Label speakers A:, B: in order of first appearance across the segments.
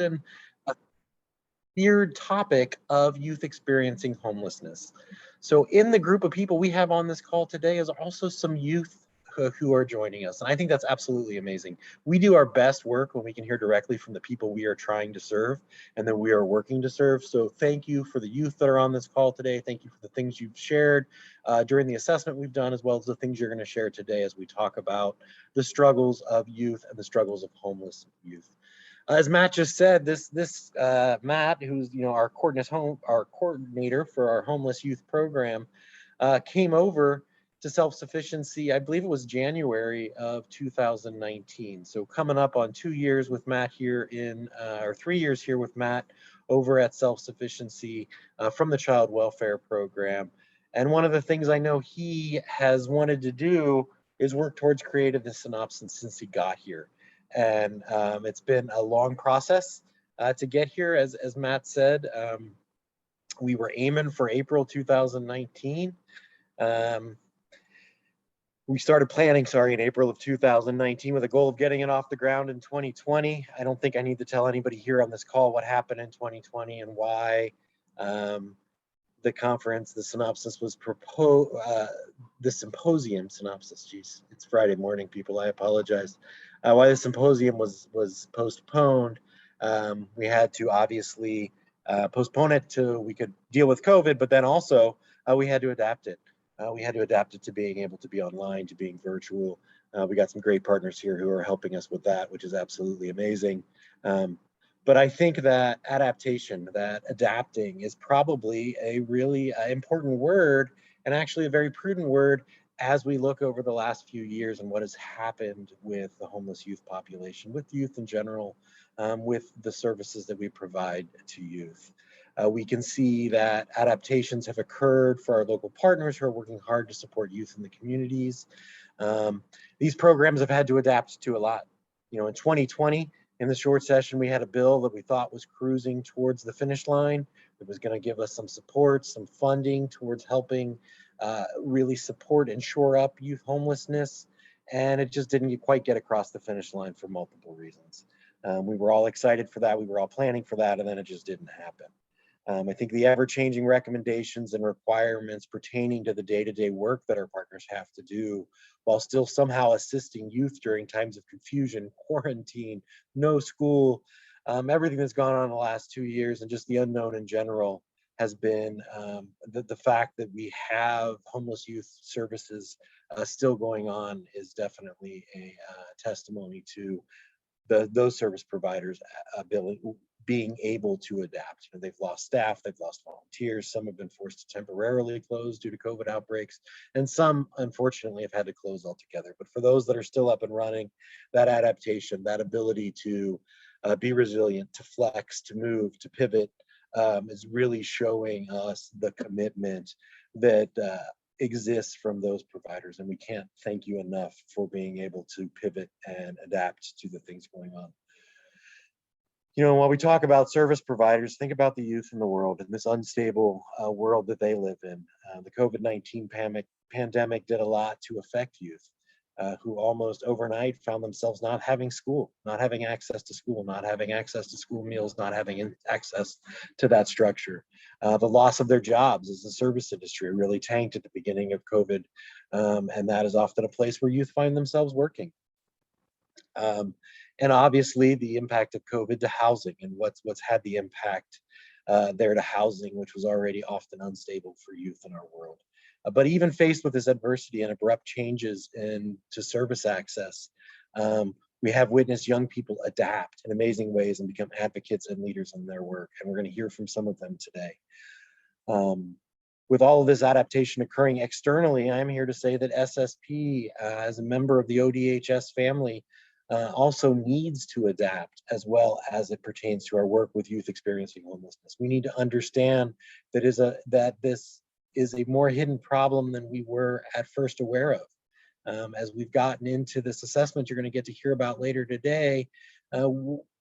A: a feared topic of youth experiencing homelessness. So in the group of people we have on this call today is also some youth who are joining us. And I think that's absolutely amazing. We do our best work when we can hear directly from the people we are trying to serve and that we are working to serve. So thank you for the youth that are on this call today. Thank you for the things you've shared during the assessment we've done, as well as the things you're going to share today as we talk about the struggles of youth and the struggles of homeless youth. As Matt just said, Matt, who's our coordinator for our homeless youth program, came over to self-sufficiency, I believe it was January of 2019. So coming up on 2 years with Matt here or 3 years here with Matt over at self-sufficiency from the child welfare program. And one of the things I know he has wanted to do is work towards creating the synopsis since he got here. And it's been a long process to get here. As Matt said, we were aiming for April 2019. We started planning, in April of 2019 with a goal of getting it off the ground in 2020. I don't think I need to tell anybody here on this call what happened in 2020 and why the conference, the synopsis was proposed, the symposium synopsis, geez, it's Friday morning, people, I apologize. Why the symposium was postponed. We had to obviously postpone it till we could deal with COVID, but then also we had to adapt it. We had to adapt it to being able to be online, to being virtual. We got some great partners here who are helping us with that, which is absolutely amazing. But I think that adaptation, that adapting is probably a really important word, and actually a very prudent word as we look over the last few years and what has happened with the homeless youth population, with youth in general, with the services that we provide to youth. We can see that adaptations have occurred for our local partners who are working hard to support youth in the communities. These programs have had to adapt to a lot. In 2020, in the short session, we had a bill that we thought was cruising towards the finish line. It was going to give us some support, some funding towards helping really support and shore up youth homelessness. And it just didn't quite get across the finish line for multiple reasons. We were all excited for that. We were all planning for that, and then it just didn't happen. I think the ever-changing recommendations and requirements pertaining to the day-to-day work that our partners have to do while still somehow assisting youth during times of confusion, quarantine, no school, everything that's gone on in the last 2 years and just the unknown in general has been the fact that we have homeless youth services still going on is definitely a testimony to those service providers' ability being able to adapt. They've lost staff, they've lost volunteers, some have been forced to temporarily close due to COVID outbreaks, and some unfortunately have had to close altogether. But for those that are still up and running, that adaptation, that ability to be resilient, to flex, to move, to pivot is really showing us the commitment that exists from those providers. And we can't thank you enough for being able to pivot and adapt to the things going on. While we talk about service providers, think about the youth in the world, in this unstable world that they live in. The COVID-19 pandemic did a lot to affect youth who almost overnight found themselves not having school, not having access to school, not having access to school meals, not having access to that structure. The loss of their jobs as the service industry really tanked at the beginning of COVID, and that is often a place where youth find themselves working. And obviously the impact of COVID to housing and what's had the impact there to housing, which was already often unstable for youth in our world. But even faced with this adversity and abrupt changes to service access, we have witnessed young people adapt in amazing ways and become advocates and leaders in their work. And we're going to hear from some of them today. With all of this adaptation occurring externally, I'm here to say that SSP, as a member of the ODHS family, also needs to adapt as well as it pertains to our work with youth experiencing homelessness. We need to understand that this is a more hidden problem than we were at first aware of. As we've gotten into this assessment you're going to get to hear about later today,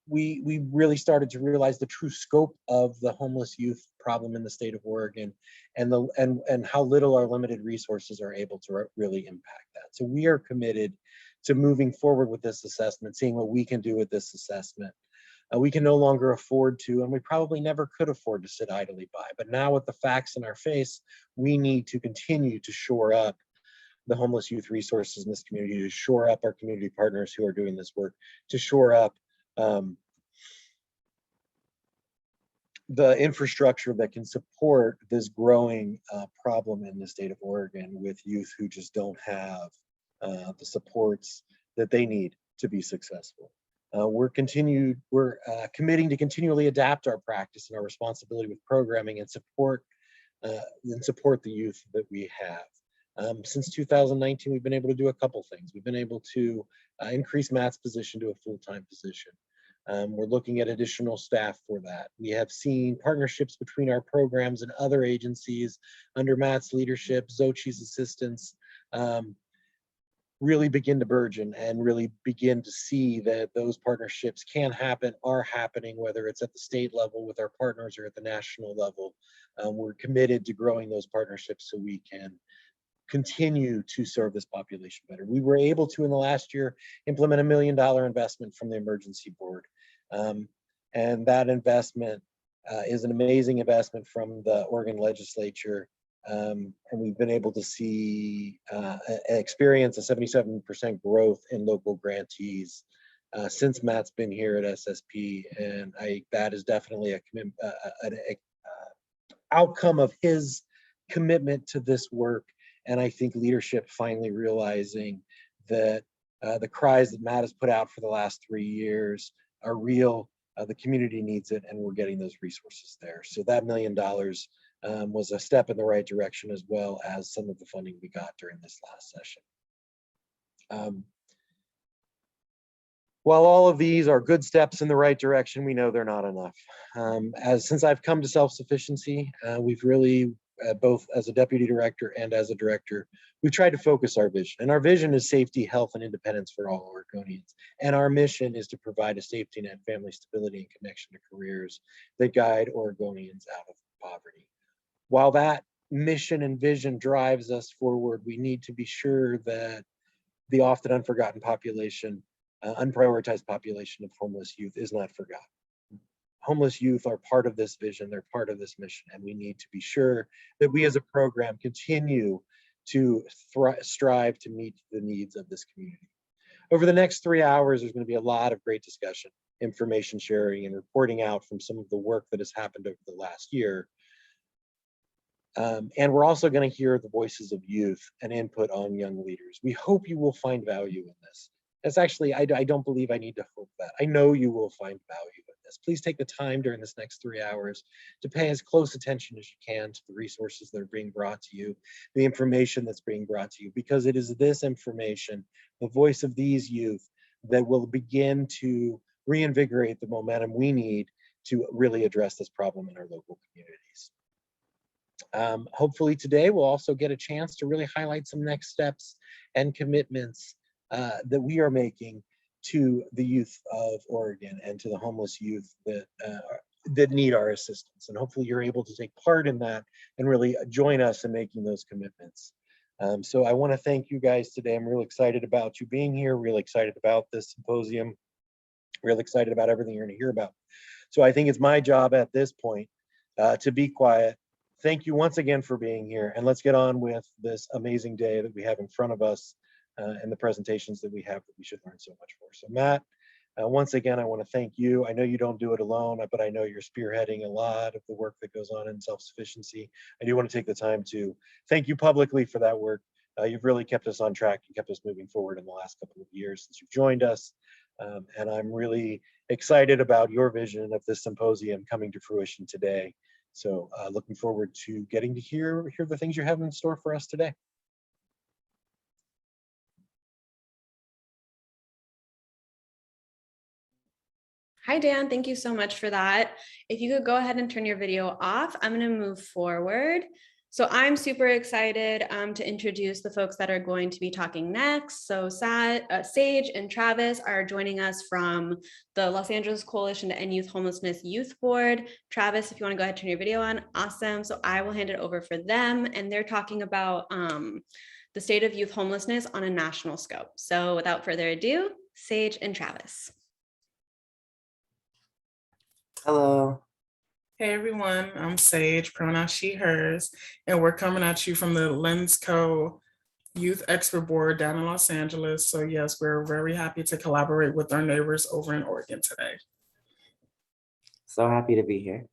A: we really started to realize the true scope of the homeless youth problem in the state of Oregon and how little our limited resources are able to really impact that. So we are committed to moving forward with this assessment, seeing what we can do with this assessment. We can no longer afford to, and we probably never could afford to sit idly by. But now with the facts in our face, we need to continue to shore up the homeless youth resources in this community, to shore up our community partners who are doing this work, to shore up the infrastructure that can support this growing problem in the state of Oregon with youth who just don't have the supports that they need to be successful. We're committing to continually adapt our practice and our responsibility with programming and support the youth that we have. Since 2019, we've been able to do a couple things. We've been able to increase Matt's position to a full-time position. We're looking at additional staff for that. We have seen partnerships between our programs and other agencies under Matt's leadership, Xochi's assistance, really begin to burgeon and really begin to see that those partnerships can happen, are happening, whether it's at the state level with our partners or at the national level. We're committed to growing those partnerships so we can continue to serve this population better. We were able to, in the last year, implement $1 million investment from the emergency board. And that investment is an amazing investment from the Oregon legislature. And we've been able to see experience a 77% growth in local grantees since Matt's been here at SSP. And that is definitely an outcome of his commitment to this work. And I think leadership finally realizing that the cries that Matt has put out for the last 3 years are real. The community needs it, and we're getting those resources there. So that $1 million was a step in the right direction, as well as some of the funding we got during this last session. While all of these are good steps in the right direction, we know they're not enough. Since I've come to self-sufficiency, we've really, both as a deputy director and as a director, we've tried to focus our vision. And our vision is safety, health, and independence for all Oregonians. And our mission is to provide a safety net, family stability, and connection to careers that guide Oregonians out of poverty. While that mission and vision drives us forward, we need to be sure that the often unforgotten population, unprioritized population of homeless youth is not forgotten. Homeless youth are part of this vision, they're part of this mission, and we need to be sure that we as a program continue to strive to meet the needs of this community. Over the next 3 hours, there's going to be a lot of great discussion, information sharing, and reporting out from some of the work that has happened over the last year. And we're also going to hear the voices of youth and input on young leaders. We hope you will find value in this. That's actually, I don't believe I need to hope that. I know you will find value in this. Please take the time during this next 3 hours to pay as close attention as you can to the resources that are being brought to you, the information that's being brought to you, because it is this information, the voice of these youth, that will begin to reinvigorate the momentum we need to really address this problem in our local communities. Hopefully today we'll also get a chance to really highlight some next steps and commitments that we are making to the youth of Oregon and to the homeless youth that need our assistance. And hopefully you're able to take part in that and really join us in making those commitments. So I want to thank you guys today. I'm really excited about you being here, really excited about this symposium, really excited about everything you're going to hear about. So I think it's my job at this point to be quiet. Thank you once again for being here, and let's get on with this amazing day that we have in front of us and the presentations that we have that we should learn so much for. So Matt, once again, I want to thank you. I know you don't do it alone, but I know you're spearheading a lot of the work that goes on in self-sufficiency. I do want to take the time to thank you publicly for that work. You've really kept us on track and kept us moving forward in the last couple of years since you've joined us. And I'm really excited about your vision of this symposium coming to fruition today. So looking forward to getting to hear the things you have in store for us today.
B: Hi, Dan. Thank you so much for that. If you could go ahead and turn your video off, I'm going to move forward. So I'm super excited to introduce the folks that are going to be talking next. So Sage and Travis are joining us from the Los Angeles Coalition to End Youth Homelessness Youth Board. Travis, if you want to go ahead and turn your video on, awesome. So I will hand it over for them. And they're talking about the state of youth homelessness on a national scope. So without further ado, Sage and Travis.
C: Hello.
D: Hey everyone, I'm Sage, pronoun she, hers, and we're coming at you from the Lens Co. Youth Expert Board down in Los Angeles. So yes, we're very happy to collaborate with our neighbors over in Oregon today.
C: So happy to be here.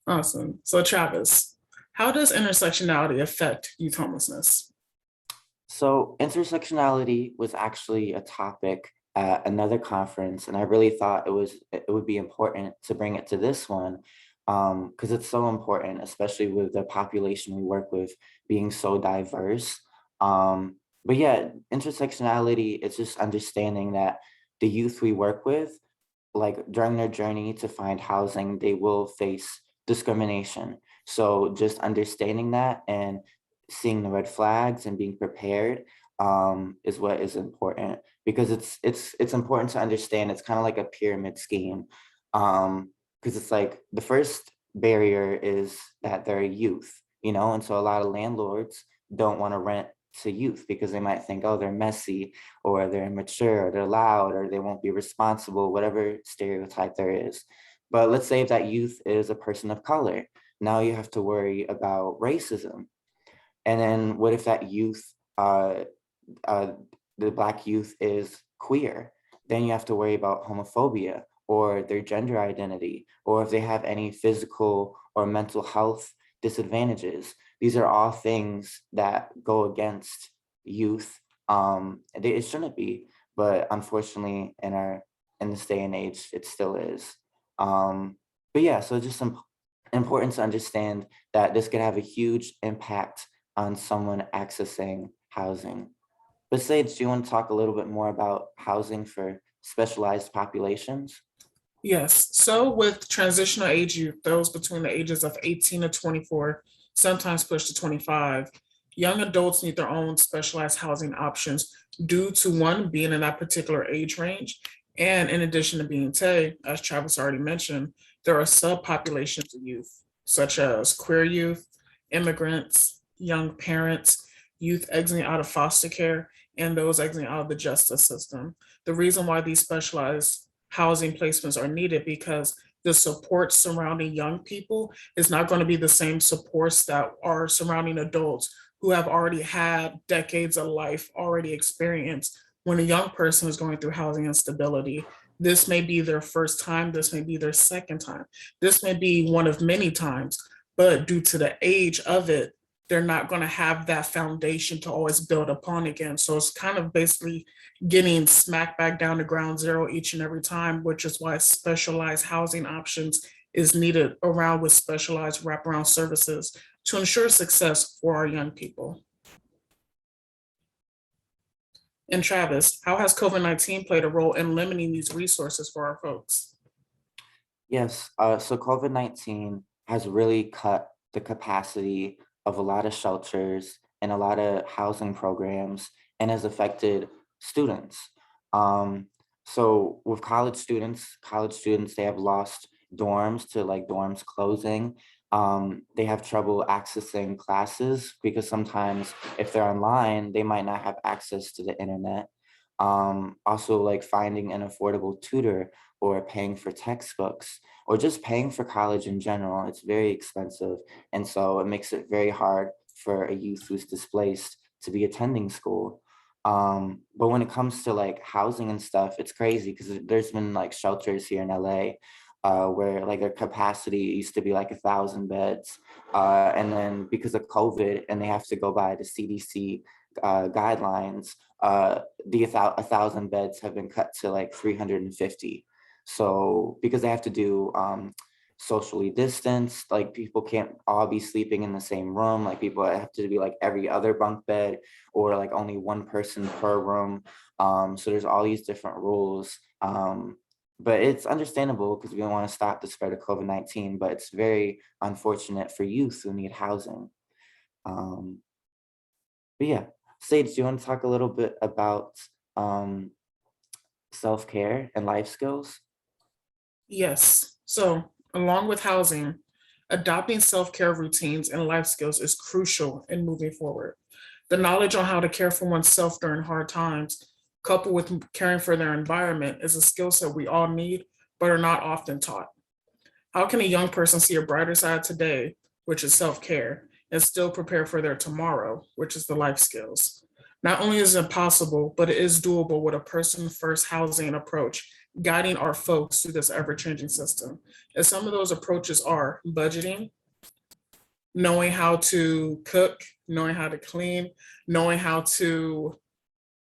D: Awesome. So Travis, how does intersectionality affect youth homelessness?
C: So intersectionality was actually a topic at another conference, and I really thought it would be important to bring it to this one because it's so important, especially with the population we work with being so diverse. But yeah, intersectionality is just understanding that the youth we work with, like during their journey to find housing, they will face discrimination. So just understanding that and seeing the red flags and being prepared is what is important, because it's important to understand it's kind of like a pyramid scheme, because it's like the first barrier is that they're youth, and so a lot of landlords don't want to rent to youth because they might think, oh, they're messy or they're immature or they're loud or they won't be responsible, whatever stereotype there is. But let's say if that youth is a person of color, now you have to worry about racism. And then what if that youth, uh, the Black youth is queer? Then you have to worry about homophobia or their gender identity, or if they have any physical or mental health disadvantages. These are all things that go against youth. It shouldn't be, but unfortunately, in this day and age, it still is. But yeah, so just important to understand that this could have a huge impact on someone accessing housing. But Sage, do you want to talk a little bit more about housing for specialized populations?
D: Yes, so with transitional age youth, those between the ages of 18 to 24, sometimes pushed to 25, young adults need their own specialized housing options due to one, being in that particular age range. And in addition to being TAY, as Travis already mentioned, there are subpopulations of youth, such as queer youth, immigrants, young parents, youth exiting out of foster care, and those exiting out of the justice system. The reason why these specialized housing placements are needed because the support surrounding young people is not going to be the same supports that are surrounding adults who have already had decades of life already experienced. When a young person is going through housing instability, this may be their first time, this may be their second time, this may be one of many times, but due to the age of it, they're not going to have that foundation to always build upon again. So it's kind of basically getting smacked back down to ground zero each and every time, which is why specialized housing options is needed around with specialized wraparound services to ensure success for our young people. And Travis, how has COVID-19 played a role in limiting these resources for our folks?
C: Yes, so COVID-19 has really cut the capacity of a lot of shelters and a lot of housing programs and has affected students. So with college students, they have lost dorms to like dorms closing. They have trouble accessing classes because sometimes if they're online, they might not have access to the internet. Also like finding an affordable tutor or paying for textbooks or just paying for college in general. It's very expensive. And so it makes it very hard for a youth who's displaced to be attending school. But when it comes to like housing and stuff, it's crazy because there's been like shelters here in LA where like their capacity used to be like 1,000 beds. And then because of COVID and they have to go by the CDC guidelines, the 1,000 beds have been cut to like 350. So because they have to do socially distanced, like people can't all be sleeping in the same room, like people have to be like every other bunk bed or like only one person per room. So there's all these different rules. But it's understandable because we don't want to stop the spread of COVID-19, but it's very unfortunate for youth who need housing. But yeah, Sage, do you want to talk a little bit about self-care and life skills?
D: Yes. So, along with housing, adopting self care routines and life skills is crucial in moving forward. The knowledge on how to care for oneself during hard times, coupled with caring for their environment, is a skill set we all need, but are not often taught. How can a young person see a brighter side today, which is self-care, and still prepare for their tomorrow, which is the life skills? Not only is it possible, but it is doable with a person-first housing approach, guiding our folks through this ever-changing system. And some of those approaches are budgeting, knowing how to cook, knowing how to clean, knowing how to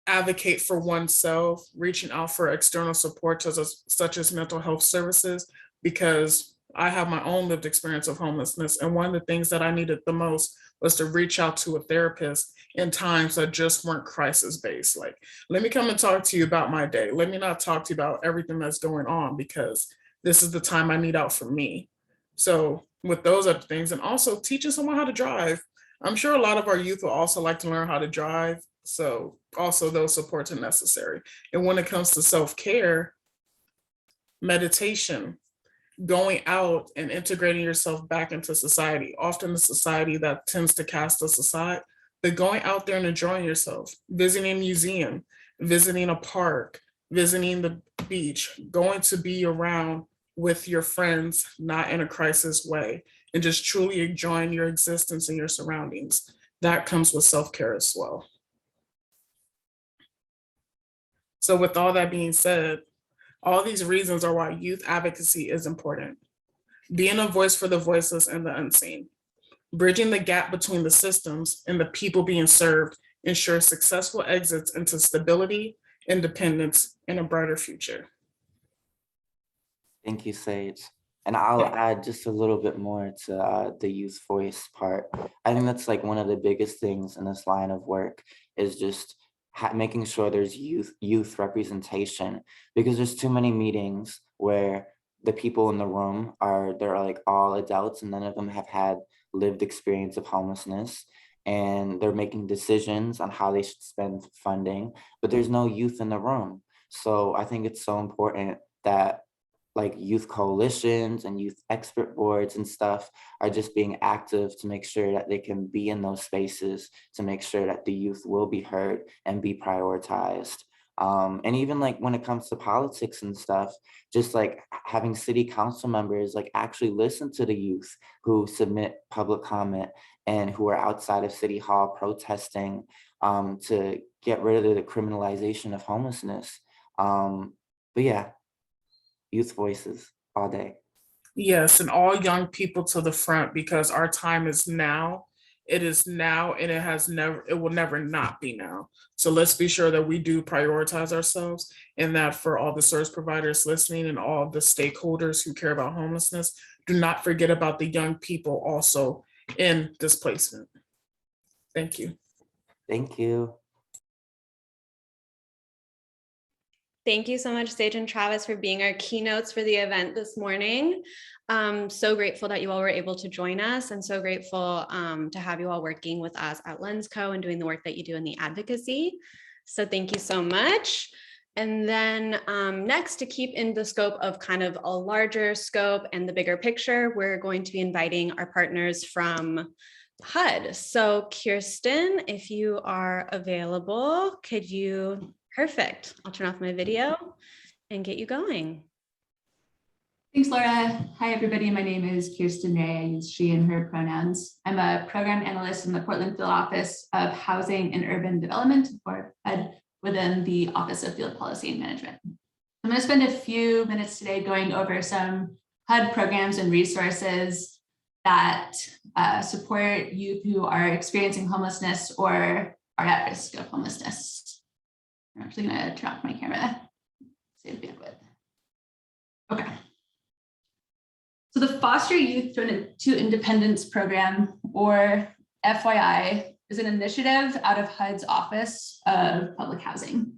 D: advocate for oneself, reaching out for external support such as mental health services, because I have my own lived experience of homelessness. And one of the things that I needed the most was to reach out to a therapist in times that just weren't crisis based. Like, let me come and talk to you about my day. Let me not talk to you about everything that's going on, because this is the time I need out for me. So with those other things, and also teaching someone how to drive. I'm sure a lot of our youth will also like to learn how to drive. So also those supports are necessary. And when it comes to self-care, meditation, going out and integrating yourself back into society, often the society that tends to cast us aside, but going out there and enjoying yourself, visiting a museum, visiting a park, visiting the beach, going to be around with your friends, not in a crisis way, and just truly enjoying your existence and your surroundings. That comes with self-care as well. So with all that being said, all these reasons are why youth advocacy is important. Being a voice for the voiceless and the unseen. Bridging the gap between the systems and the people being served ensures successful exits into stability, independence, and a brighter future.
C: Thank you, Sage. And I'll add just a little bit more to the youth voice part. I think that's like one of the biggest things in this line of work is just making sure there's youth representation, because there's too many meetings where the people in the room they're like all adults and none of them have had lived experience of homelessness, and they're making decisions on how they should spend funding, but there's no youth in the room. So I think it's so important that like youth coalitions and youth expert boards and stuff are just being active to make sure that they can be in those spaces, to make sure that the youth will be heard and be prioritized. And even like when it comes to politics and stuff, just like having city council members like actually listen to the youth who submit public comment and who are outside of City Hall protesting to get rid of the criminalization of homelessness. But yeah, youth voices all day.
D: Yes, and all young people to the front, because our time is now. It is now, and it will never not be now. So let's be sure that we do prioritize ourselves, and that for all the service providers listening and all the stakeholders who care about homelessness, do not forget about the young people also in displacement. Thank you.
C: Thank you.
B: Thank you so much, Sage and Travis, for being our keynotes for the event this morning. So grateful that you all were able to join us, and so grateful to have you all working with us at LensCo and doing the work that you do in the advocacy. So thank you so much. And then next, to keep in the scope of kind of a larger scope and the bigger picture, we're going to be inviting our partners from HUD. So Kirsten, if you are available, could you... Perfect. I'll turn off my video and get you going.
E: Thanks, Laura. Hi, everybody. My name is Kirsten Ray. I use she and her pronouns. I'm a program analyst in the Portland Field Office of Housing and Urban Development, or HUD, within the Office of Field Policy and Management. I'm going to spend a few minutes today going over some HUD programs and resources that support youth who are experiencing homelessness or are at risk of homelessness. I'm actually going to turn off my camera, save bandwidth. Okay. So the Foster Youth to Independence Program, or FYI, is an initiative out of HUD's Office of Public Housing.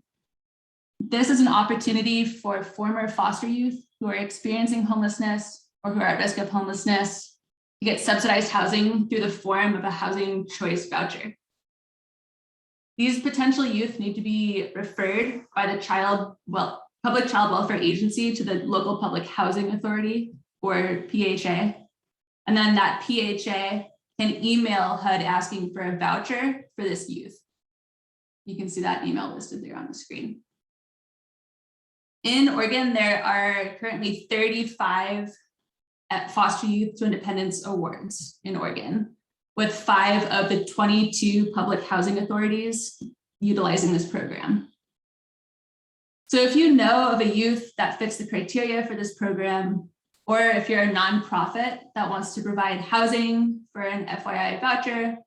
E: This is an opportunity for former foster youth who are experiencing homelessness or who are at risk of homelessness to get subsidized housing through the form of a housing choice voucher. These potential youth need to be referred by the Public Child Welfare Agency to the local public housing authority, or PHA. And then that PHA can email HUD asking for a voucher for this youth. You can see that email listed there on the screen. In Oregon, there are currently 35 at Foster Youth to Independence Awards in Oregon, with 5 of the 22 public housing authorities utilizing this program. So if you know of a youth that fits the criteria for this program, or if you're a nonprofit that wants to provide housing for an FYI voucher,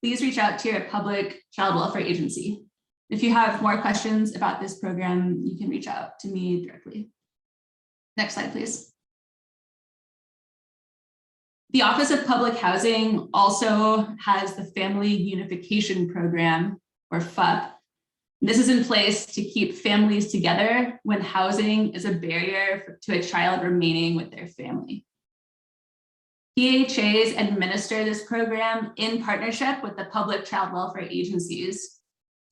E: please reach out to your public child welfare agency. If you have more questions about this program, you can reach out to me directly. Next slide, please. The Office of Public Housing also has the Family Unification Program, or FUP. This is in place to keep families together when housing is a barrier to a child remaining with their family. PHAs administer this program in partnership with the public child welfare agencies,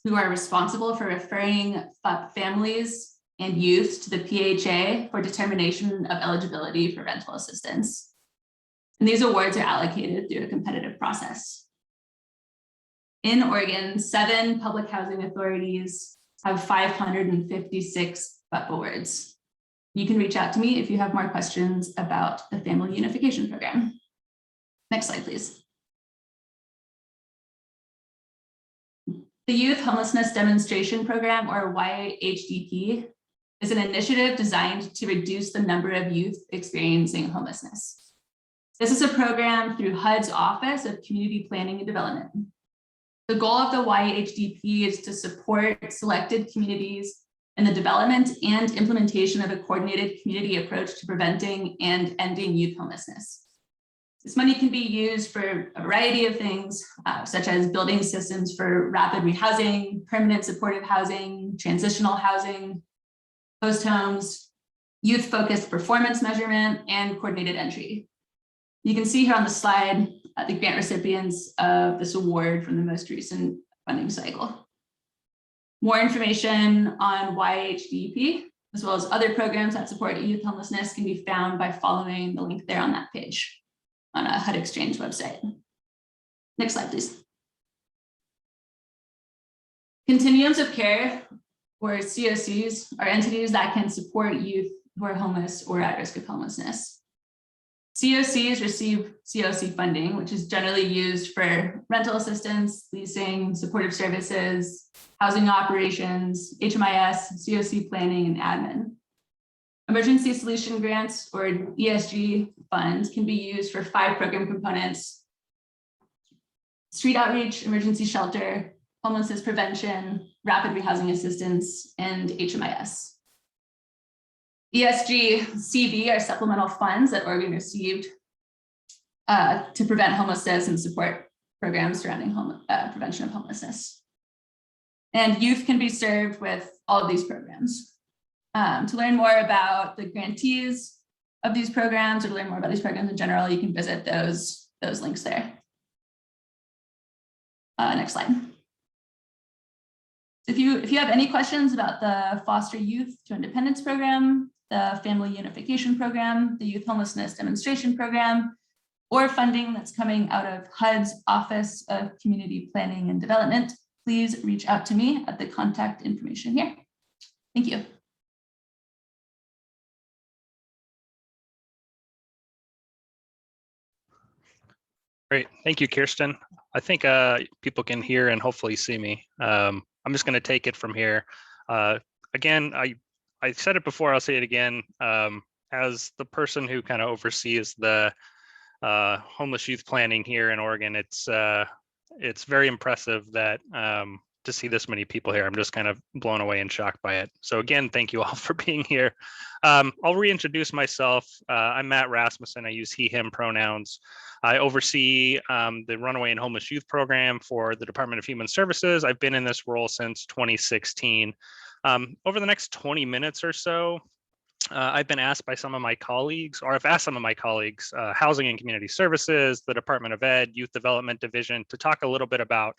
E: who are responsible for referring FUP families and youth to the PHA for determination of eligibility for rental assistance. And these awards are allocated through a competitive process. In Oregon, 7 public housing authorities have 556 FUP awards. You can reach out to me if you have more questions about the Family Unification Program. Next slide, please. The Youth Homelessness Demonstration Program, or YHDP, is an initiative designed to reduce the number of youth experiencing homelessness. This is a program through HUD's Office of Community Planning and Development. The goal of the YHDP is to support selected communities in the development and implementation of a coordinated community approach to preventing and ending youth homelessness. This money can be used for a variety of things, such as building systems for rapid rehousing, permanent supportive housing, transitional housing, host homes, youth-focused performance measurement, and coordinated entry. You can see here on the slide the grant recipients of this award from the most recent funding cycle. More information on YHDP, as well as other programs that support youth homelessness, can be found by following the link there on that page on a HUD Exchange website. Next slide, please. Continuums of care, or COCs, are entities that can support youth who are homeless or at risk of homelessness. COCs receive COC funding, which is generally used for rental assistance, leasing, supportive services, housing operations, HMIS, COC planning, and admin. Emergency Solution Grants, or ESG funds, can be used for 5 program components: street outreach, emergency shelter, homelessness prevention, rapid rehousing assistance, and HMIS. ESG CV are supplemental funds that Oregon received to prevent homelessness and support programs surrounding prevention of homelessness. And youth can be served with all of these programs. To learn more about the grantees of these programs, or to learn more about these programs in general, you can visit those links there. Next slide. If you have any questions about the Foster Youth to Independence Program, the Family Unification Program, the Youth Homelessness Demonstration Program, or funding that's coming out of HUD's Office of Community Planning and Development, please reach out to me at the contact information here. Thank you.
F: Great, thank you, Kirsten. I think people can hear and hopefully see me. I'm just going to take it from here. Again, I said it before, I'll say it again. As the person who kind of oversees the homeless youth planning here in Oregon, it's very impressive that to see this many people here. I'm just kind of blown away and shocked by it. So again, thank you all for being here. I'll reintroduce myself. I'm Matt Rasmussen. I use he, him pronouns. I oversee the Runaway and Homeless Youth Program for the Department of Human Services. I've been in this role since 2016. Over the next 20 minutes or so, I've been asked by some of my colleagues, or I've asked some of my colleagues, Housing and Community Services, the Department of Ed, Youth Development Division, to talk a little bit about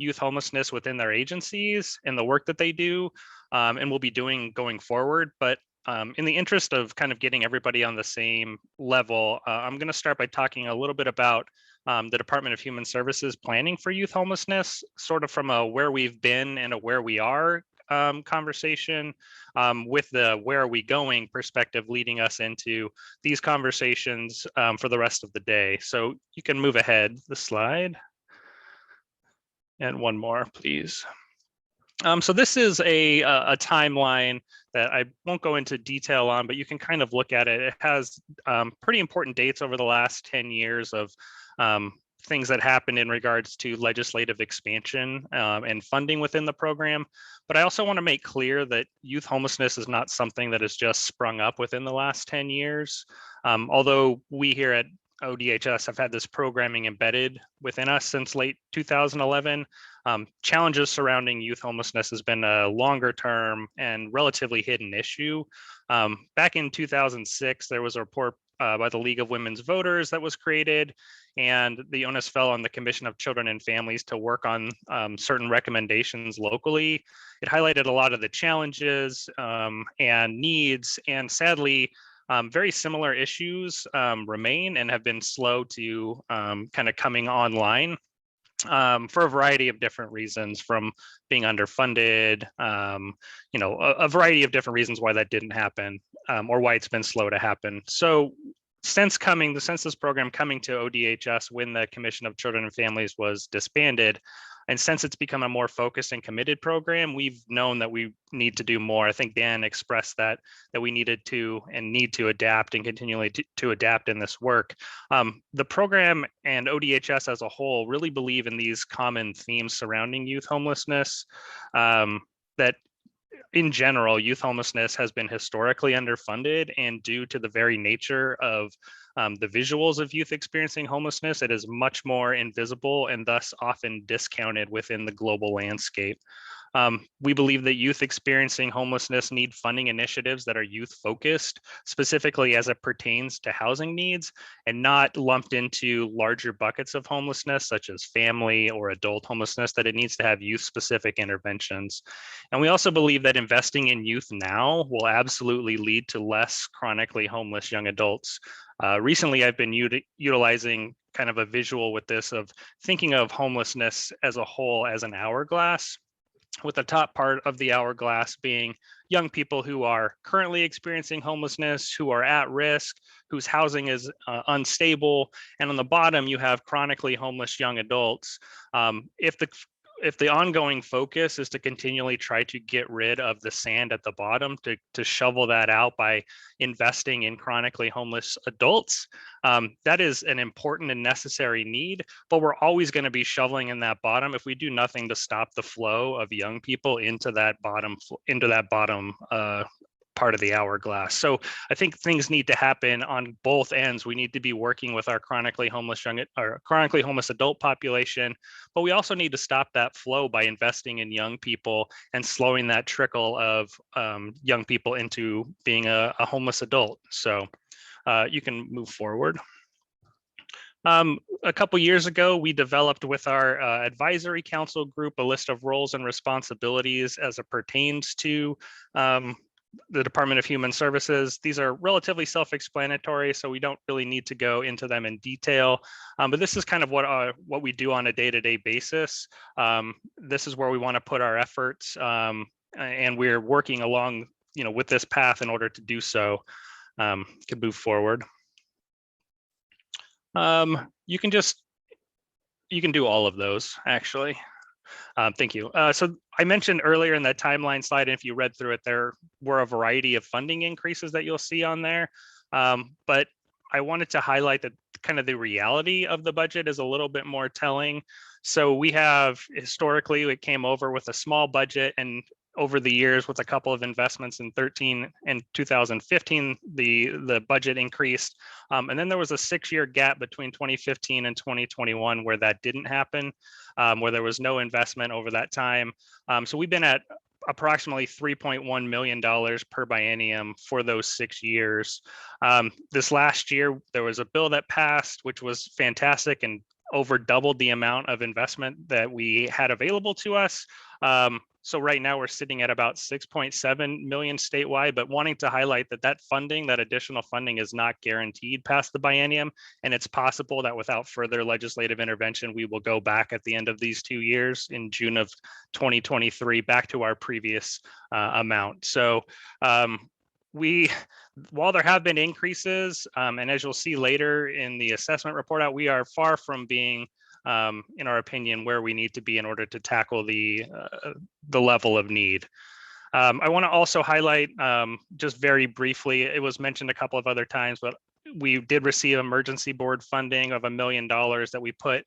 F: youth homelessness within their agencies and the work that they do, and will be doing going forward. But in the interest of kind of getting everybody on the same level, I'm going to start by talking a little bit about the Department of Human Services planning for youth homelessness, sort of from a where we've been and a where we are conversation with the where are we going perspective leading us into these conversations for the rest of the day. So you can move ahead the slide. And one more, please. So this is a timeline that I won't go into detail on, but you can kind of look at it. It has pretty important dates over the last 10 years of things that happened in regards to legislative expansion and funding within the program. But I also want to make clear that youth homelessness is not something that has just sprung up within the last 10 years. Although we here at ODHS have had this programming embedded within us since late 2011. Challenges surrounding youth homelessness has been a longer term and relatively hidden issue. Back in 2006, there was a report by the League of Women's Voters that was created, and the onus fell on the Commission of Children and Families to work on certain recommendations locally. It highlighted a lot of the challenges and needs, and sadly, very similar issues remain and have been slow to kind of coming online for a variety of different reasons, from being underfunded, a variety of different reasons why that didn't happen or why it's been slow to happen. So since the census program coming to ODHS when the Commission of Children and Families was disbanded, and since it's become a more focused and committed program, we've known that we need to do more. I think Dan expressed that we needed to and need to adapt and continually to adapt in this work. The program and ODHS as a whole really believe in these common themes surrounding youth homelessness, that in general, youth homelessness has been historically underfunded, and due to the very nature of the visuals of youth experiencing homelessness, it is much more invisible and thus often discounted within the global landscape. We believe that youth experiencing homelessness need funding initiatives that are youth focused, specifically as it pertains to housing needs, and not lumped into larger buckets of homelessness, such as family or adult homelessness, that it needs to have youth specific interventions. And we also believe that investing in youth now will absolutely lead to less chronically homeless young adults. Recently, I've been utilizing kind of a visual with this of thinking of homelessness as a whole as an hourglass, with the top part of the hourglass being young people who are currently experiencing homelessness, who are at risk, whose housing is unstable. And on the bottom, you have chronically homeless young adults. If the ongoing focus is to continually try to get rid of the sand at the bottom, to shovel that out by investing in chronically homeless adults, that is an important and necessary need, but we're always going to be shoveling in that bottom if we do nothing to stop the flow of young people into that bottom part of the hourglass. So I think things need to happen on both ends. We need to be working with our chronically homeless adult population, but we also need to stop that flow by investing in young people and slowing that trickle of young people into being a homeless adult. So you can move forward. A couple years ago, we developed with our advisory council group a list of roles and responsibilities as it pertains to the Department of Human Services. These are relatively self-explanatory, so we don't really need to go into them in detail. But this is kind of what we do on a day-to-day basis. This is where we want to put our efforts, and we're working along, with this path in order to do so. Can move forward. You can do all of those, actually. Thank you. So I mentioned earlier in that timeline slide, and if you read through it, there were a variety of funding increases that you'll see on there. But I wanted to highlight that kind of the reality of the budget is a little bit more telling. So we have historically, it came over with a small budget, and over the years with a couple of investments in 2013 and 2015, the budget increased. And then there was a 6-year gap between 2015 and 2021 where that didn't happen, where there was no investment over that time. So we've been at approximately $3.1 million per biennium for those 6 years. This last year, there was a bill that passed, which was fantastic and over doubled the amount of investment that we had available to us. So right now we're sitting at about 6.7 million statewide, but wanting to highlight that that funding, that additional funding, is not guaranteed past the biennium. And it's possible that without further legislative intervention, we will go back at the end of these 2 years in June of 2023 back to our previous amount. So while there have been increases, and as you'll see later in the assessment report out, we are far from being, in our opinion, where we need to be in order to tackle the level of need. I want to also highlight, just very briefly, it was mentioned a couple of other times, but we did receive emergency board funding of $1 million that we put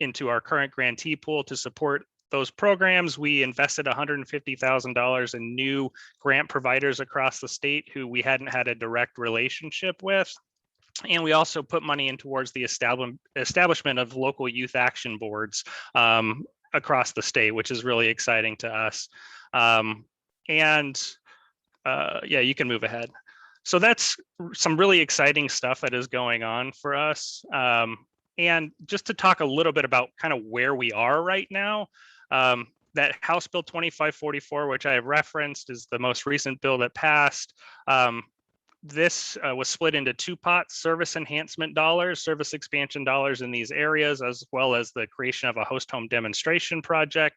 F: into our current grantee pool to support those programs. We invested $150,000 in new grant providers across the state who we hadn't had a direct relationship with. And we also put money in towards the establishment of local youth action boards across the state, which is really exciting to us. Yeah, you can move ahead. So that's some really exciting stuff that is going on for us. And just to talk a little bit about kind of where we are right now, that House Bill 2544, which I have referenced, is the most recent bill that passed. This was split into two pots: service enhancement dollars, service expansion dollars in these areas, as well as the creation of a host home demonstration project.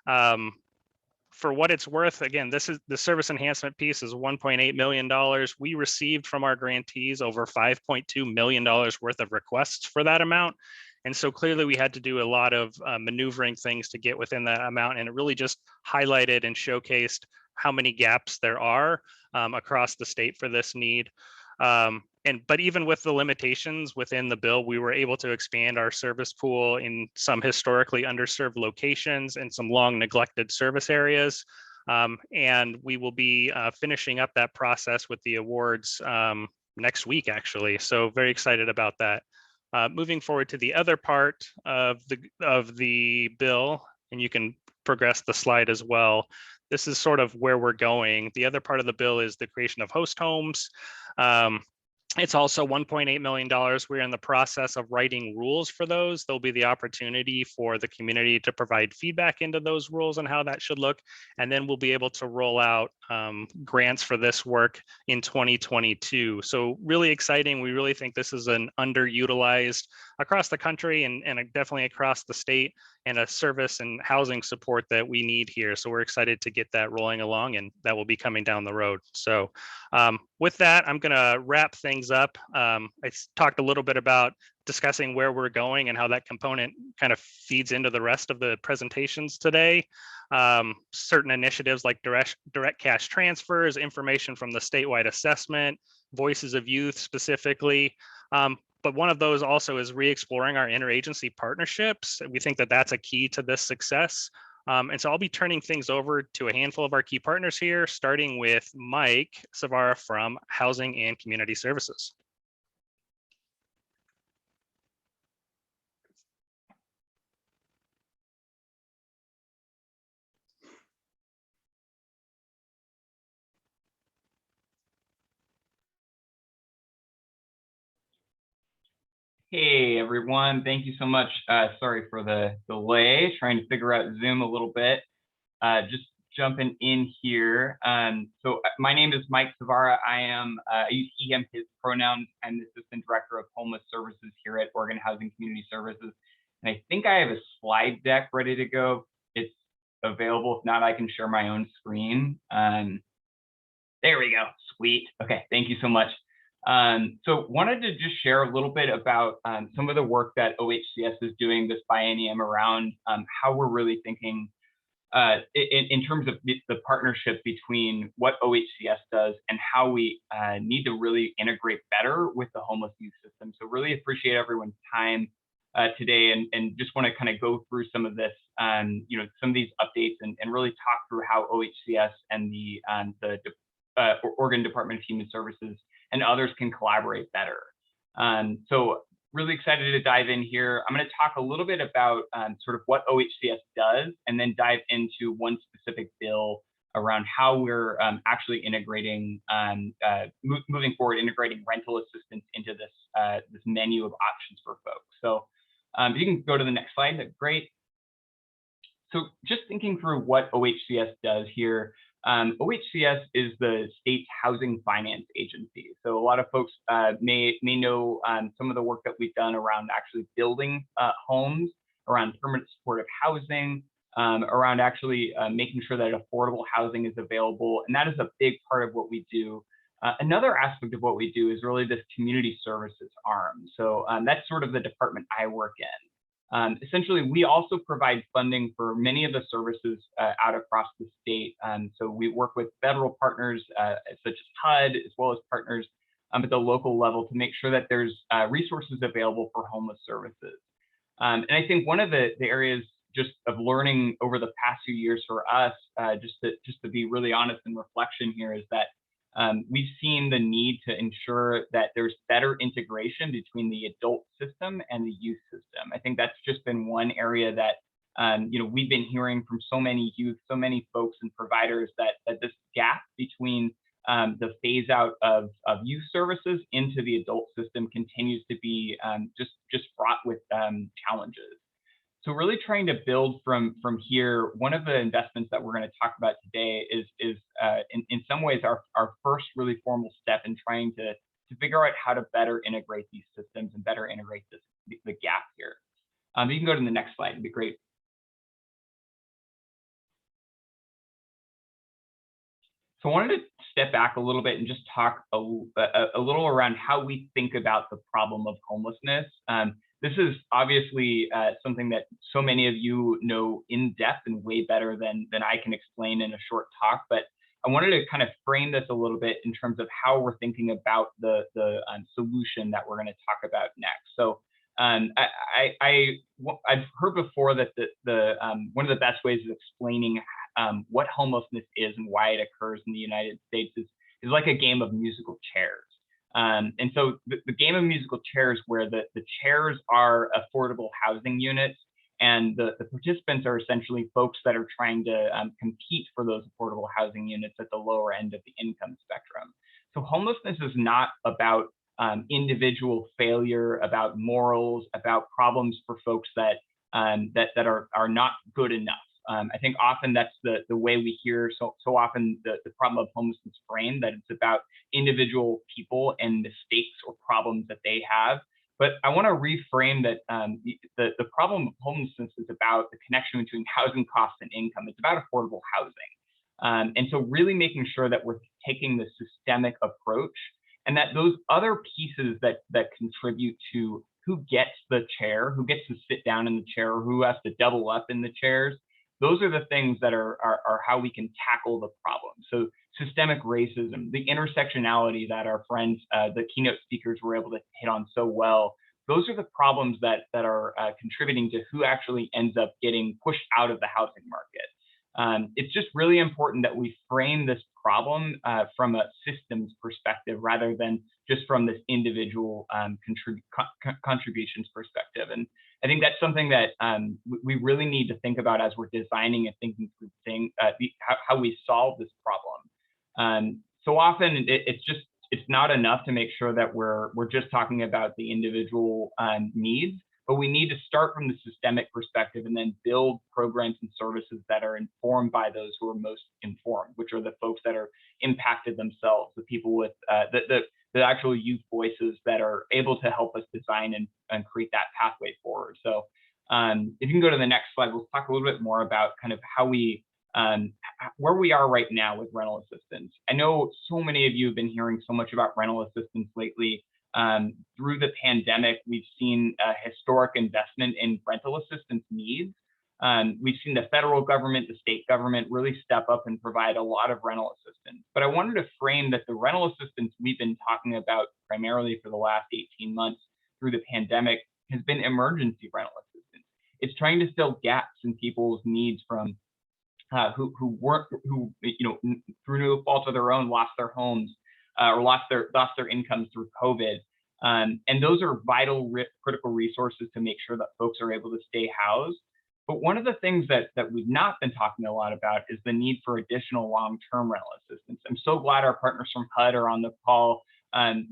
F: For what it's worth, again, this is the service enhancement piece is $1.8 million. We received from our grantees over $5.2 million worth of requests for that amount. And so clearly we had to do a lot of maneuvering things to get within that amount. And it really just highlighted and showcased how many gaps there are across the state for this need. But even with the limitations within the bill, we were able to expand our service pool in some historically underserved locations and some long neglected service areas. And we will be finishing up that process with the awards next week, actually. So very excited about that. Moving forward to the other part of the bill, and you can progress the slide as well. This is sort of where we're going. The other part of the bill is the creation of host homes. It's also $1.8 million. We're in the process of writing rules for those. There'll be the opportunity for the community to provide feedback into those rules and how that should look. And then we'll be able to roll out grants for this work in 2022. So really exciting. We really think this is an underutilized across the country and definitely across the state, and a service and housing support that we need here. So we're excited to get that rolling along, and that will be coming down the road. So with that, I'm gonna wrap things up. I talked a little bit about discussing where we're going and how that component kind of feeds into the rest of the presentations today. Certain initiatives like direct cash transfers, information from the statewide assessment, voices of youth specifically. But one of those also is re-exploring our interagency partnerships. We think that that's a key to this success. And so I'll be turning things over to a handful of our key partners here, starting with Mike Savara from Housing and Community Services.
G: Hey everyone, thank you so much. Sorry for the delay, trying to figure out Zoom a little bit. Just jumping in here. So my name is Mike Savara. I use he, him, his pronouns. I'm the Assistant Director of Homeless Services here at Oregon Housing Community Services. And I think I have a slide deck ready to go. It's available. If not, I can share my own screen. There we go, sweet. Okay, thank you so much. So wanted to just share a little bit about some of the work that OHCS is doing this biennium around how we're really thinking in terms of the partnership between what OHCS does and how we need to really integrate better with the homeless youth system. So really appreciate everyone's time today, and just want to kind of go through some of this, you know, some of these updates and really talk through how OHCS and the Oregon Department of Human Services and others can collaborate better. So really excited to dive in here. I'm going to talk a little bit about sort of what OHCS does, and then dive into one specific bill around how we're actually integrating, moving forward, integrating rental assistance into this, this menu of options for folks. So If you can go to the next slide, that's great. So just thinking through what OHCS does here, OHCS is the state's housing finance agency. So a lot of folks may know some of the work that we've done around actually building homes, around permanent supportive housing, around actually making sure that affordable housing is available. And that is a big part of what we do. Another aspect of what we do is really this community services arm. So that's sort of the department I work in. Essentially, we also provide funding for many of the services out across the state. So we work with federal partners such as HUD, as well as partners at the local level to make sure that there's resources available for homeless services. And I think one of the areas just of learning over the past few years for us, just to be really honest in reflection here, is that we've seen the need to ensure that there's better integration between the adult system and the youth system. I think that's just been one area that we've been hearing from so many youth, so many folks and providers that this gap between the phase out of youth services into the adult system continues to be just fraught with challenges. So really trying to build from here, one of the investments that we're going to talk about today is in some ways our first really formal step in trying to figure out how to better integrate these systems and better integrate the gap here. You can go to the next slide, it'd be great. So I wanted to step back a little bit and just talk a little around how we think about the problem of homelessness. This is obviously something that so many of you know in depth and way better than I can explain in a short talk, but I wanted to kind of frame this a little bit in terms of how we're thinking about the solution that we're going to talk about next. So I've heard before that one of the best ways of explaining what homelessness is and why it occurs in the United States is like a game of musical chairs. And so the game of musical chairs, where the chairs are affordable housing units, and the participants are essentially folks that are trying to compete for those affordable housing units at the lower end of the income spectrum. So homelessness is not about individual failure, about morals, about problems for folks that are not good enough. I think often that's the way we hear so often the problem of homelessness framed, that it's about individual people and mistakes or problems that they have. But I want to reframe that the problem of homelessness is about the connection between housing costs and income. It's about affordable housing. And so really making sure that we're taking the systemic approach, and that those other pieces that contribute to who gets the chair, who gets to sit down in the chair, or who has to double up in the chairs, those are the things that are how we can tackle the problem. So systemic racism, the intersectionality that our friends, the keynote speakers, were able to hit on so well, those are the problems that are contributing to who actually ends up getting pushed out of the housing market. It's just really important that we frame this problem from a systems perspective rather than just from this individual contributions perspective. And I think that's something that we really need to think about as we're designing and thinking through how we solve this problem. So often it's not enough to make sure that we're just talking about the individual needs, but we need to start from the systemic perspective and then build programs and services that are informed by those who are most informed, which are the folks that are impacted themselves, the people with the actual youth voices that are able to help us design and create that pathway forward. So if you can go to the next slide, we'll talk a little bit more about kind of how we, where we are right now with rental assistance. I know so many of you have been hearing so much about rental assistance lately. Through the pandemic, we've seen a historic investment in rental assistance needs. We've seen the federal government, the state government really step up and provide a lot of rental assistance. But I wanted to frame that the rental assistance we've been talking about primarily for the last 18 months through the pandemic has been emergency rental assistance. It's trying to fill gaps in people's needs from who through no fault of their own lost their homes or lost their incomes through COVID. And those are vital, critical resources to make sure that folks are able to stay housed. But one of the things that we've not been talking a lot about is the need for additional long-term rental assistance. I'm so glad our partners from HUD are on the call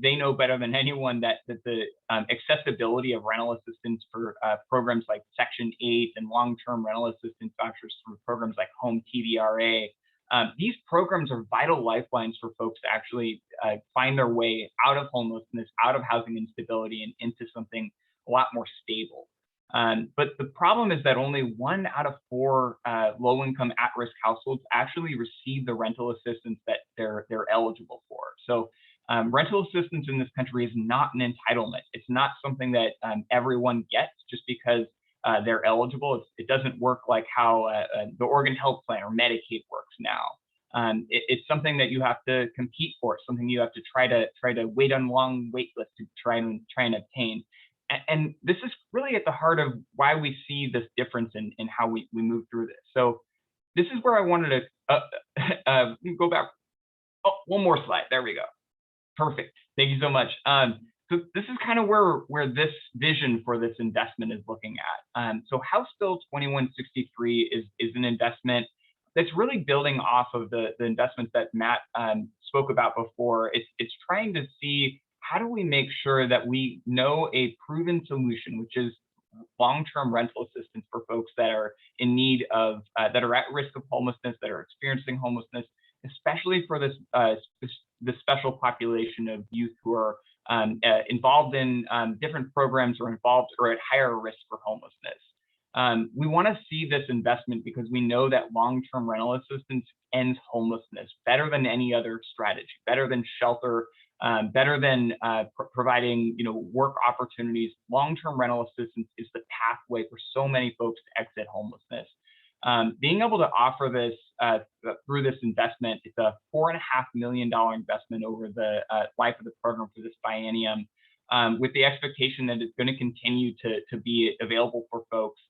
G: They know better than anyone that the accessibility of rental assistance for programs like Section 8 and long-term rental assistance vouchers through programs like Home TDRA. These programs are vital lifelines for folks to actually find their way out of homelessness, out of housing instability, and into something a lot more stable. But the problem is that only 1 out of 4 low-income at-risk households actually receive the rental assistance that they're eligible for. So rental assistance in this country is not an entitlement. It's not something that everyone gets just because they're eligible. It doesn't work like how the Oregon Health Plan or Medicaid works now. It's something that you have to compete for. It's something you have to try to wait on long wait lists to try and obtain. And this is really at the heart of why we see this difference in how we move through this. So this is where I wanted to go back. Oh, one more slide. There we go. Perfect. Thank you so much. So this is kind of where this vision for this investment is looking at. So House Bill 2163 is an investment that's really building off of the investments that Matt spoke about before. It's trying to see, how do we make sure that we know a proven solution, which is long-term rental assistance for folks that are in need of, that are at risk of homelessness, that are experiencing homelessness, especially for this special population of youth who are involved in different programs or involved or at higher risk for homelessness. We want to see this investment because we know that long-term rental assistance ends homelessness better than any other strategy, better than shelter, better than providing work opportunities. Long-term rental assistance is the pathway for so many folks to exit homelessness. Being able to offer this through this investment, it's a $4.5 million investment over the life of the program for this biennium, with the expectation that it's going to continue to be available for folks.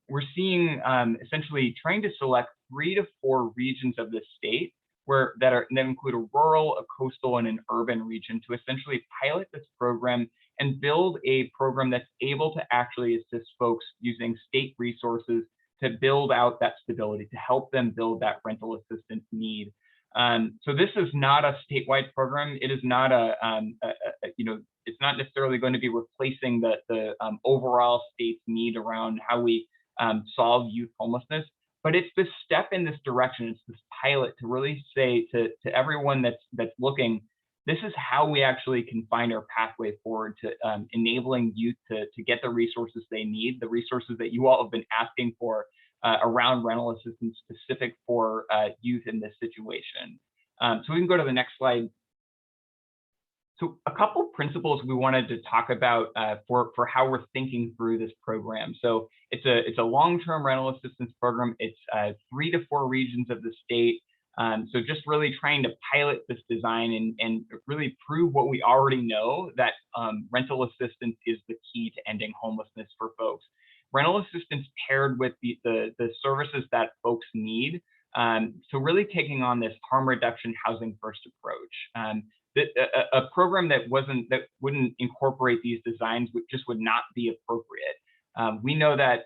G: We're seeing essentially trying to select 3 to 4 regions of the state that include a rural, a coastal, and an urban region to essentially pilot this program and build a program that's able to actually assist folks using state resources to build out that stability, to help them build that rental assistance need. So this is not a statewide program. It is not it's not necessarily going to be replacing the overall state's need around how we solve youth homelessness, but it's this step in this direction. It's this pilot to really say to everyone that's looking, this is how we actually can find our pathway forward to enabling youth to get the resources they need, the resources that you all have been asking for around rental assistance specific for youth in this situation. So we can go to the next slide. So a couple principles we wanted to talk about for how we're thinking through this program. So it's a long-term rental assistance program. It's 3 to 4 regions of the state. So just really trying to pilot this design and really prove what we already know, that rental assistance is the key to ending homelessness for folks. Rental assistance paired with the services that folks need. So really taking on this harm reduction, housing first approach. A program that wouldn't incorporate these designs would not be appropriate. We know that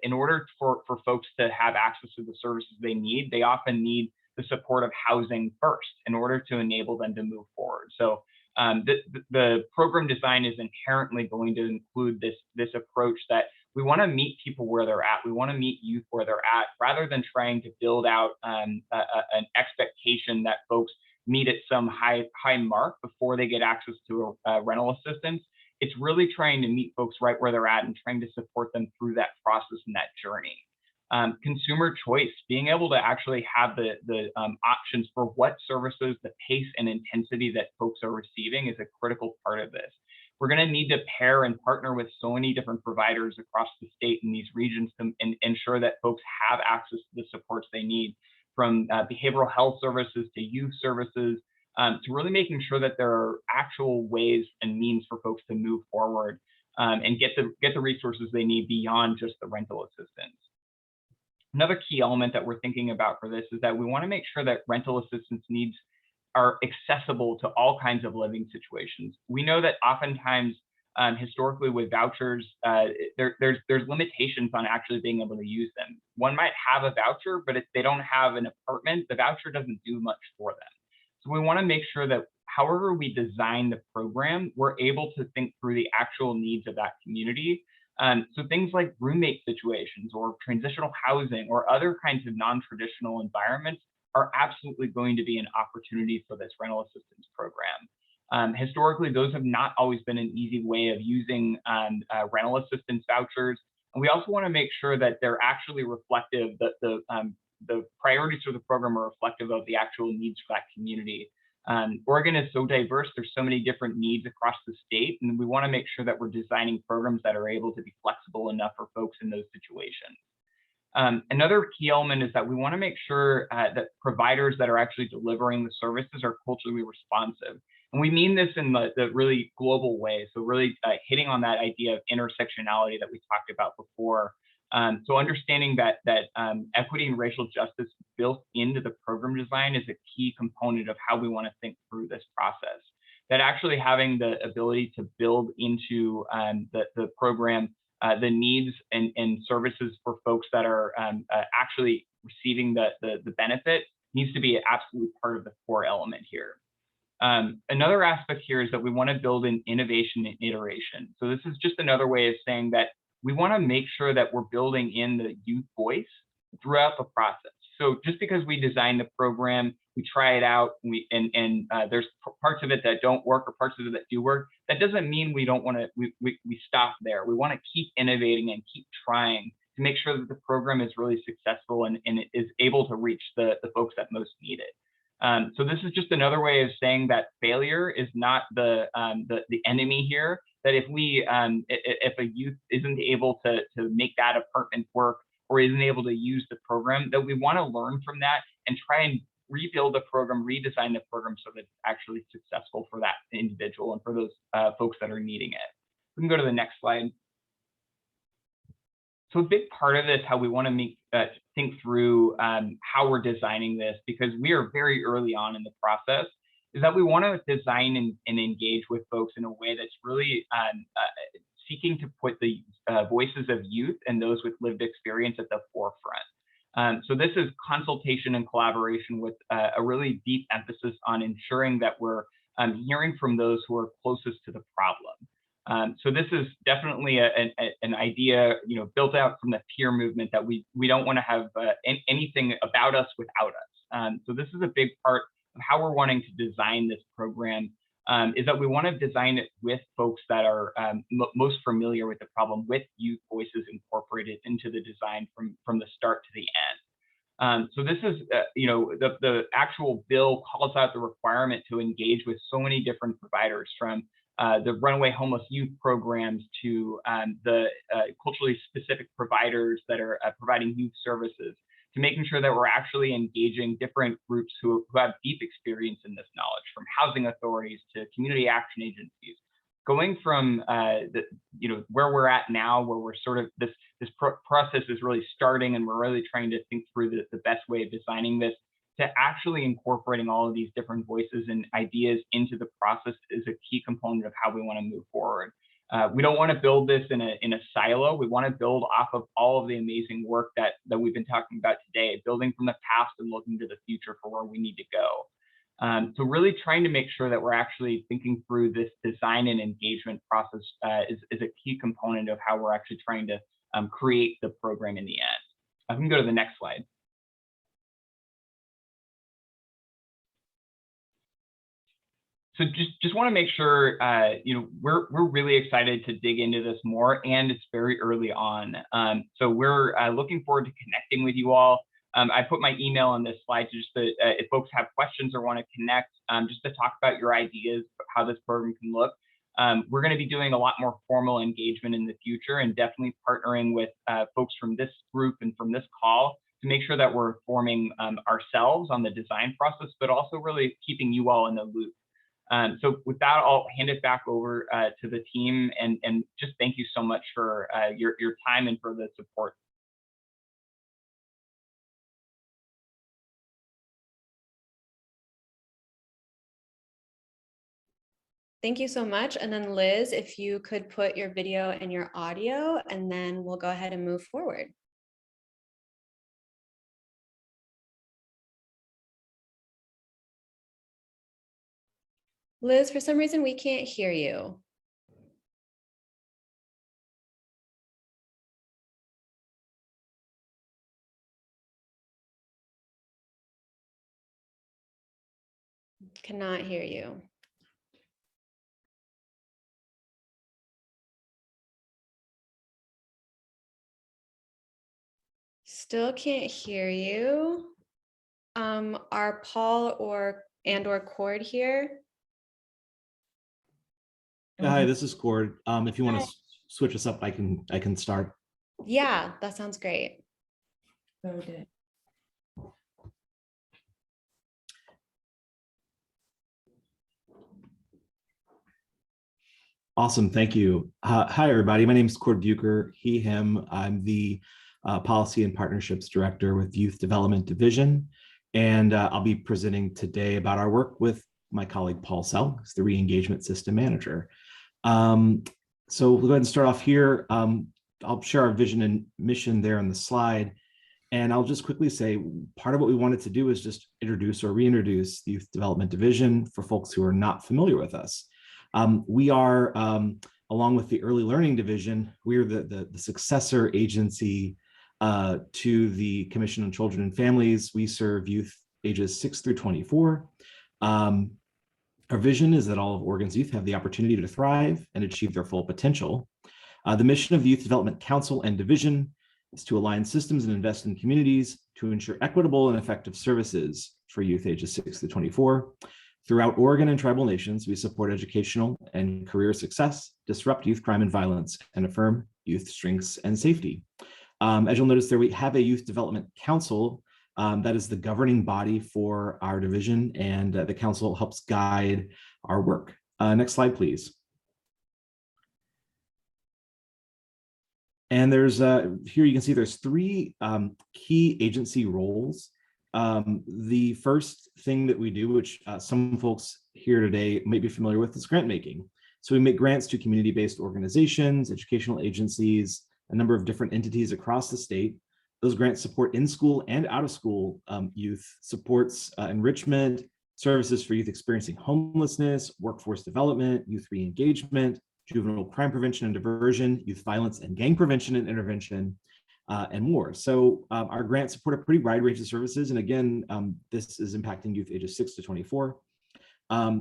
G: in order for folks to have access to the services they need, they often need the support of housing first in order to enable them to move forward. So the program design is inherently going to include this approach that we want to meet people where they're at. We want to meet youth where they're at, rather than trying to build out an expectation that folks meet at some high mark before they get access to rental assistance. It's really trying to meet folks right where they're at and trying to support them through that process and that journey. Consumer choice, being able to actually have the options for what services, the pace and intensity that folks are receiving is a critical part of this. We're going to need to pair and partner with so many different providers across the state and these regions to ensure that folks have access to the supports they need, from behavioral health services to youth services, to really making sure that there are actual ways and means for folks to move forward and get the resources they need beyond just the rental assistance. Another key element that we're thinking about for this is that we want to make sure that rental assistance needs are accessible to all kinds of living situations. We know that oftentimes, historically with vouchers, there's limitations on actually being able to use them. One might have a voucher, but if they don't have an apartment, the voucher doesn't do much for them. So we want to make sure that however we design the program, we're able to think through the actual needs of that community. So things like roommate situations or transitional housing or other kinds of non-traditional environments are absolutely going to be an opportunity for this rental assistance program. Historically, those have not always been an easy way of using rental assistance vouchers. And we also want to make sure that they're actually reflective, that the priorities for the program are reflective of the actual needs for that community. Oregon is so diverse, there's so many different needs across the state, and we want to make sure that we're designing programs that are able to be flexible enough for folks in those situations. Another key element is that we want to make sure that providers that are actually delivering the services are culturally responsive. And we mean this in the really global way. So really hitting on that idea of intersectionality that we talked about before. So understanding that equity and racial justice built into the program design is a key component of how we want to think through this process. That actually having the ability to build into the program the needs and services for folks that are actually receiving the benefit needs to be absolutely part of the core element here. Another aspect here is that we want to build in innovation and iteration. So this is just another way of saying that we want to make sure that we're building in the youth voice throughout the process. So just because we design the program, we try it out, and there's parts of it that don't work or parts of it that do work, that doesn't mean we don't want to, we stop there. We want to keep innovating and keep trying to make sure that the program is really successful and it is able to reach the folks that most need it. So this is just another way of saying that failure is not the enemy here. That if a youth isn't able to make that apartment work or isn't able to use the program, that we want to learn from that and try and rebuild the program, redesign the program so that it's actually successful for that individual and for those folks that are needing it. We can go to the next slide. So a big part of this, how we want to think through how we're designing this, because we are very early on in the process, is that we want to design and engage with folks in a way that's really seeking to put the voices of youth and those with lived experience at the forefront. So this is consultation and collaboration with a really deep emphasis on ensuring that we're hearing from those who are closest to the problem. So this is definitely an idea, built out from the peer movement that we don't want to have anything about us without us. So this is a big part of how we're wanting to design this program, is that we want to design it with folks that are most familiar with the problem, with youth voices incorporated into the design from the start to the end. So this is, the actual bill calls out the requirement to engage with so many different providers, from the runaway homeless youth programs to the culturally specific providers that are providing youth services, to making sure that we're actually engaging different groups who have deep experience in this knowledge, from housing authorities to community action agencies, going from where we're at now, where we're sort of this process is really starting and we're really trying to think through the best way of designing this, to actually incorporating all of these different voices and ideas into the process is a key component of how we want to move forward. We don't want to build this in a silo. We want to build off of all of the amazing work that we've been talking about today, building from the past and looking to the future for where we need to go. So really trying to make sure that we're actually thinking through this design and engagement process is a key component of how we're actually trying to create the program in the end. I can go to the next slide. So just want to make sure, we're really excited to dig into this more, and it's very early on. So we're looking forward to connecting with you all. I put my email on this slide just that if folks have questions or want to connect, just to talk about your ideas, how this program can look. We're going to be doing a lot more formal engagement in the future, and definitely partnering with folks from this group and from this call to make sure that we're informing ourselves on the design process, but also really keeping you all in the loop. So with that, I'll hand it back over to the team, and just thank you so much for your time and for the support.
B: Thank you so much. And then Liz, if you could put your video and your audio, and then we'll go ahead and move forward. Liz, for some reason, we can't hear you. Cannot hear you. Still can't hear you. Are Paul or Cord here?
H: Hi, this is Cord. If you want to switch us up, I can start.
B: Yeah, that sounds great.
I: Okay.
H: Awesome, thank you. Hi, everybody. My name is Cord Bucher, he, him. I'm the Policy and Partnerships Director with Youth Development Division, and I'll be presenting today about our work with my colleague Paul Sell, who's the Re-Engagement System Manager. So we'll go ahead and start off here. I'll share our vision and mission there on the slide. And I'll just quickly say, part of what we wanted to do is just introduce or reintroduce the Youth Development Division for folks who are not familiar with us. We are, along with the Early Learning Division, we're the successor agency to the Commission on Children and Families. We serve youth ages 6 through 24. Our vision is that all of Oregon's youth have the opportunity to thrive and achieve their full potential. The mission of the Youth Development Council and Division is to align systems and invest in communities to ensure equitable and effective services for youth ages 6 to 24. Throughout Oregon and tribal nations, we support educational and career success, disrupt youth crime and violence, and affirm youth strengths and safety. As you'll notice there, we have a Youth Development Council that is the governing body for our division, and the council helps guide our work. Next slide, please. And there's here you can see there's three key agency roles. The first thing that we do, which some folks here today might be familiar with, is grant making. So we make grants to community-based organizations, educational agencies, a number of different entities across the state. Those grants support in-school and out-of-school youth, supports enrichment, services for youth experiencing homelessness, workforce development, youth re-engagement, juvenile crime prevention and diversion, youth violence and gang prevention and intervention, and more. So our grants support a pretty wide range of services. And again, this is impacting youth ages 6 to 24.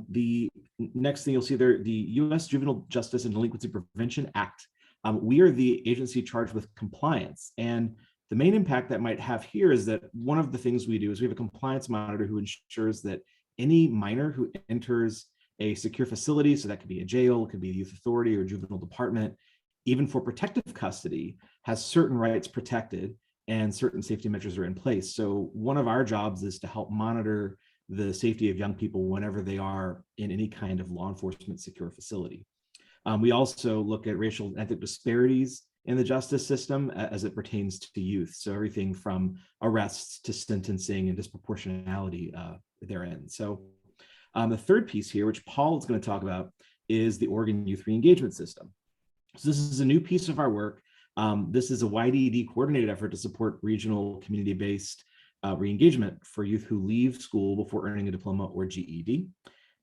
H: The next thing you'll see there, the U.S. Juvenile Justice and Delinquency Prevention Act. We are the agency charged with compliance. And the main impact that might have here is that one of the things we do is we have a compliance monitor who ensures that any minor who enters a secure facility, so that could be a jail, it could be a youth authority or juvenile department, even for protective custody, has certain rights protected and certain safety measures are in place. So one of our jobs is to help monitor the safety of young people whenever they are in any kind of law enforcement secure facility. We also look at racial and ethnic disparities in the justice system as it pertains to youth. So everything from arrests to sentencing and disproportionality therein. So the third piece here, which Paul is going to talk about, is the Oregon Youth Re-Engagement System. So this is a new piece of our work. This is a YDED coordinated effort to support regional community-based re-engagement for youth who leave school before earning a diploma or GED.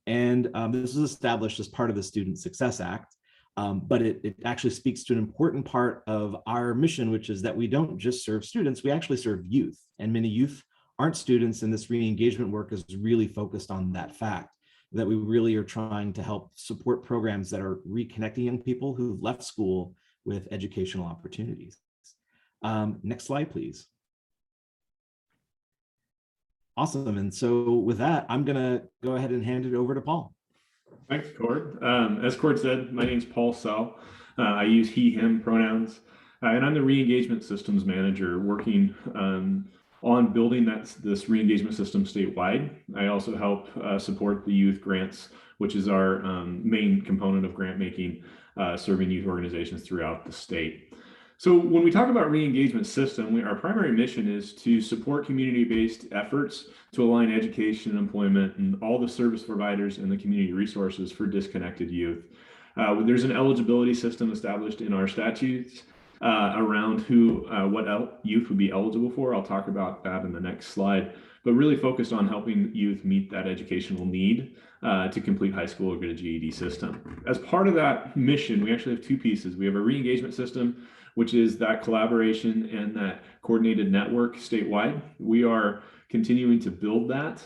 H: And this was established as part of the Student Success Act, but it actually speaks to an important part of our mission, which is that we don't just serve students, we actually serve youth. And many youth aren't students, and this re-engagement work is really focused on that fact, that we really are trying to help support programs that are reconnecting young people who've left school with educational opportunities. Next slide, please. Awesome. And so with that, I'm going to go ahead and hand it over to Paul.
J: Thanks, Cord. As Cord said, my name is Paul Sell. I use he, him pronouns, and I'm the Re-Engagement Systems Manager working on building this re-engagement system statewide. I also help support the youth grants, which is our main component of grant making, serving youth organizations throughout the state. So when we talk about re-engagement system, our primary mission is to support community-based efforts to align education and employment and all the service providers and the community resources for disconnected youth. There's an eligibility system established in our statutes around what youth would be eligible for. I'll talk about that in the next slide. but really focused on helping youth meet that educational need to complete high school or get a GED system. As part of that mission, we actually have two pieces. We have a re-engagement system, which is that collaboration and that coordinated network statewide. We are continuing to build that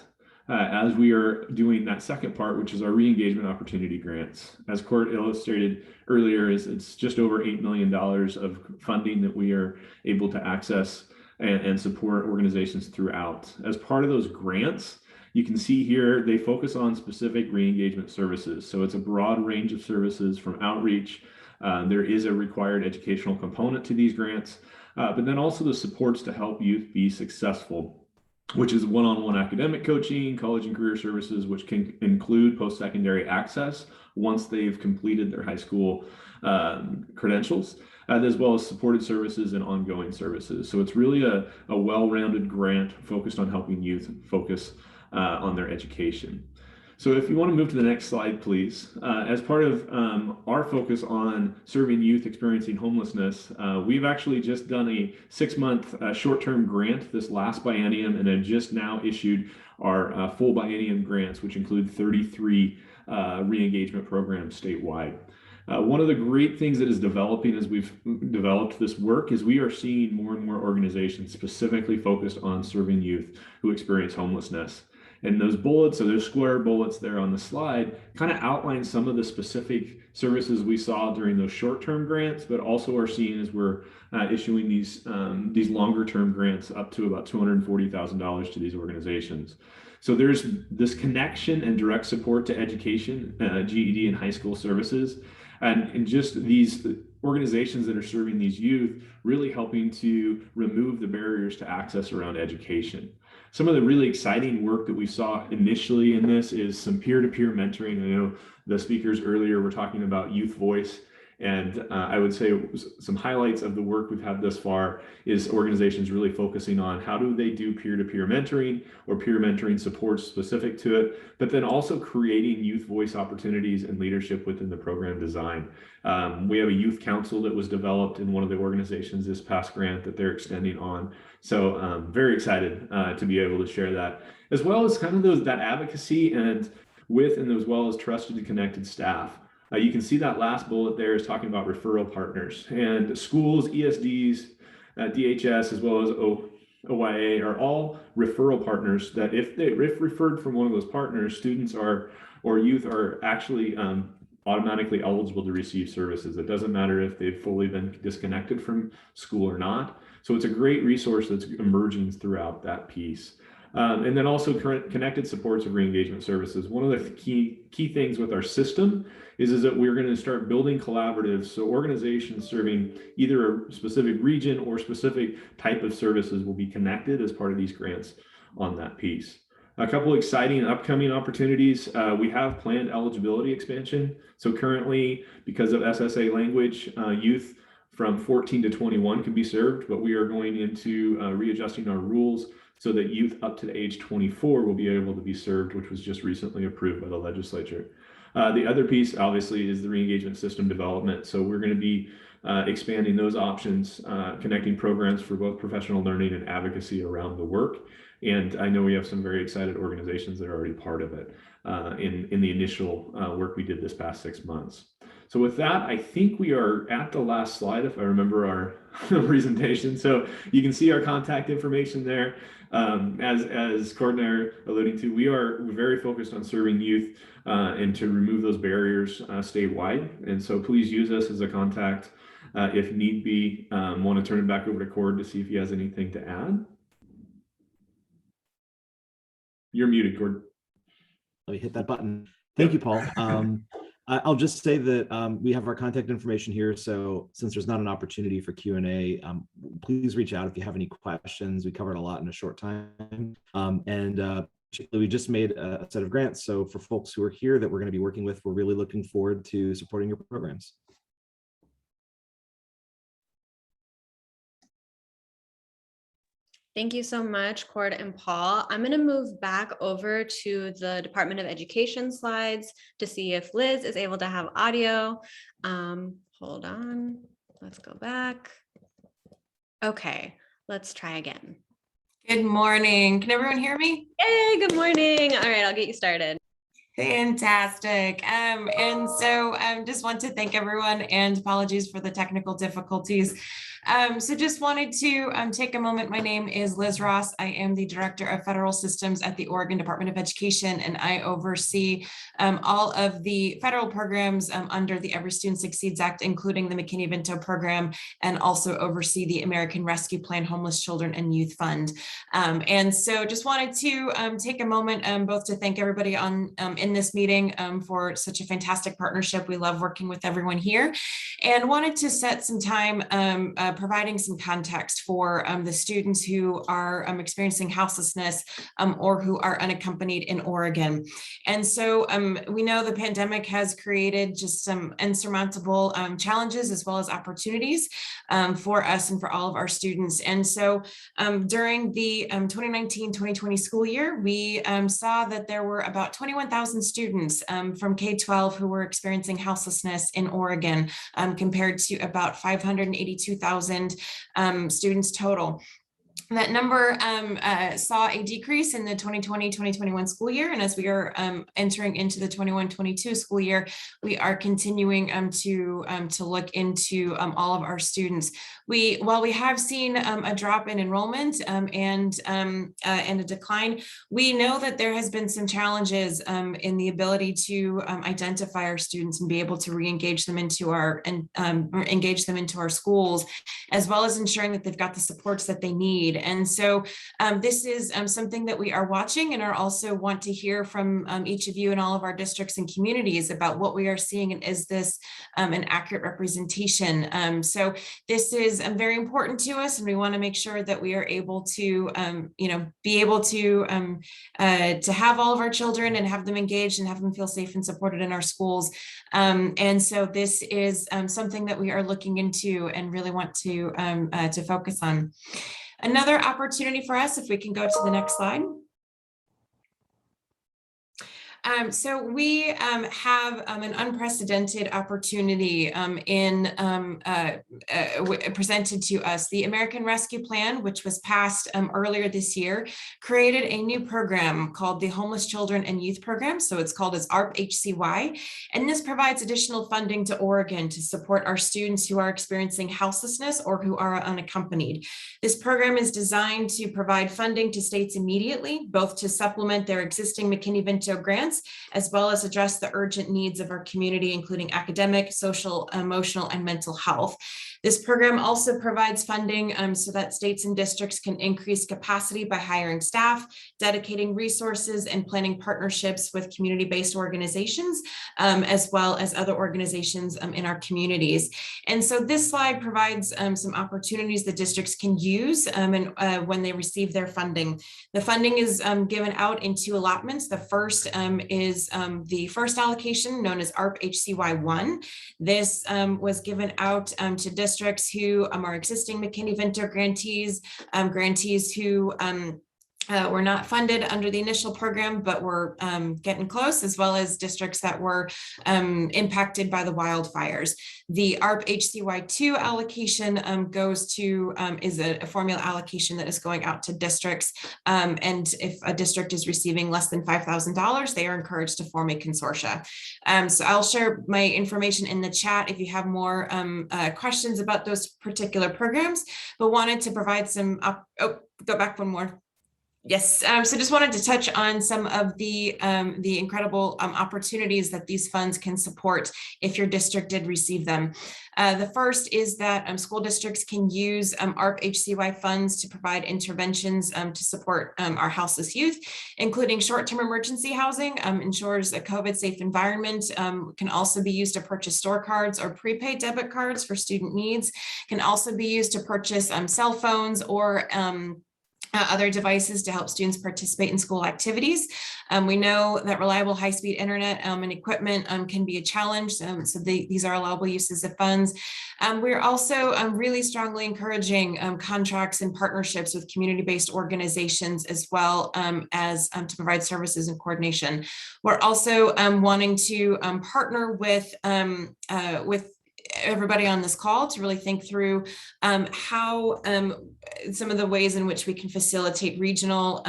J: as we are doing that second part, which is our re-engagement opportunity grants. As Court illustrated earlier, it's just over $8 million of funding that we are able to access and support organizations throughout. As part of those grants, you can see here, they focus on specific re-engagement services. So it's a broad range of services from outreach. There is a required educational component to these grants, but then also the supports to help youth be successful, which is one-on-one academic coaching, college and career services, which can include post-secondary access once they've completed their high school credentials, as well as supported services and ongoing services. So it's really a well-rounded grant focused on helping youth focus on their education. So if you want to move to the next slide, please. As part of our focus on serving youth experiencing homelessness, we've actually just done a 6-month short-term grant this last biennium, and have just now issued our full biennium grants, which include 33 re-engagement programs statewide. One of the great things that is developing as we've developed this work is we are seeing more and more organizations specifically focused on serving youth who experience homelessness. And those bullets, or those square bullets there on the slide, kind of outline some of the specific services we saw during those short-term grants, but also are seeing as we're issuing these longer-term grants up to about $240,000 to these organizations. So there's this connection and direct support to education, GED and high school services, and just these organizations that are serving these youth, really helping to remove the barriers to access around education. Some of the really exciting work that we saw initially in this is some peer-to-peer mentoring. I know the speakers earlier were talking about youth voice, and I would say some highlights of the work we've had thus far is organizations really focusing on how do they do peer-to-peer mentoring or peer mentoring support specific to it, but then also creating youth voice opportunities and leadership within the program design. We have a youth council that was developed in one of the organizations this past grant that they're extending on. So very excited to be able to share that, as well as kind of that advocacy and as well as trusted and connected staff. You can see that last bullet there is talking about referral partners, and schools, ESDs, DHS, as well as OYA are all referral partners that if referred from one of those partners, students or youth are actually automatically eligible to receive services. It doesn't matter if they've fully been disconnected from school or not. So it's a great resource that's emerging throughout that piece. And then also connected supports of re-engagement services. One of the key things with our system is that we're going to start building collaboratives. So organizations serving either a specific region or specific type of services will be connected as part of these grants on that piece. A couple exciting upcoming opportunities. We have planned eligibility expansion. So currently, because of SSA language, youth from 14 to 21 can be served, but we are going into readjusting our rules so that youth up to age 24 will be able to be served, which was just recently approved by the legislature. The other piece, obviously, is the re-engagement system development. So we're going to be expanding those options, connecting programs for both professional learning and advocacy around the work. And I know we have some very excited organizations that are already part of it in the initial work we did this past 6 months. So with that, I think we are at the last slide, if I remember our presentation. So you can see our contact information there. As Coordinator alluding to, we are very focused on serving youth and to remove those barriers statewide. And so please use us as a contact if need be. Want to turn it back over to Cord to see if he has anything to add. You're muted, Cord.
H: Let me hit that button. Thank you, Paul. I'll just say that we have our contact information here. So since there's not an opportunity for Q&A, please reach out if you have any questions. We covered a lot in a short time. We just made a set of grants. So for folks who are here that we're going to be working with, we're really looking forward to supporting your programs.
B: Thank you so much, Cord and Paul. I'm going to move back over to the Department of Education slides to see if Liz is able to have audio. Hold on, let's go back. Okay, let's try again.
K: Good morning. Can everyone hear me?
B: Hey, good morning. All right, I'll get you started.
K: Fantastic. And so just want to thank everyone and apologies for the technical difficulties. So just wanted to take a moment. My name is Liz Ross. I am the Director of Federal Systems at the Oregon Department of Education, and I oversee all of the federal programs under the Every Student Succeeds Act, including the McKinney-Vento program, and also oversee the American Rescue Plan Homeless Children and Youth Fund. And so just wanted to take a moment both to thank everybody on in this meeting for such a fantastic partnership. We love working with everyone here, and wanted to set some time providing some context for the students who are experiencing houselessness or who are unaccompanied in Oregon. And so we know the pandemic has created just some insurmountable challenges as well as opportunities for us and for all of our students. And so during the 2019-2020 school year, we saw that there were about 21,000 students from K-12 who were experiencing houselessness in Oregon, compared to about 582,000 students total. That number saw a decrease in the 2020-2021 school year. And as we are entering into the 21-22 school year, we are continuing to look into all of our students. While we have seen a drop in enrollment and a decline, we know that there has been some challenges in the ability to identify our students and be able to re-engage them into our engage them into our schools, as well as ensuring that they've got the supports that they need. And so this is something that we are watching and are also want to hear from each of you in all of our districts and communities about what we are seeing, and is this an accurate representation. So this is very important to us, and we want to make sure that we are able to be able to have all of our children and have them engaged and have them feel safe and supported in our schools. And so this is something that we are looking into and really want to focus on. Another opportunity for us, if we can go to the next slide. So we have an unprecedented opportunity presented to us. The American Rescue Plan, which was passed earlier this year, created a new program called the Homeless Children and Youth Program. So it's called as ARP-HCY. And this provides additional funding to Oregon to support our students who are experiencing houselessness or who are unaccompanied. This program is designed to provide funding to states immediately, both to supplement their existing McKinney-Vento grants, as well as address the urgent needs of our community, including academic, social, emotional, and mental health. This program also provides funding so that states and districts can increase capacity by hiring staff, dedicating resources, and planning partnerships with community-based organizations, as well as other organizations in our communities. And so this slide provides some opportunities that districts can use when they receive their funding. The funding is given out in two allotments. The first is the first allocation, known as ARP-HCY1. This was given out to districts who are existing McKinney-Vento grantees, grantees who were not funded under the initial program, but were getting close, as well as districts that were impacted by the wildfires. The ARP-HCY2 allocation is a formula allocation that is going out to districts. And if a district is receiving less than $5,000, they are encouraged to form a consortia. So I'll share my information in the chat if you have more questions about those particular programs, but wanted to provide some, go back one more. Yes, so just wanted to touch on some of the incredible opportunities that these funds can support if your district did receive them. The first is that school districts can use ARP-HCY funds to provide interventions to support our houseless youth, including short-term emergency housing, ensures a COVID-safe environment, can also be used to purchase store cards or prepaid debit cards for student needs, can also be used to purchase cell phones or other devices to help students participate in school activities. We know that reliable high-speed internet and equipment can be a challenge, so these are allowable uses of funds. We're also really strongly encouraging contracts and partnerships with community-based organizations, as well as to provide services and coordination. We're also wanting to partner with everybody on this call to really think through how some of the ways in which we can facilitate regional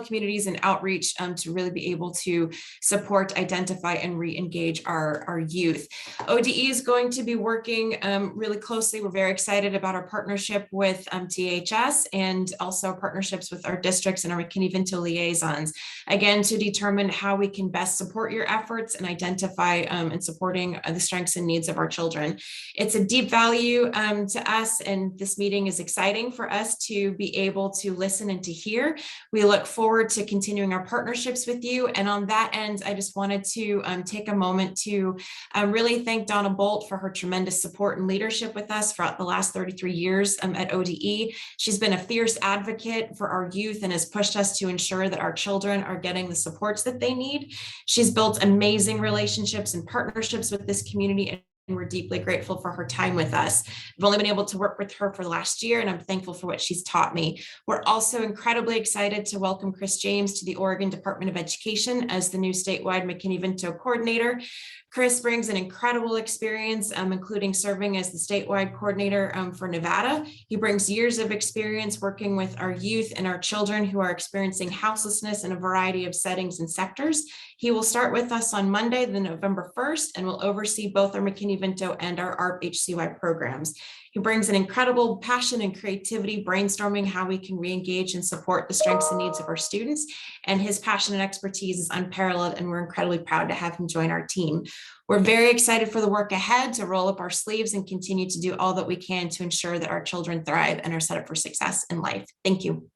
K: communities and outreach to really be able to support, identify, and re-engage our youth. ODE is going to be working really closely. We're very excited about our partnership with THS and also partnerships with our districts and our McKinney-Vento liaisons, again, to determine how we can best support your efforts and identify and supporting the strengths and needs of our children. It's a deep value to us, and this meeting is exciting for us to be able to listen and to hear. We look forward to continuing our partnerships with you. And on that end, I just wanted to take a moment to really thank Donna Bolt for her tremendous support and leadership with us throughout the last 33 years at ODE. She's been a fierce advocate for our youth and has pushed us to ensure that our children are getting the supports that they need. She's built amazing relationships and partnerships with this community, and we're deeply grateful for her time with us. I've only been able to work with her for the last year, and I'm thankful for what she's taught me. We're also incredibly excited to welcome Chris James to the Oregon Department of Education as the new statewide McKinney-Vento coordinator. Chris brings an incredible experience, including serving as the statewide coordinator for Nevada. He brings years of experience working with our youth and our children who are experiencing houselessness in a variety of settings and sectors. He will start with us on Monday, the November 1st, and will oversee both our McKinney-Vento and our ARP-HCY programs. He brings an incredible passion and creativity, brainstorming how we can re-engage and support the strengths and needs of our students. And his passion and expertise is unparalleled, and we're incredibly proud to have him join our team. We're very excited for the work ahead to roll up our sleeves and continue to do all that we can to ensure that our children thrive and are set up for success in life. Thank you.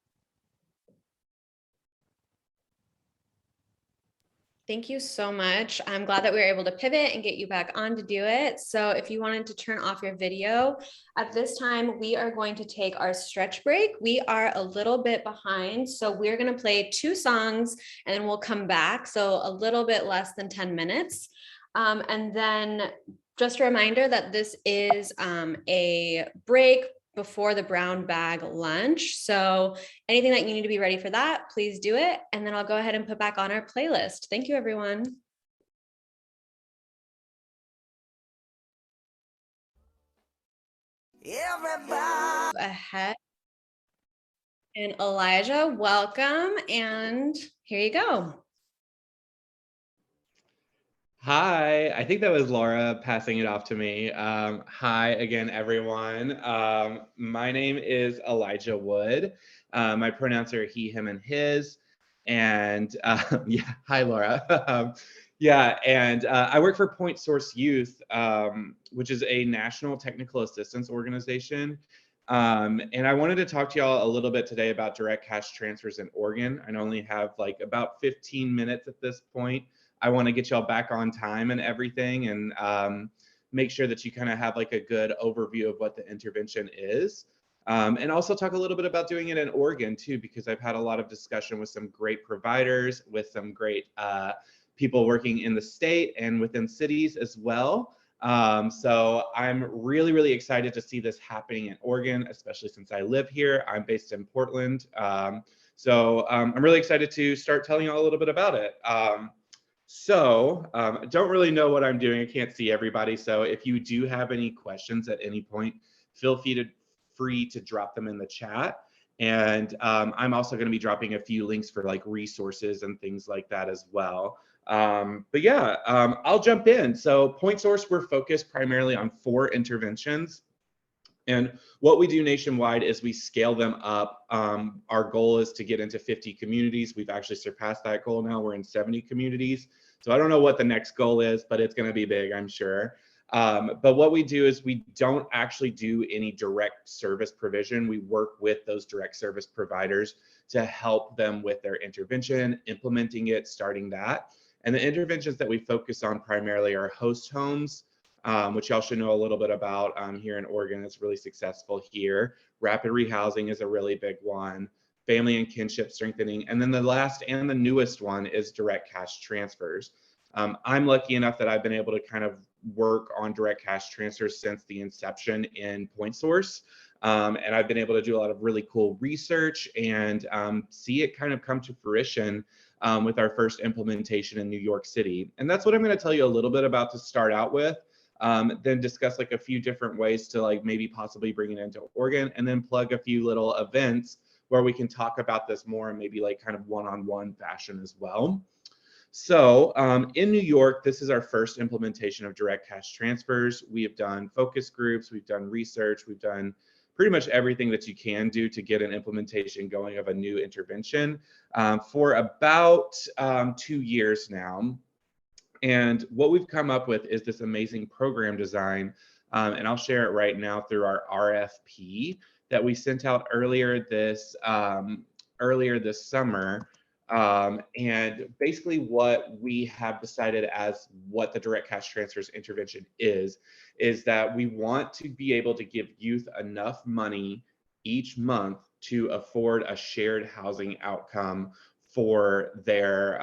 B: Thank you so much. I'm glad that we were able to pivot and get you back on to do it. So if you wanted to turn off your video at this time, we are going to take our stretch break. We are a little bit behind, so we're going to play 2 songs and then we'll come back. So a little bit less than 10 minutes. And then just a reminder that this is a break before the brown bag lunch. So anything that you need to be ready for that, please do it. And then I'll go ahead and put back on our playlist. Thank you, everyone. Everybody ahead. And Elijah, welcome. And here you go.
L: Hi, I think that was Laura passing it off to me. Hi again, everyone. My name is Elijah Wood. My pronouns are he, him, and his. And yeah, hi, Laura. I work for Point Source Youth, which is a national technical assistance organization. And I wanted to talk to y'all a little bit today about direct cash transfers in Oregon. I only have like about 15 minutes at this point. I want to get y'all back on time and everything, and make sure that you kind of have like a good overview of what the intervention is. And also talk a little bit about doing it in Oregon too, because I've had a lot of discussion with some great providers, with some great people working in the state and within cities as well. So I'm really, really excited to see this happening in Oregon, especially since I live here. I'm based in Portland. So I'm really excited to start telling you all a little bit about it. I don't really know what I'm doing. I can't see everybody. So if you do have any questions at any point, feel free to drop them in the chat. And I'm also going to be dropping a few links for like resources and things like that as well. I'll jump in. So Point Source, we're focused primarily on 4 interventions. And what we do nationwide is we scale them up. Our goal is to get into 50 communities. We've actually surpassed that goal now. We're in 70 communities. So I don't know what the next goal is, but it's going to be big, I'm sure. But what we do is we don't actually do any direct service provision. We work with those direct service providers to help them with their intervention, implementing it, starting that. And the interventions that we focus on primarily are host homes, which y'all should know a little bit about here in Oregon. It's really successful here. Rapid rehousing is a really big one. Family and kinship strengthening. And then the last and the newest one is direct cash transfers. I'm lucky enough that I've been able to kind of work on direct cash transfers since the inception in Point Source. And I've been able to do a lot of really cool research and see it kind of come to fruition with our first implementation in New York City. And that's what I'm going to tell you a little bit about to start out with. then discuss like a few different ways to like maybe possibly bring it into Oregon, and then plug a few little events where we can talk about this more and maybe like kind of one-on-one fashion as well. So in New York, this is our first implementation of direct cash transfers. We have done focus groups, we've done research, we've done pretty much everything that you can do to get an implementation going of a new intervention for about 2 years now. And what we've come up with is this amazing program design, and I'll share it right now through our RFP that we sent out earlier this summer. And basically what we have decided as what the direct cash transfers intervention is that we want to be able to give youth enough money each month to afford a shared housing outcome for their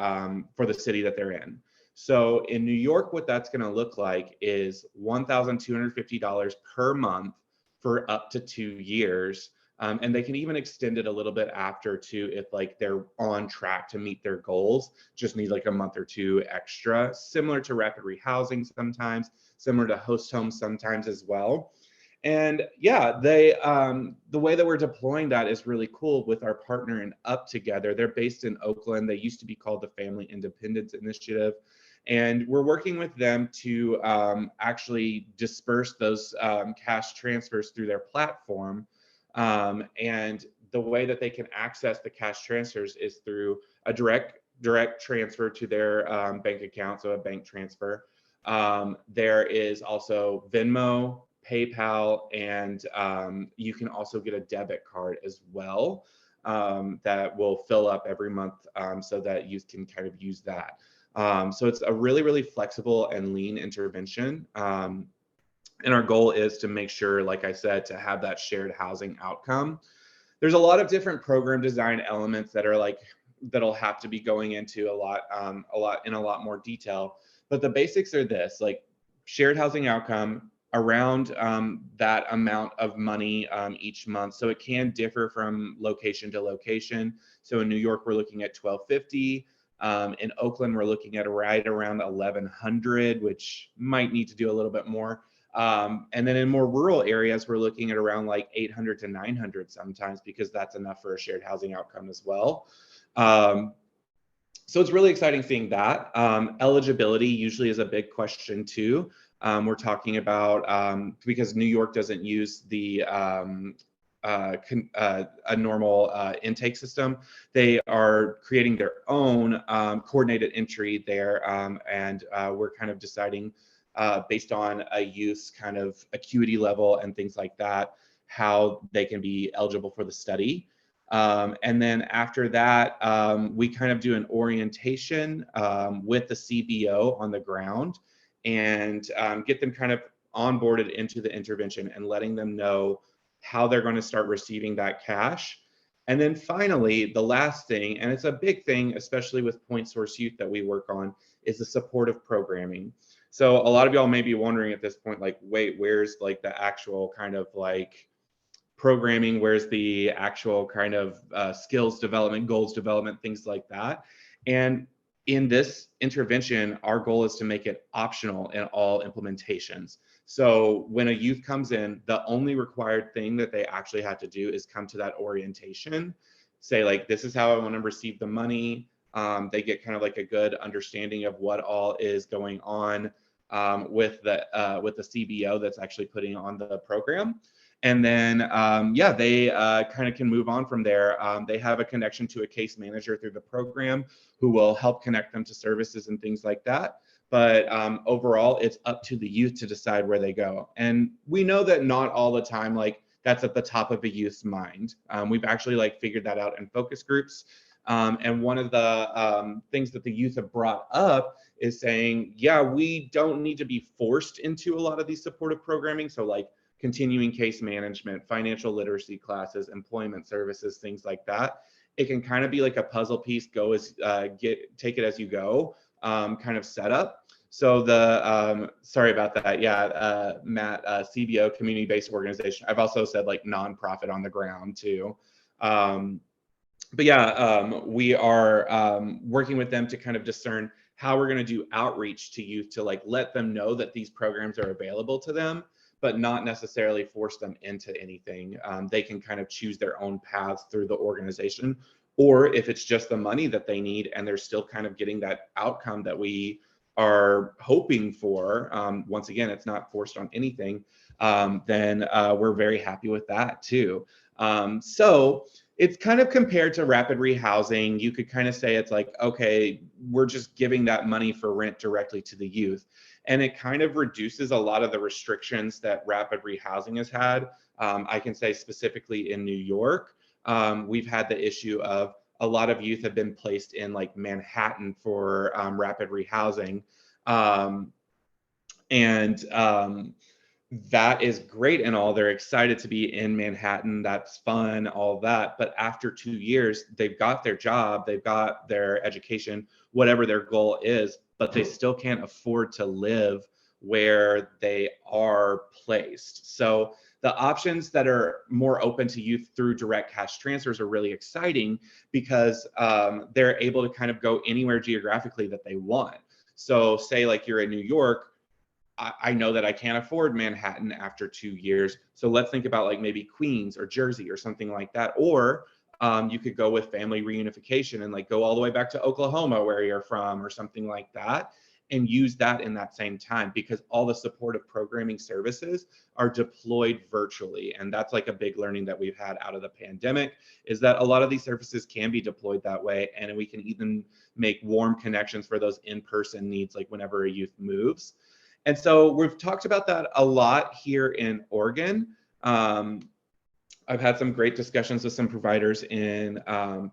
L: for the city that they're in. So in New York, what that's going to look like is $1,250 per month for up to 2 years. And they can even extend it a little bit after too, if like they're on track to meet their goals, just need like a month or two extra, similar to rapid rehousing sometimes, similar to host homes sometimes as well. And yeah, they the way that we're deploying that is really cool with our partner in Up Together. They're based in Oakland. They used to be called the Family Independence Initiative. And we're working with them to actually disperse those cash transfers through their platform. And the way that they can access the cash transfers is through a direct transfer to their bank account, so a bank transfer. There is also Venmo, PayPal, and you can also get a debit card as well that will fill up every month so that youth can kind of use that. So it's a really, really flexible and lean intervention. And our goal is to make sure, like I said, to have that shared housing outcome. There's a lot of different program design elements that are like, that'll have to be going into a lot more detail. But the basics are this, like shared housing outcome around that amount of money each month. So it can differ from location to location. So in New York, we're looking at $1,250. In Oakland, we're looking at right around $1,100, which might need to do a little bit more. And then in more rural areas, we're looking at around like $800 to $900 sometimes, because that's enough for a shared housing outcome as well. So it's really exciting seeing that. Eligibility usually is a big question too. We're talking about, because New York doesn't use the a normal intake system. They are creating their own coordinated entry there, and we're kind of deciding based on a youth's kind of acuity level and things like that, how they can be eligible for the study. And then after that, we kind of do an orientation with the CBO on the ground and get them kind of onboarded into the intervention and letting them know how they're going to start receiving that cash. And then finally, the last thing, and it's a big thing, especially with point source youth that we work on, is the supportive programming. So a lot of y'all may be wondering at this point, like, wait, where's like the actual kind of like programming? Where's the actual kind of skills development, goals development, things like that? And in this intervention, our goal is to make it optional in all implementations. So when a youth comes in, the only required thing that they actually have to do is come to that orientation, say like, this is how I want to receive the money. They get kind of like a good understanding of what all is going on with the CBO that's actually putting on the program. And then, yeah, they kind of can move on from there. They have a connection to a case manager through the program who will help connect them to services and things like that. But overall, it's up to the youth to decide where they go. And we know that not all the time, like that's at the top of a youth's mind. We've actually like figured that out in focus groups. And one of the things that the youth have brought up is saying, yeah, we don't need to be forced into a lot of these supportive programming. So like continuing case management, financial literacy classes, employment services, things like that. It can kind of be like a puzzle piece, go as take it as you go kind of setup. So the sorry about that. Yeah, Matt, CBO, community-based organization. I've also said like nonprofit on the ground too. But yeah, we are working with them to kind of discern how we're going to do outreach to youth to like let them know that these programs are available to them, but not necessarily force them into anything. They can kind of choose their own paths through the organization, or if it's just the money that they need and they're still kind of getting that outcome that we are hoping for, once again, it's not forced on anything, then we're very happy with that too. So it's kind of compared to rapid rehousing. You could kind of say it's like, okay, we're just giving that money for rent directly to the youth. And it kind of reduces a lot of the restrictions that rapid rehousing has had. I can say specifically in New York, we've had the issue of a lot of youth have been placed in like Manhattan for rapid rehousing. That is great and all. They're excited to be in Manhattan. That's fun, all that. But after 2 years, they've got their job, they've got their education, whatever their goal is, but they still can't afford to live where they are placed. So the options that are more open to youth through direct cash transfers are really exciting because they're able to kind of go anywhere geographically that they want. So say like you're in New York, I know that I can't afford Manhattan after 2 years. So let's think about like maybe Queens or Jersey or something like that. Or you could go with family reunification and like go all the way back to Oklahoma where you're from or something like that, and use that in that same time, because all the supportive programming services are deployed virtually. And that's like a big learning that we've had out of the pandemic, is that a lot of these services can be deployed that way. And we can even make warm connections for those in-person needs, like whenever a youth moves. And so we've talked about that a lot here in Oregon. I've had some great discussions with some providers in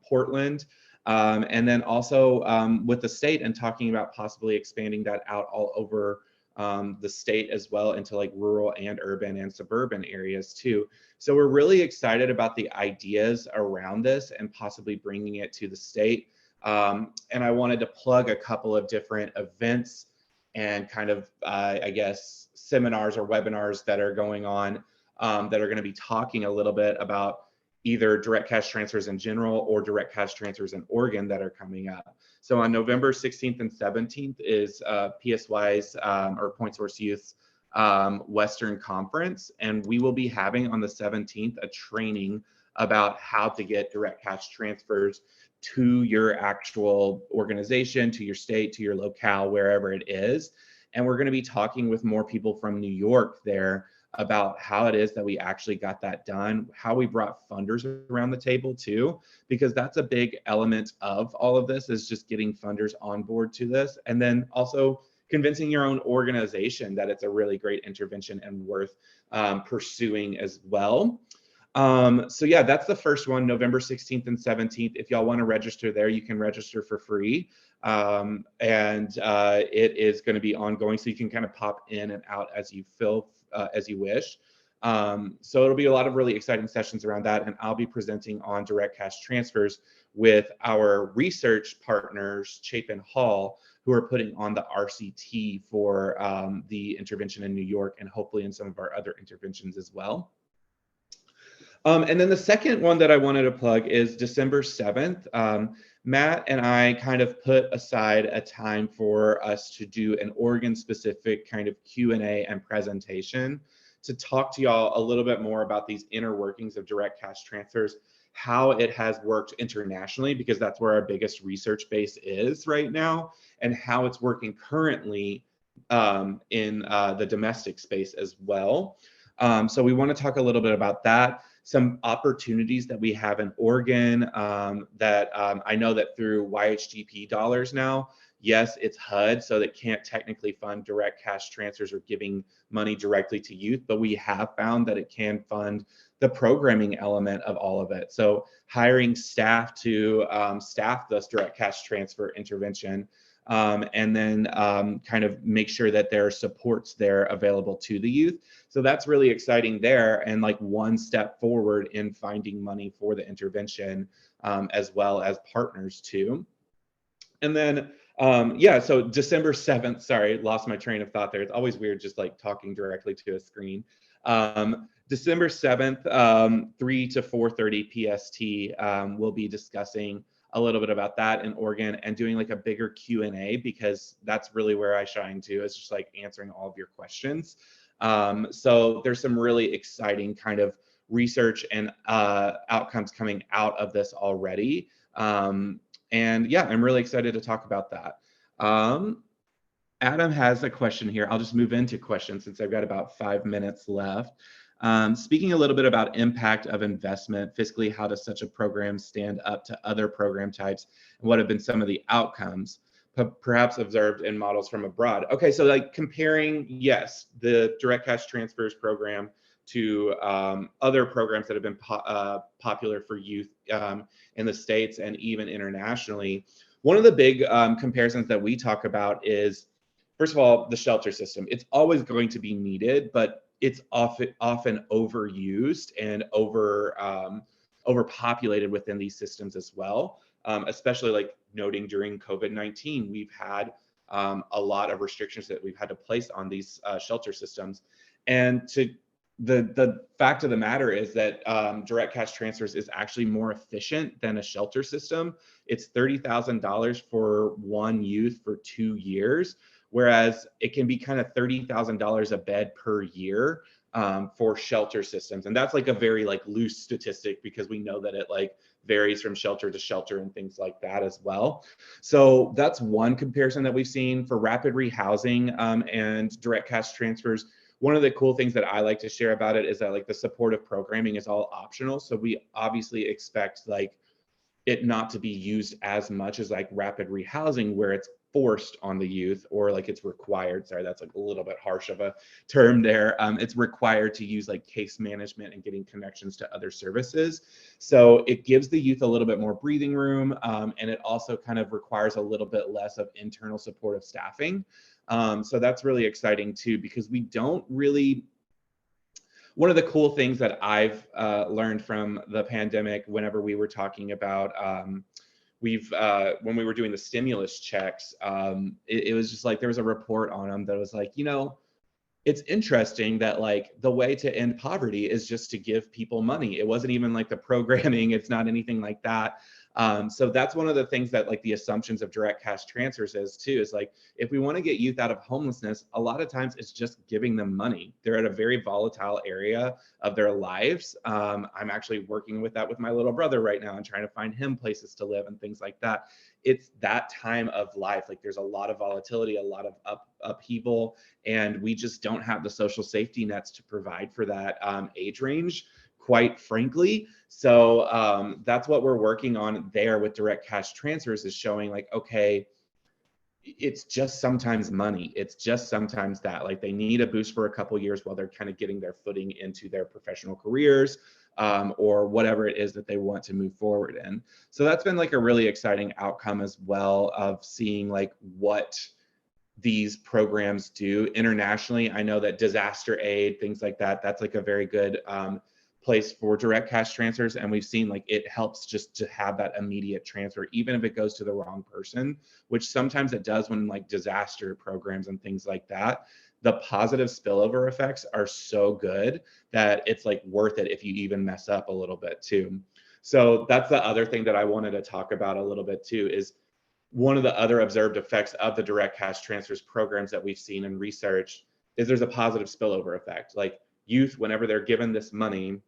L: Portland, and then also with the state, and talking about possibly expanding that out all over the state as well, into like rural and urban and suburban areas too. So we're really excited about the ideas around this and possibly bringing it to the state. And I wanted to plug a couple of different events and kind of, I guess, seminars or webinars that are going on that are going to be talking a little bit about either direct cash transfers in general or direct cash transfers in Oregon that are coming up. So on November 16th and 17th is PSY's or Point Source Youth's Western Conference. And we will be having on the 17th a training about how to get direct cash transfers to your actual organization, to your state, to your locale, wherever it is. And we're going to be talking with more people from New York there about how it is that we actually got that done, how we brought funders around the table too, because that's a big element of all of this, is just getting funders on board to this. And then also convincing your own organization that it's a really great intervention and worth pursuing as well. So yeah, that's the first one, November 16th and 17th. If y'all want to register there, you can register for free. It is going to be ongoing, so you can kind of pop in and out as you feel, as you wish. So it'll be a lot of really exciting sessions around that. And I'll be presenting on direct cash transfers with our research partners, Chapin Hall, who are putting on the RCT for the intervention in New York, and hopefully in some of our other interventions as well. And then the second one that I wanted to plug is December 7th. Matt and I kind of put aside a time for us to do an Oregon-specific kind of Q&A and presentation to talk to y'all a little bit more about these inner workings of direct cash transfers, how it has worked internationally, because that's where our biggest research base is right now, and how it's working currently in the domestic space as well. So we want to talk a little bit about that. Some opportunities that we have in Oregon that I know that through YHGP dollars now, yes, it's HUD, so that can't technically fund direct cash transfers or giving money directly to youth, but we have found that it can fund the programming element of all of it. So hiring staff to staff this direct cash transfer intervention, and then kind of make sure that there are supports there available to the youth. So that's really exciting there, and like one step forward in finding money for the intervention, as well as partners too. And then, yeah, so December 7th, sorry, lost my train of thought there. It's always weird just like talking directly to a screen. December 7th, 3 to 4:30 PST, we'll be discussing a little bit about that in Oregon and doing like a bigger Q&A, because that's really where I shine too, is just like answering all of your questions. So there's some really exciting kind of research and outcomes coming out of this already. And yeah, I'm really excited to talk about that. Adam has a question here. I'll just move into questions since I've got about 5 minutes left. Speaking a little bit about impact of investment, fiscally, how does such a program stand up to other program types, and what have been some of the outcomes, perhaps observed in models from abroad? Okay, so like comparing, yes, the direct cash transfers program to other programs that have been popular for youth in the States and even internationally. One of the big comparisons that we talk about is, first of all, the shelter system. It's always going to be needed, but it's often overused and overpopulated within these systems as well. Especially like noting during COVID-19, we've had a lot of restrictions that we've had to place on these shelter systems. And the fact of the matter is that direct cash transfers is actually more efficient than a shelter system. It's $30,000 for one youth for 2 years, whereas it can be kind of $30,000 a bed per year for shelter systems. And that's like a very like loose statistic, because we know that it like varies from shelter to shelter and things like that as well. So that's one comparison that we've seen for rapid rehousing and direct cash transfers. One of the cool things that I like to share about it is that like the supportive programming is all optional. So we obviously expect like it not to be used as much as like rapid rehousing, where it's forced on the youth, or like it's required. Sorry, that's like a little bit harsh of a term there. It's required to use like case management and getting connections to other services. So it gives the youth a little bit more breathing room, and it also kind of requires a little bit less of internal supportive staffing. So that's really exciting too, because we don't really, one of the cool things that I've learned from the pandemic, whenever we were talking about, when we were doing the stimulus checks, it was just like, there was a report on them that was like, you know, it's interesting that like the way to end poverty is just to give people money. It wasn't even like the programming, it's not anything like that. So that's one of the things that like the assumptions of direct cash transfers is too, is like, if we want to get youth out of homelessness, a lot of times it's just giving them money. They're at a very volatile area of their lives. I'm actually working with that with my little brother right now and trying to find him places to live and things like that. It's that time of life. Like there's a lot of volatility, a lot of upheaval, and we just don't have the social safety nets to provide for that age range, quite frankly. So that's what we're working on there with direct cash transfers, is showing like, okay, it's just sometimes money. It's just sometimes that like they need a boost for a couple years while they're kind of getting their footing into their professional careers, or whatever it is that they want to move forward in. So that's been like a really exciting outcome as well, of seeing like what these programs do internationally. I know that disaster aid, things like that, that's like a very good place for direct cash transfers. And we've seen like it helps just to have that immediate transfer, even if it goes to the wrong person, which sometimes it does when like disaster programs and things like that. The positive spillover effects are so good that it's like worth it if you even mess up a little bit too. So that's the other thing that I wanted to talk about a little bit too, is one of the other observed effects of the direct cash transfers programs that we've seen in research is there's a positive spillover effect. Like youth, whenever they're given this money,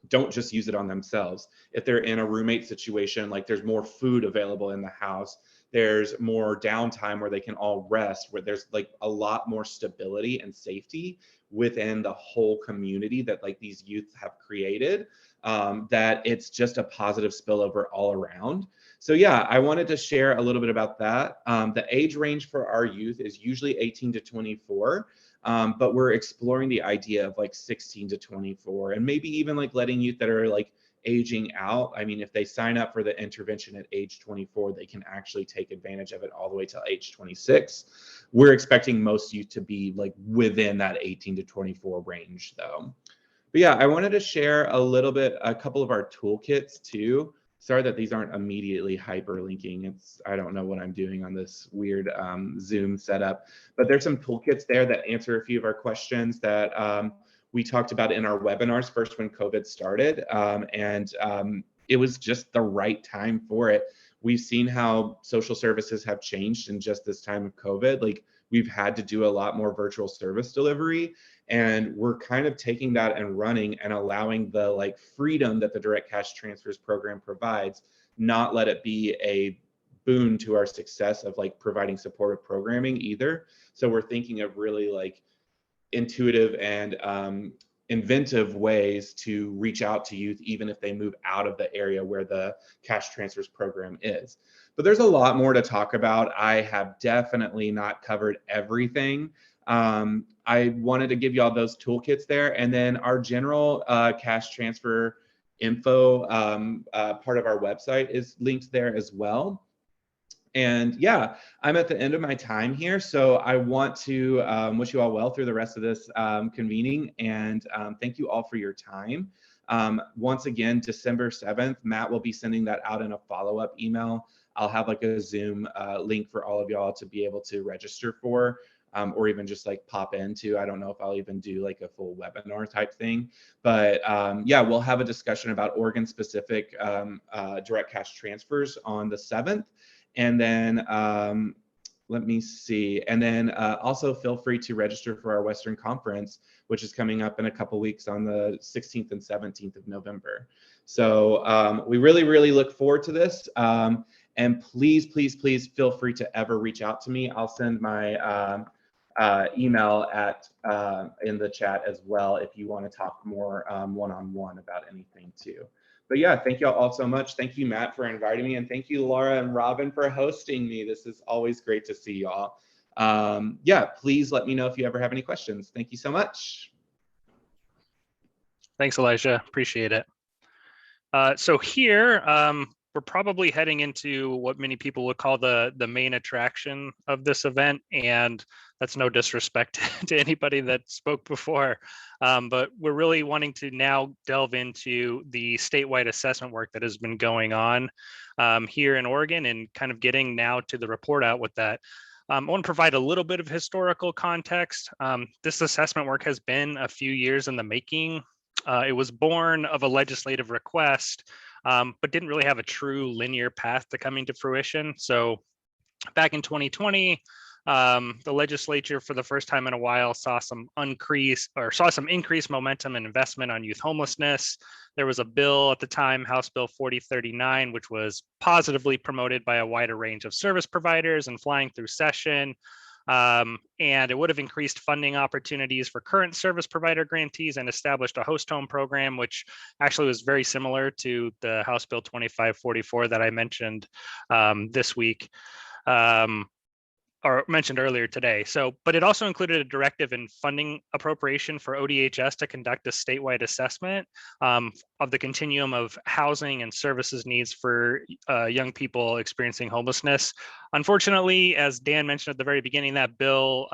L: don't just use it on themselves. If they're in a roommate situation, like there's more food available in the house, there's more downtime where they can all rest, where there's like a lot more stability and safety within the whole community that like these youth have created, that it's just a positive spillover all around. So yeah, I wanted to share a little bit about that. The age range for our youth is usually 18 to 24. But we're exploring the idea of like 16 to 24, and maybe even like letting youth that are like aging out. I mean, if they sign up for the intervention at age 24, they can actually take advantage of it all the way till age 26. We're expecting most youth to be like within that 18 to 24 range though. But yeah, I wanted to share a couple of our toolkits too. Sorry that these aren't immediately hyperlinking. I don't know what I'm doing on this weird Zoom setup, but there's some toolkits there that answer a few of our questions that we talked about in our webinars first when COVID started. it was just the right time for it. We've seen how social services have changed in just this time of COVID. Like, we've had to do a lot more virtual service delivery, and we're kind of taking that and running and allowing the like freedom that the direct cash transfers program provides, not let it be a boon to our success of like providing supportive programming either. So we're thinking of really like intuitive and inventive ways to reach out to youth, even if they move out of the area where the cash transfers program is. But there's a lot more to talk about. I have definitely not covered everything. I wanted to give you all those toolkits there. And then our general cash transfer info part of our website is linked there as well. And yeah, I'm at the end of my time here, so I want to wish you all well through the rest of this convening, and thank you all for your time. Once again, December 7th, Matt will be sending that out in a follow-up email. I'll have like a Zoom link for all of y'all to be able to register for, or even just like pop into. I don't know if I'll even do like a full webinar type thing, but yeah, we'll have a discussion about Oregon-specific direct cash transfers on the 7th. And then let me see. And then also feel free to register for our Western Conference, which is coming up in a couple weeks on the 16th and 17th of November. So we really, really look forward to this. And please, please, please feel free to ever reach out to me. I'll send my email in the chat as well if you want to talk more one-on-one about anything too. But yeah, thank you all so much. Thank you, Matt, for inviting me. And thank you, Laura and Robin, for hosting me. This is always great to see y'all. Yeah, please let me know if you ever have any questions. Thank you so much.
F: Thanks, Elijah. Appreciate it. So here, we're probably heading into what many people would call the main attraction of this event. And that's no disrespect to anybody that spoke before. But we're really wanting to now delve into the statewide assessment work that has been going on here in Oregon, and kind of getting now to the report out with that. I want to provide a little bit of historical context. This assessment work has been a few years in the making. It was born of a legislative request, but didn't really have a true linear path to coming to fruition. So back in 2020, the legislature, for the first time in a while, saw some increased momentum and investment on youth homelessness. There was a bill at the time, House Bill 4039, which was positively promoted by a wider range of service providers and flying through session. And it would have increased funding opportunities for current service provider grantees and established a host home program, which actually was very similar to the House Bill 2544 that I mentioned this week. Or mentioned earlier today. So, but it also included a directive and funding appropriation for ODHS to conduct a statewide assessment of the continuum of housing and services needs for young people experiencing homelessness. Unfortunately, as Dan mentioned at the very beginning, that bill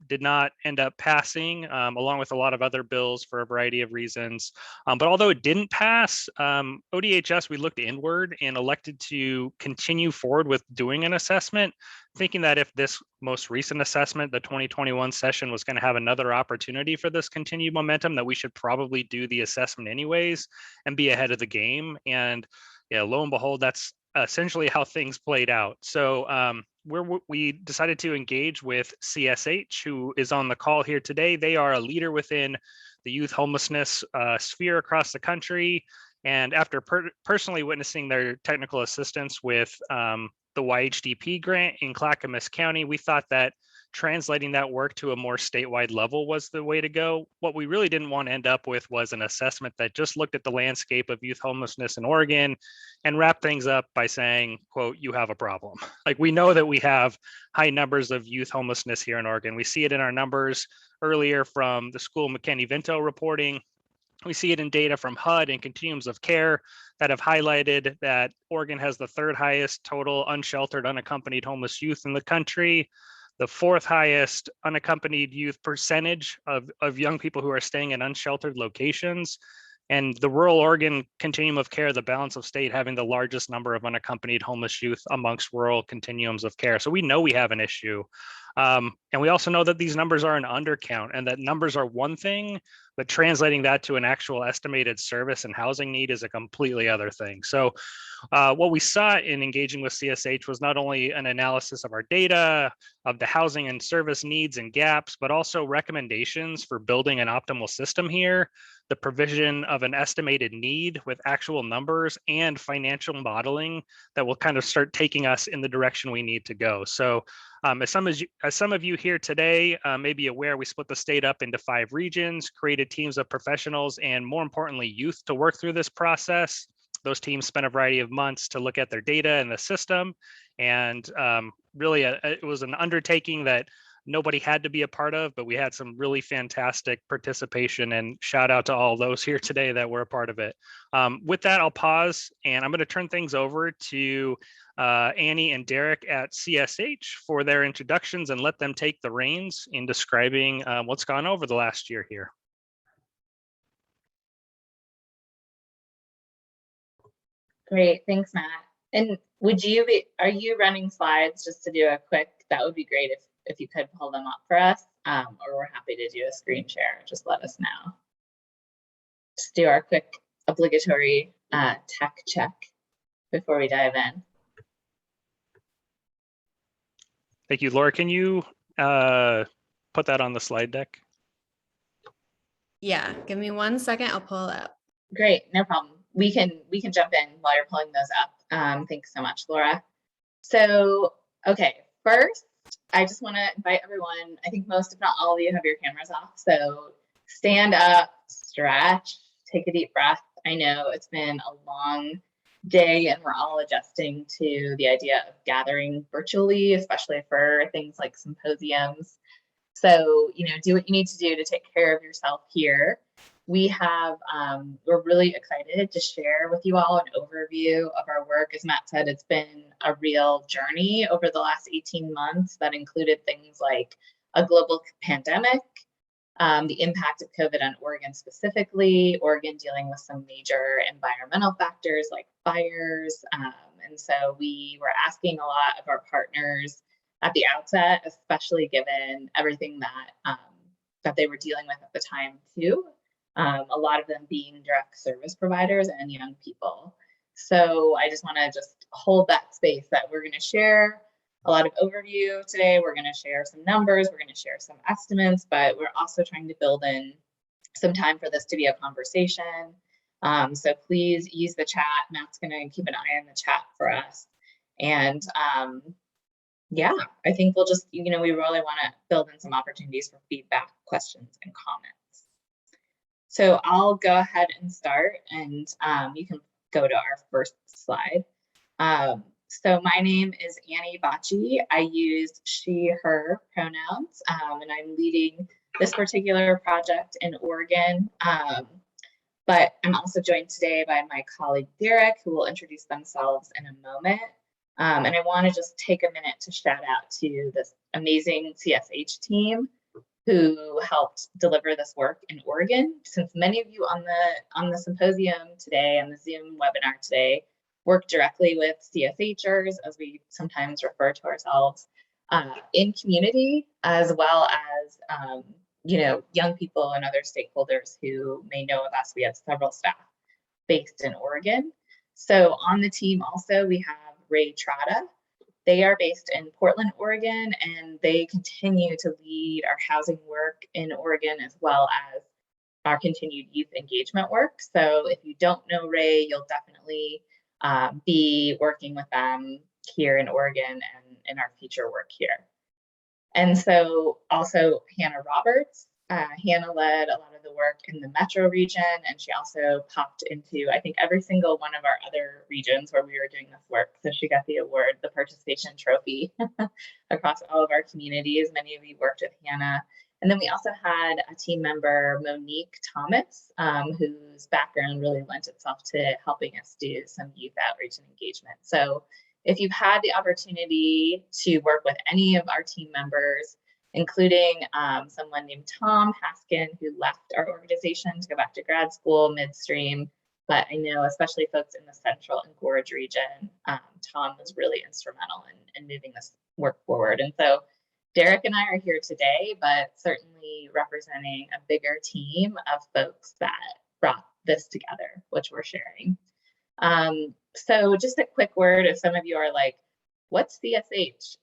F: did not end up passing, along with a lot of other bills for a variety of reasons. But although it didn't pass, ODHS, we looked inward and elected to continue forward with doing an assessment, thinking that if this most recent assessment, the 2021 session, was going to have another opportunity for this continued momentum, that we should probably do the assessment anyways and be ahead of the game. And yeah, lo and behold, that's essentially how things played out. So we decided to engage with CSH, who is on the call here today. They are a leader within the youth homelessness sphere across the country. And after personally witnessing their technical assistance with the YHDP grant in Clackamas County, we thought that translating that work to a more statewide level was the way to go. What we really didn't want to end up with was an assessment that just looked at the landscape of youth homelessness in Oregon and wrapped things up by saying, quote, "You have a problem." Like, we know that we have high numbers of youth homelessness here in Oregon. We see it in our numbers earlier from the school McKinney-Vento reporting. We see it in data from HUD and continuums of care that have highlighted that Oregon has the third highest total unsheltered, unaccompanied homeless youth in the country, the fourth highest unaccompanied youth percentage of young people who are staying in unsheltered locations, and the rural Oregon continuum of care, the balance of state, having the largest number of unaccompanied homeless youth amongst rural continuums of care. So we know we have an issue. And we also know that these numbers are an undercount and that numbers are one thing, but translating that to an actual estimated service and housing need is a completely other thing. So what we saw in engaging with CSH was not only an analysis of our data, of the housing and service needs and gaps, but also recommendations for building an optimal system here, the provision of an estimated need with actual numbers and financial modeling that will kind of start taking us in the direction we need to go. So as some of you here today may be aware, we split the state up into 5 regions, created teams of professionals, and more importantly, youth to work through this process. Those teams spent a variety of months to look at their data and the system. And really, it was an undertaking that nobody had to be a part of, but we had some really fantastic participation, and shout out to all those here today that were a part of it. With that, I'll pause and I'm going to turn things over to Annie and Derek at CSH for their introductions and let them take the reins in describing what's gone over the last year here.
M: Great, thanks, Matt. And are you running slides just to do a quick, that would be great if you could pull them up for us, or we're happy to do a screen share, just let us know. Just do our quick obligatory tech check before we dive in.
F: Thank you, Laura. Can you put that on the slide deck?
B: Yeah, give me 1 second, I'll pull it up.
M: Great, no problem. We can jump in while you're pulling those up. Thanks so much, Laura. So, okay, first, I just want to invite everyone. I think most, if not all of you, have your cameras off. So stand up, stretch, take a deep breath. I know it's been a long day and we're all adjusting to the idea of gathering virtually, especially for things like symposiums. So, do what you need to do to take care of yourself here. We have, we're really excited to share with you all an overview of our work. As Matt said, it's been a real journey over the last 18 months that included things like a global pandemic, the impact of COVID on Oregon specifically, Oregon dealing with some major environmental factors like fires. And so we were asking a lot of our partners at the outset, especially given everything that, that they were dealing with at the time too. A lot of them being direct service providers and young people. So I just want to hold that space that we're going to share a lot of overview today. We're going to share some numbers, we're going to share some estimates, but we're also trying to build in some time for this to be a conversation. So please use the chat. Matt's going to keep an eye on the chat for us. And yeah, I think we'll just, we really want to build in some opportunities for feedback, questions, and comments. So I'll go ahead and start, and you can go to our first slide. So my name is Annie Bacci. I use she, her pronouns, and I'm leading this particular project in Oregon. But I'm also joined today by my colleague Derek, who will introduce themselves in a moment. And I want to just take a minute to shout out to this amazing CSH team who helped deliver this work in Oregon. Since many of you on the symposium today and the Zoom webinar today work directly with CSHers, as we sometimes refer to ourselves, in community, as well as young people and other stakeholders who may know of us. We have several staff based in Oregon. So on the team also we have Ray Trotta. They are based in Portland, Oregon, and they continue to lead our housing work in Oregon, as well as our continued youth engagement work. So if you don't know Ray, you'll definitely be working with them here in Oregon and in our future work here. And so also Hannah Roberts. Hannah led a lot of the work in the metro region, and she also popped into, I think, every single one of our other regions where we were doing this work. So she got the award, the participation trophy across all of our communities. Many of you worked with Hannah. And then we also had a team member, Monique Thomas, whose background really lent itself to helping us do some youth outreach and engagement. So if you've had the opportunity to work with any of our team members, including someone named Tom Haskin, who left our organization to go back to grad school midstream. But I know especially folks in the Central and Gorge region, Tom was really instrumental in moving this work forward. And so Derek and I are here today, but certainly representing a bigger team of folks that brought this together, which we're sharing. So just a quick word, if some of you are like, what's CSH?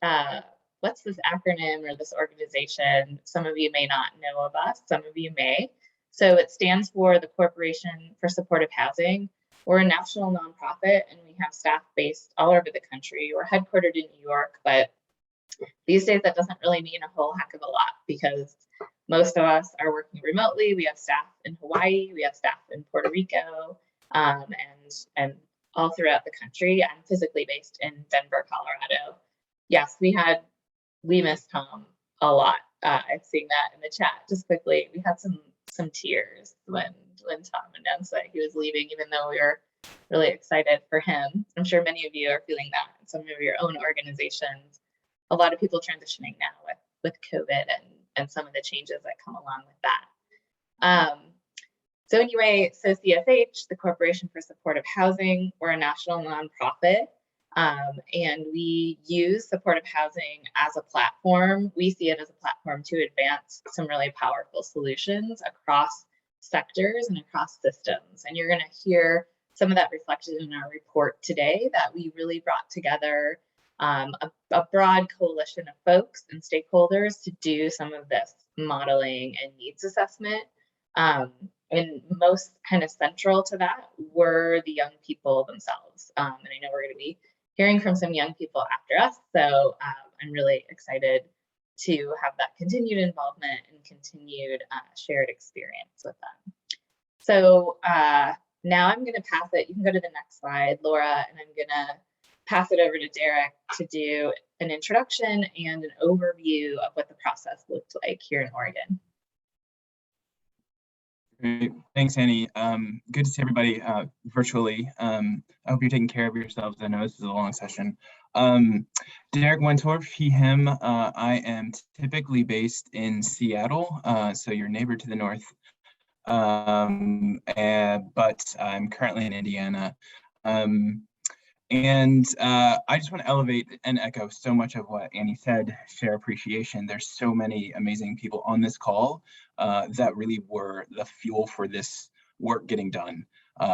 M: What's this acronym or this organization? Some of you may not know of us, some of you may. So it stands for the Corporation for Supportive Housing. We're a national nonprofit and we have staff based all over the country. We're headquartered in New York, but these days that doesn't really mean a whole heck of a lot because most of us are working remotely. We have staff in Hawaii, we have staff in Puerto Rico, and all throughout the country. I'm physically based in Denver, Colorado. Yes, we missed Tom a lot. I'm seeing that in the chat just quickly. We had some tears when Tom announced that he was leaving, even though we were really excited for him. I'm sure many of you are feeling that in some of your own organizations. A lot of people transitioning now with COVID and some of the changes that come along with that. So anyway, so CSH, the Corporation for Supportive Housing, we're a national nonprofit, and we use supportive housing as a platform. We see it as a platform to advance some really powerful solutions across sectors and across systems. And you're going to hear some of that reflected in our report today, that we really brought together a broad coalition of folks and stakeholders to do some of this modeling and needs assessment. And most kind of central to that were the young people themselves. And I know we're going to be hearing from some young people after us, so I'm really excited to have that continued involvement and continued shared experience with them. So now I'm going to pass it. You can go to the next slide, Laura, and I'm going to pass it over to Derek to do an introduction and an overview of what the process looked like here in Oregon.
N: Great. Thanks, Annie. Good to see everybody virtually. I hope you're taking care of yourselves. I know this is a long session. Derek Wentorf, he, him. I am typically based in Seattle, so your neighbor to the north, but I'm currently in Indiana. And I just want to elevate and echo so much of what Annie said, share appreciation. There's so many amazing people on this call that really were the fuel for this work getting done,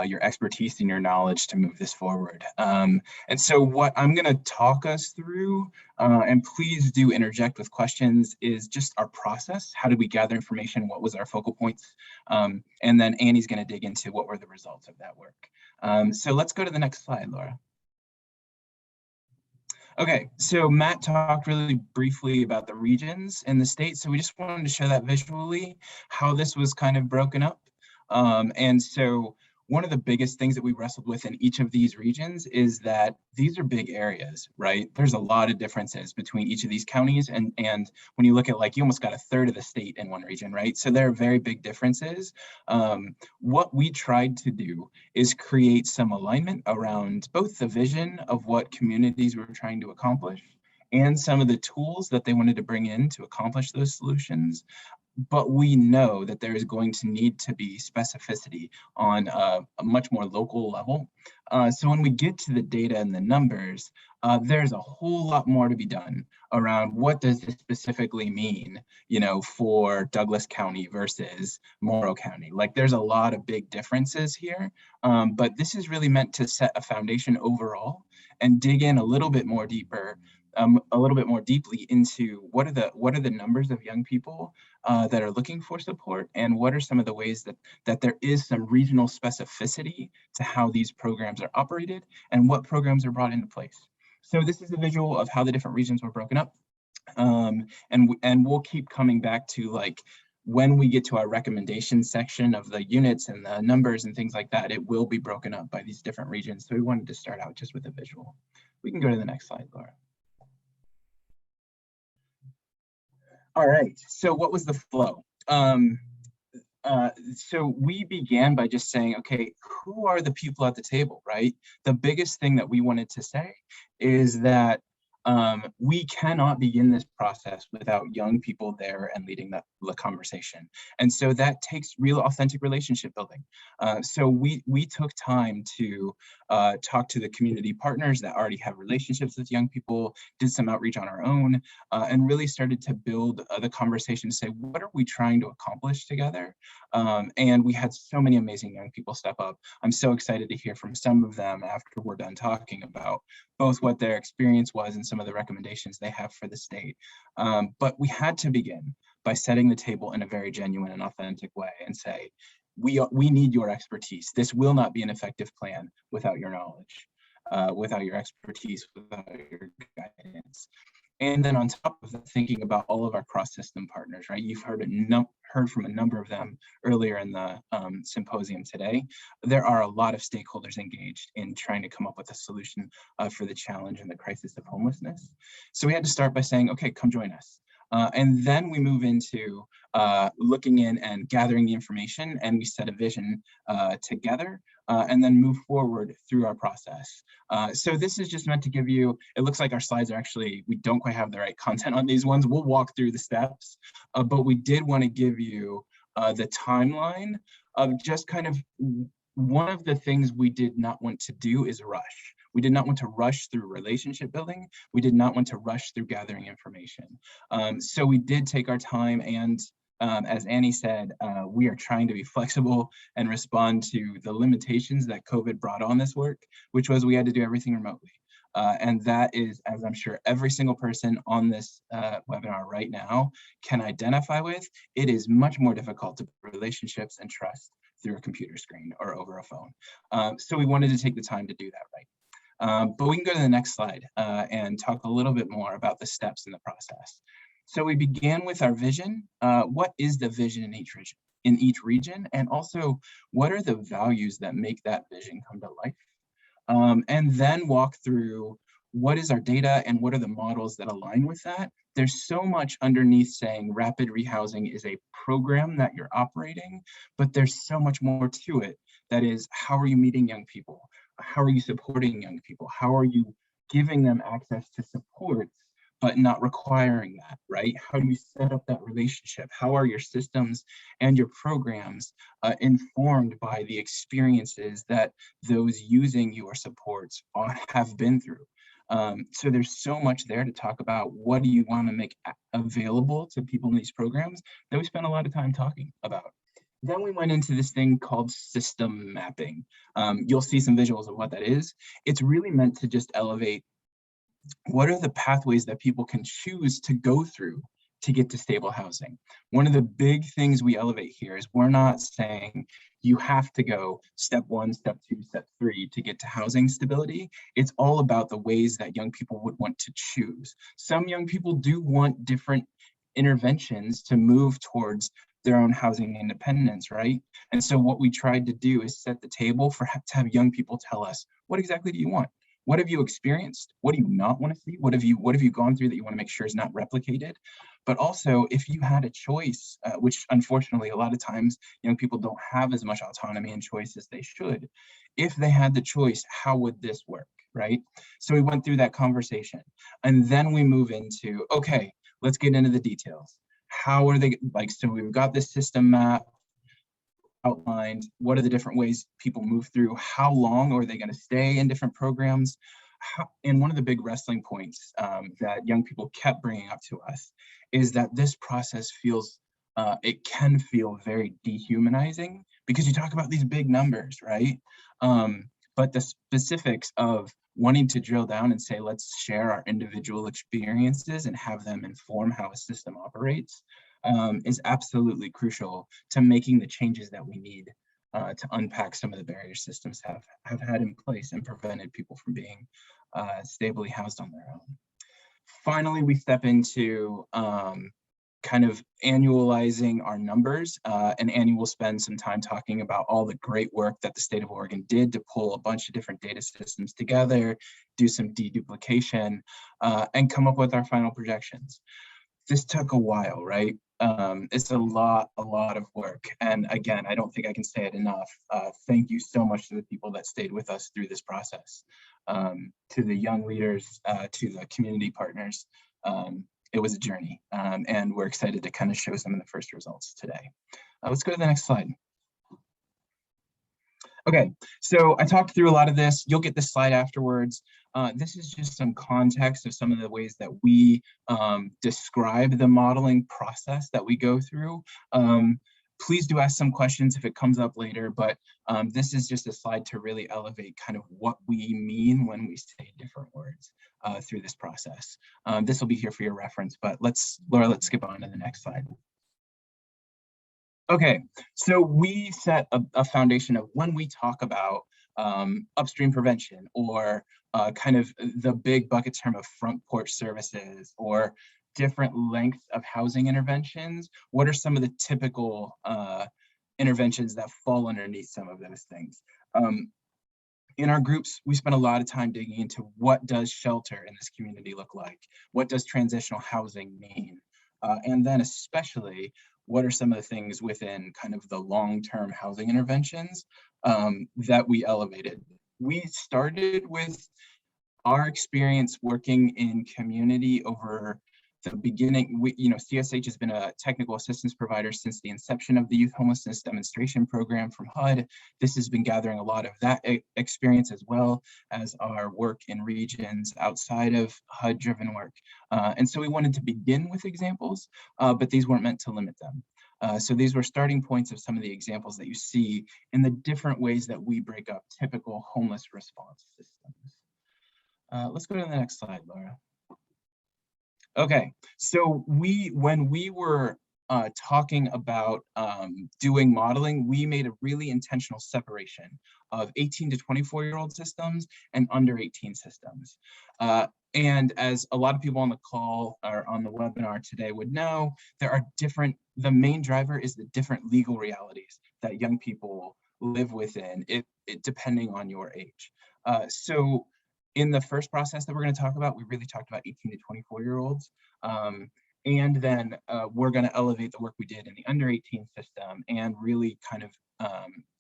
N: your expertise and your knowledge to move this forward. And so what I'm going to talk us through, and please do interject with questions, is just our process. How did we gather information? What was our focal points? And then Annie's going to dig into what were the results of that work. So let's go to the next slide, Laura. Okay, so Matt talked really briefly about the regions in the state. So we just wanted to show that visually, how this was kind of broken up. And so one of the biggest things that we wrestled with in each of these regions is that these are big areas, right? There's a lot of differences between each of these counties. And when you look at, like, you almost got a third of the state in one region, right? So there are very big differences. What we tried to do is create some alignment around both the vision of what communities were trying to accomplish and some of the tools that they wanted to bring in to accomplish those solutions. But we know that there is going to need to be specificity on a much more local level. So when we get to the data and the numbers, there's a whole lot more to be done around what does this specifically mean, you know, for Douglas County versus Morrow County. Like, there's a lot of big differences here, but this is really meant to set a foundation overall and dig in a little bit more deeply into what are the numbers of young people that are looking for support, and what are some of the ways that there is some regional specificity to how these programs are operated and what programs are brought into place. So this is a visual of how the different regions were broken up, and we'll keep coming back to, like, when we get to our recommendation section of the units and the numbers and things like that, it will be broken up by these different regions. So we wanted to start out just with a visual. We can go to the next slide, Laura. All right, so what was the flow? So we began by just saying, okay, who are the people at the table, right? The biggest thing that we wanted to say is that We cannot begin this process without young people there and leading the conversation. And so that takes real authentic relationship building. So we took time to talk to the community partners that already have relationships with young people, did some outreach on our own, and really started to build the conversation to say, what are we trying to accomplish together? And we had so many amazing young people step up. I'm so excited to hear from some of them after we're done talking about both what their experience was and some of the recommendations they have for the state. But we had to begin by setting the table in a very genuine and authentic way and say, we need your expertise. This will not be an effective plan without your knowledge, without your expertise, without your guidance. And then on top of that, thinking about all of our cross-system partners, right? You've heard from a number of them earlier in the symposium today. There are a lot of stakeholders engaged in trying to come up with a solution for the challenge and the crisis of homelessness. So we had to start by saying, okay, come join us. And then we move into looking in and gathering the information, and we set a vision together and then move forward through our process. So this is just meant to give you, it looks like our slides are actually, we don't quite have the right content on these ones. We'll walk through the steps, but we did want to give you the timeline of just kind of one of the things we did not want to do is rush. We did not want to rush through relationship building. We did not want to rush through gathering information. So we did take our time, and as Annie said, we are trying to be flexible and respond to the limitations that COVID brought on this work, which was we had to do everything remotely. And that is, as I'm sure every single person on this webinar right now can identify with, it is much more difficult to build relationships and trust through a computer screen or over a phone. So we wanted to take the time to do that right. But we can go to the next slide and talk a little bit more about the steps in the process. So we began with our vision. What is the vision in each region? And also, what are the values that make that vision come to life? And then walk through what is our data and what are the models that align with that. There's so much underneath saying rapid rehousing is a program that you're operating, but there's so much more to it. That is, how are you meeting young people? How are you supporting young people? How are you giving them access to supports, but not requiring that, right? How do you set up that relationship? How are your systems and your programs informed by the experiences that those using your supports have been through? So there's so much there to talk about. What do you want to make available to people in these programs that we spent a lot of time talking about? Then we went into this thing called system mapping. You'll see some visuals of what that is. It's really meant to just elevate what are the pathways that people can choose to go through to get to stable housing. One of the big things we elevate here is we're not saying you have to go step 1, step 2, step 3 to get to housing stability. It's all about the ways that young people would want to choose. Some young people do want different interventions to move towards their own housing independence, right? And so what we tried to do is set the table to have young people tell us, what exactly do you want? What have you experienced? What do you not want to see? What have you gone through that you want to make sure is not replicated? But also, if you had a choice, which unfortunately a lot of times young people don't have as much autonomy and choice as they should. If they had the choice, how would this work, right? So we went through that conversation, and then we move into, okay, let's get into the details. How are they, like, so we've got this system map outlined. What are the different ways people move through? How long are they going to stay in different programs? And one of the big wrestling points that young people kept bringing up to us is that this process feels, it can feel very dehumanizing because you talk about these big numbers, right? But the specifics of wanting to drill down and say, let's share our individual experiences and have them inform how a system operates is absolutely crucial to making the changes that we need to unpack some of the barriers systems have had in place and prevented people from being stably housed on their own. Finally, we step into kind of annualizing our numbers, and Annie will spend some time talking about all the great work that the state of Oregon did to pull a bunch of different data systems together, do some deduplication, and come up with our final projections. this took a while, right? It's a lot of work. And again, I don't think I can say it enough. Thank you so much to the people that stayed with us through this process, to the young leaders, to the community partners. It was a journey, and we're excited to kind of show some of the first results today. Let's go to the next slide. Okay, so I talked through a lot of this. You'll get this slide afterwards. This is just some context of some of the ways that we describe the modeling process that we go through. Please do ask some questions if it comes up later, but this is just a slide to really elevate kind of what we mean when we say different words through this process. This will be here for your reference, but Laura, let's skip on to the next slide. Okay, so we set a foundation of when we talk about upstream prevention, or kind of the big bucket term of front porch services, or different lengths of housing interventions. What are some of the typical interventions that fall underneath some of those things? In our groups, we spent a lot of time digging into what does shelter in this community look like? What does transitional housing mean? And then especially, what are some of the things within kind of the long-term housing interventions that we elevated? We started with our experience working in community over the beginning. CSH has been a technical assistance provider since the inception of the Youth Homelessness Demonstration Program from HUD. This has been gathering a lot of that experience, as well as our work in regions outside of HUD-driven work. And so we wanted to begin with examples, but these weren't meant to limit them. So these were starting points of some of the examples that you see in the different ways that we break up typical homeless response systems. Let's go to the next slide, Laura. Okay, so when we were talking about doing modeling, we made a really intentional separation of 18 to 24-year-old systems and under 18 systems. And as a lot of people on the call or on the webinar today would know, the main driver is the different legal realities that young people live within, depending on your age. So in the first process that we're going to talk about, we really talked about 18 to 24-year-olds. And then we're going to elevate the work we did in the under 18 system and really kind of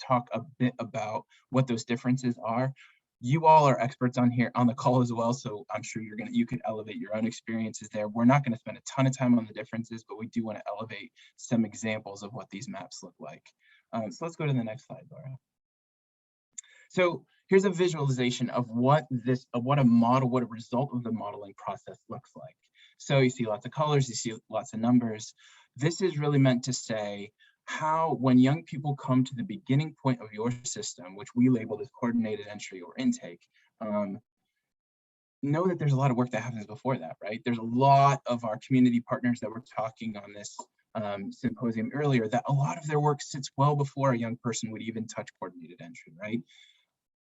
N: talk a bit about what those differences are. You all are experts on the call as well, so I'm sure you could elevate your own experiences there. We're not going to spend a ton of time on the differences, but we do want to elevate some examples of what these maps look like. So let's go to the next slide, Laura. So here's a visualization of what a result of the modeling process looks like. So you see lots of colors, you see lots of numbers. This is really meant to say how, when young people come to the beginning point of your system, which we labeled as coordinated entry or intake, know that there's a lot of work that happens before that, right? There's a lot of our community partners that were talking on this symposium earlier, that a lot of their work sits well before a young person would even touch coordinated entry, right?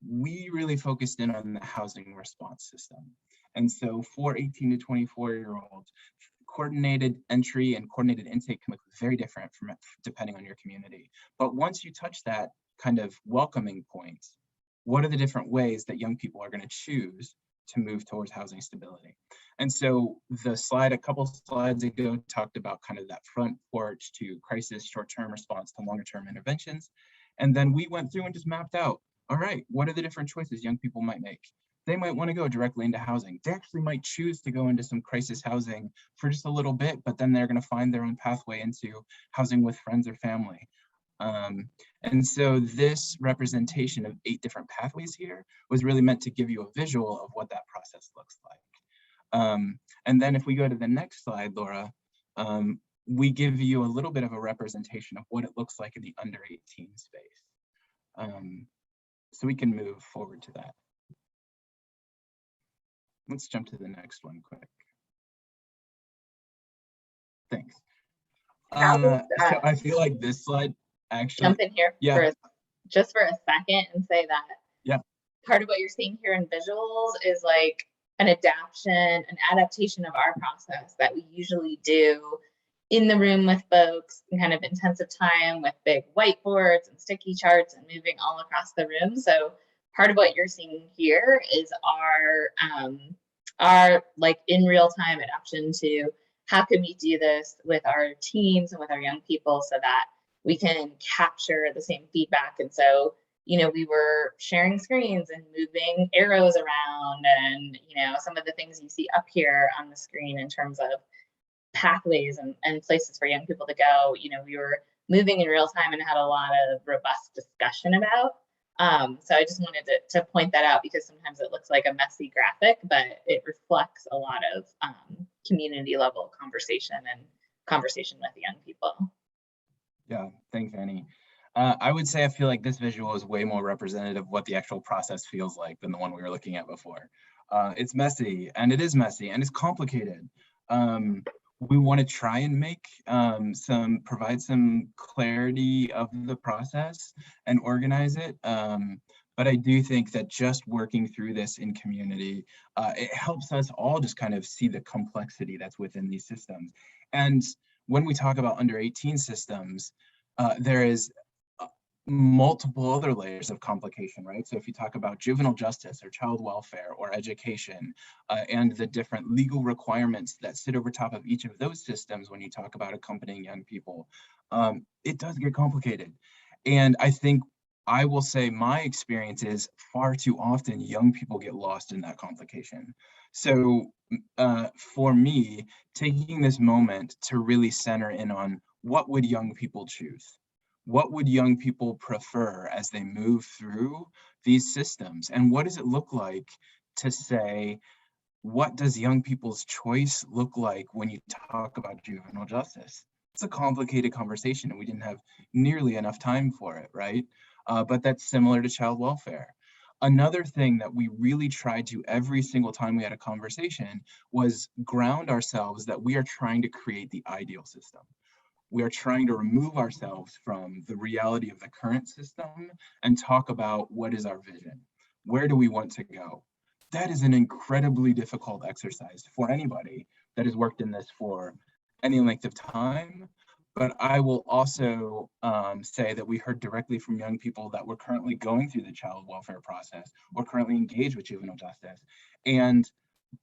N: We really focused in on the housing response system. And so for 18 to 24-year-olds, coordinated entry and coordinated intake can look very different depending on your community. But once you touch that kind of welcoming point, what are the different ways that young people are going to choose to move towards housing stability? And so the slide a couple slides ago talked about kind of that front porch to crisis, short-term response to longer-term interventions. And then we went through and just mapped out, all right, what are the different choices young people might make? They might want to go directly into housing. They actually might choose to go into some crisis housing for just a little bit, but then they're going to find their own pathway into housing with friends or family. And so this representation of 8 different pathways here was really meant to give you a visual of what that process looks like. And then if we go to the next slide, Laura, we give you a little bit of a representation of what it looks like in the under 18 space. So we can move forward to that. Let's jump to the next one quick. Thanks. So I feel like this slide actually—
M: jump in here just for a second and say that part of what you're seeing here in visuals is like an adaptation of our process that we usually do in the room with folks in kind of intensive time with big whiteboards and sticky charts and moving all across the room. So part of what you're seeing here is our like in real time adaptation to how can we do this with our teams and with our young people so that we can capture the same feedback? And so, you know, we were sharing screens and moving arrows around, and, you know, some of the things you see up here on the screen in terms of pathways and places for young people to go, you know, we were moving in real time and had a lot of robust discussion about. So I just wanted to point that out, because sometimes it looks like a messy graphic, but it reflects a lot of community level conversation and conversation with young people.
N: Yeah, thanks, Annie. I would say I feel like this visual is way more representative of what the actual process feels like than the one we were looking at before. It's messy, and it is messy, and it's complicated. We want to try and make provide some clarity of the process and organize it. But I do think that just working through this in community, it helps us all just kind of see the complexity that's within these systems. And when we talk about under 18 systems, there is multiple other layers of complication, right? So if you talk about juvenile justice or child welfare or education, and the different legal requirements that sit over top of each of those systems when you talk about accompanying young people, it does get complicated. And I think I will say my experience is far too often young people get lost in that complication. So for me, taking this moment to really center in on what would young people choose? What would young people prefer as they move through these systems? And what does it look like to say, what does young people's choice look like when you talk about juvenile justice? It's a complicated conversation, and we didn't have nearly enough time for it, right? But that's similar to child welfare. Another thing that we really tried to every single time we had a conversation was ground ourselves that we are trying to create the ideal system. We are trying to remove ourselves from the reality of the current system and talk about what is our vision? Where do we want to go? That is an incredibly difficult exercise for anybody that has worked in this for any length of time. But I will also say that we heard directly from young people that were currently going through the child welfare process or currently engaged with juvenile justice. And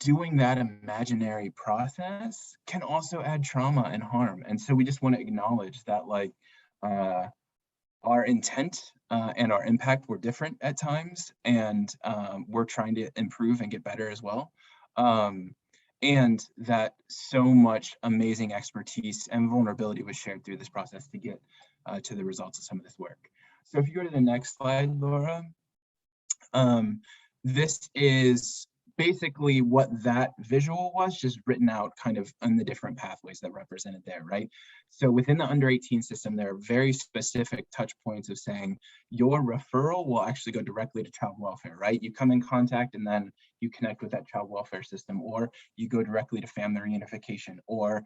N: doing that imaginary process can also add trauma and harm. And so we just want to acknowledge that, like, our intent and our impact were different at times, and we're trying to improve and get better as well. And that so much amazing expertise and vulnerability was shared through this process to get to the results of some of this work. So if you go to the next slide, Laura, this is basically what that visual was, just written out kind of on the different pathways that represented there, right? So within the under 18 system, there are very specific touch points of saying your referral will actually go directly to child welfare, right? You come in contact and then you connect with that child welfare system, or you go directly to family reunification, or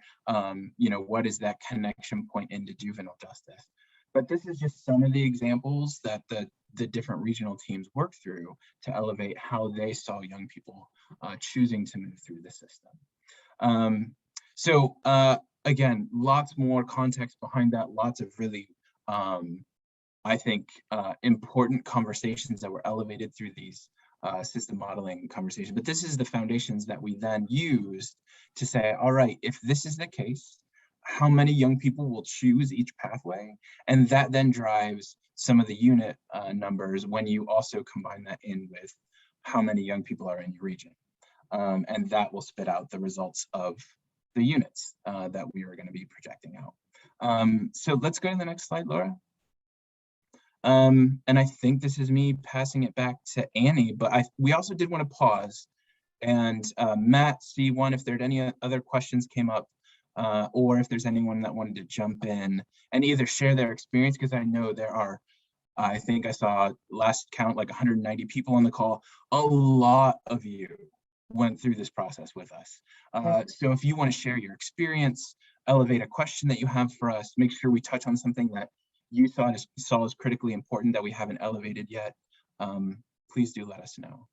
N: you know, what is that connection point into juvenile justice? But this is just some of the examples that the different regional teams work through to elevate how they saw young people choosing to move through the system. So again, lots more context behind that, lots of really, I think, important conversations that were elevated through these system modeling conversations. But this is the foundations that we then used to say, all right, if this is the case, how many young people will choose each pathway? And that then drives some of the unit numbers when you also combine that in with how many young people are in your region. And that will spit out the results of the units that we are going to be projecting out. So let's go to the next slide, Laura. And I think this is me passing it back to Annie, but we also did want to pause and Matt, C1, if there are any other questions came up, or if there's anyone that wanted to jump in and either share their experience, because I know there are, I think I saw last count like 190 people on the call. A lot of you went through this process with us. So if you want to share your experience, elevate a question that you have for us, make sure we touch on something that you saw as critically important that we haven't elevated yet, please do let us know.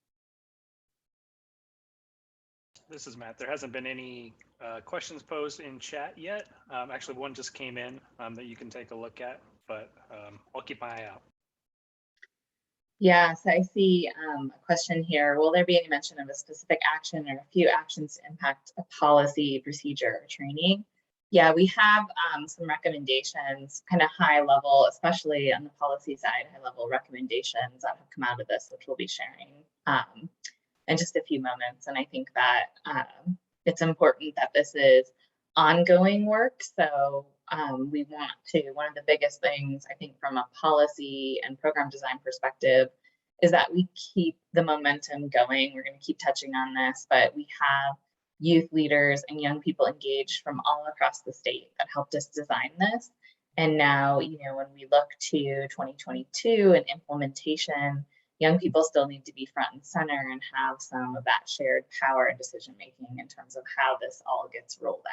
F: This is Matt. There hasn't been any questions posed in chat yet. Actually, one just came in that you can take a look at, but I'll keep my eye out.
M: Yes, I see a question here. Will there be any mention of a specific action or a few actions to impact a policy, procedure, or training? Yeah, we have some recommendations, kind of high level, especially on the policy side, high level recommendations that have come out of this, which we'll be sharing in just a few moments. And I think that it's important that this is ongoing work. So we want to, one of the biggest things I think from a policy and program design perspective is that we keep the momentum going. We're going to keep touching on this, but we have youth leaders and young people engaged from all across the state that helped us design this. And now, you know, when we look to 2022 and implementation, young people still need to be front and center and have some of that shared power and decision making in terms of how this all gets rolled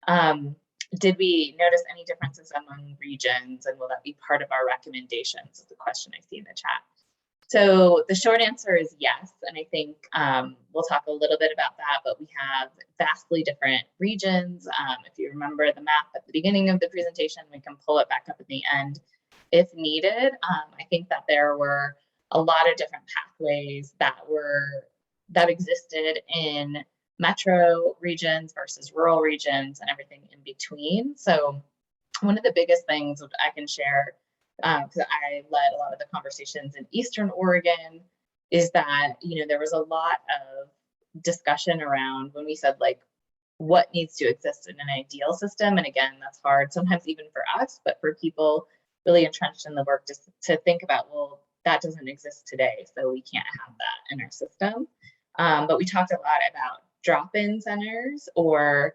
M: out. Did we notice any differences among regions, and will that be part of our recommendations? Is the question I see in the chat. So the short answer is yes, and I think we'll talk a little bit about that, but we have vastly different regions. If you remember the map at the beginning of the presentation, we can pull it back up at the end if needed. I think that there were a lot of different pathways that existed in metro regions versus rural regions and everything in between. So one of the biggest things that I can share, because I led a lot of the conversations in Eastern Oregon, is that, you know, there was a lot of discussion around when we said like what needs to exist in an ideal system. And again, that's hard sometimes even for us, but for people really entrenched in the work just to think about, well, that doesn't exist today, so we can't have that in our system. But we talked a lot about drop-in centers or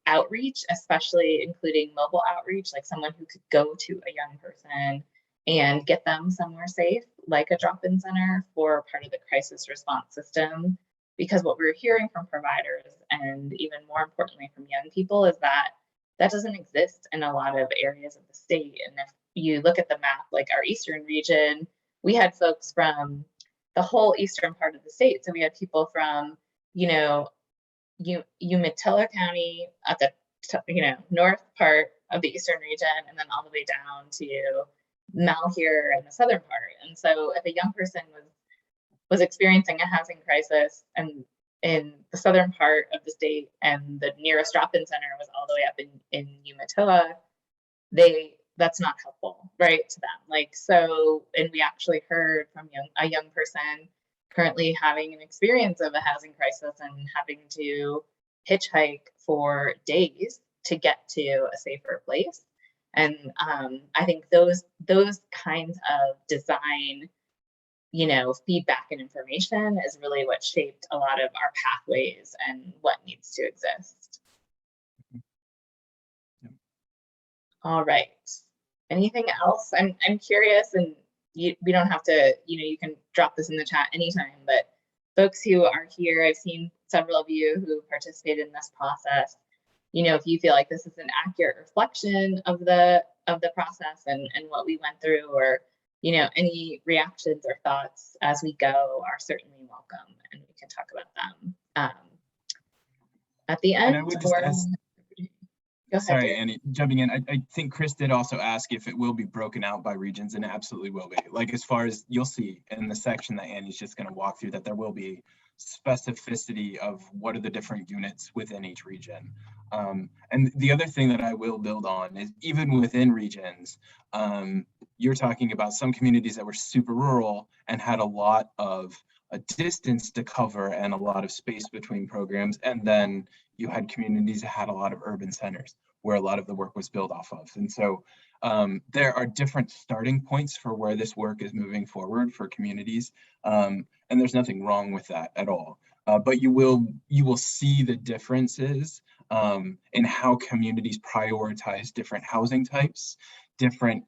M: outreach, especially including mobile outreach, like someone who could go to a young person and get them somewhere safe, like a drop-in center for part of the crisis response system. Because what we're hearing from providers, and even more importantly from young people, is that that doesn't exist in a lot of areas of the state. And if you look at the map, like our Eastern region, we had folks from the whole eastern part of the state. So we had people from, you know, Umatilla County at the, you know, north part of the eastern region, and then all the way down to Malheur in the southern part. And so if a young person was experiencing a housing crisis and in the southern part of the state and the nearest drop-in center was all the way up in Umatilla, that's not helpful, right, to them. Like, so, and we actually heard from a young person currently having an experience of a housing crisis and having to hitchhike for days to get to a safer place. And I think those kinds of design, you know, feedback and information is really what shaped a lot of our pathways and what needs to exist. All right. Anything else? I'm curious, and we don't have to, you know, you can drop this in the chat anytime, but folks who are here, I've seen several of you who participated in this process. You know, if you feel like this is an accurate reflection of the process and what we went through, or, you know, any reactions or thoughts as we go are certainly welcome, and we can talk about them at the end.
N: And I would just ask,
M: go ahead,
N: sorry,
M: Dave.
N: Annie, jumping in. I think Chris did also ask if it will be broken out by regions, and it absolutely will be. Like, as far as you'll see in the section that Annie's just going to walk through, that there will be specificity of what are the different units within each region. And the other thing that I will build on is even within regions, you're talking about some communities that were super rural and had a lot of a distance to cover and a lot of space between programs. And then you had communities that had a lot of urban centers where a lot of the work was built off of. And so there are different starting points for where this work is moving forward for communities. And there's nothing wrong with that at all. But you will see the differences in how communities prioritize different housing types, different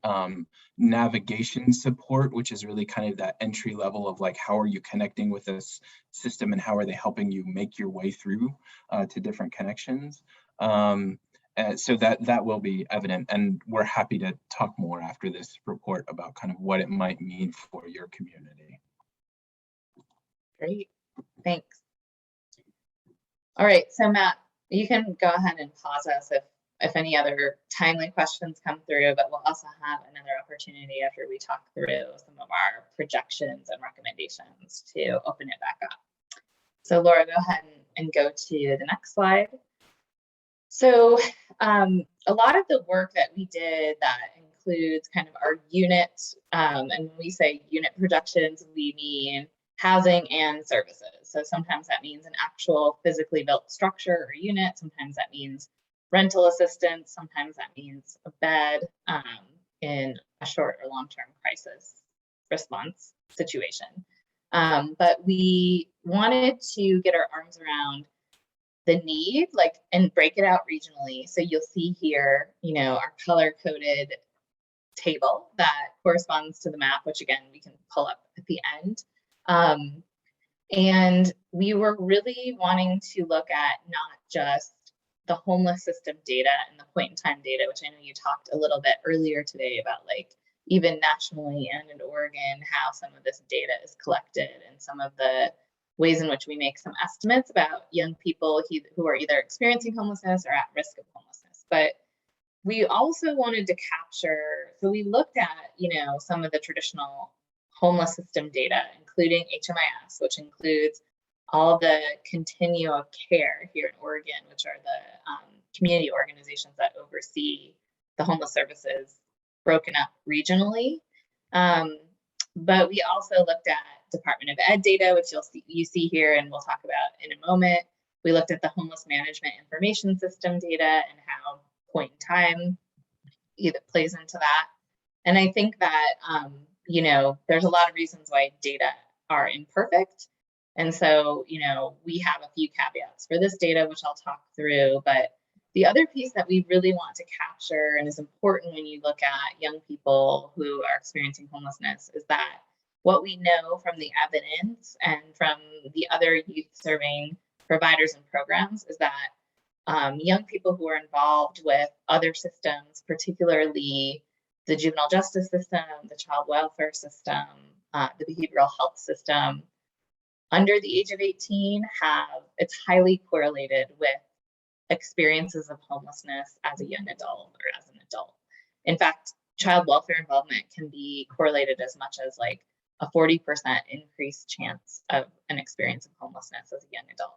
N: navigation support, which is really kind of that entry level of like, how are you connecting with this system and how are they helping you make your way through to different connections. So that will be evident, and we're happy to talk more after this report about kind of what it might mean for your community.
M: Great, thanks. All right, so Matt, you can go ahead and pause us if any other timely questions come through, but we'll also have another opportunity after we talk through some of our projections and recommendations to open it back up. So Laura, go ahead and go to the next slide. So a lot of the work that we did that includes kind of our units, and when we say unit projections, we mean housing and services. So sometimes that means an actual physically built structure or unit. Sometimes that means rental assistance. Sometimes that means a bed in a short or long-term crisis response situation. But we wanted to get our arms around the need, like, and break it out regionally. So you'll see here, you know, our color-coded table that corresponds to the map, which again, we can pull up at the end. And we were really wanting to look at not just the homeless system data and the point in time data, which I know you talked a little bit earlier today about, like, even nationally and in Oregon, how some of this data is collected and some of the ways in which we make some estimates about young people who are either experiencing homelessness or at risk of homelessness. But we also wanted to capture, so we looked at, you know, some of the traditional homeless system data, including HMIS, which includes all the continuum of care here in Oregon, which are the community organizations that oversee the homeless services broken up regionally. But we also looked at Department of Ed data, which you see here, and we'll talk about in a moment. We looked at the homeless management information system data and how point in time either plays into that. And I think that, you know, there's a lot of reasons why data are imperfect. And so, you know, we have a few caveats for this data, which I'll talk through. But the other piece that we really want to capture and is important when you look at young people who are experiencing homelessness is that what we know from the evidence and from the other youth serving providers and programs is that young people who are involved with other systems, particularly the juvenile justice system, the child welfare system, the behavioral health system, under the age of 18 it's highly correlated with experiences of homelessness as a young adult or as an adult. In fact, child welfare involvement can be correlated as much as like a 40% increased chance of an experience of homelessness as a young adult.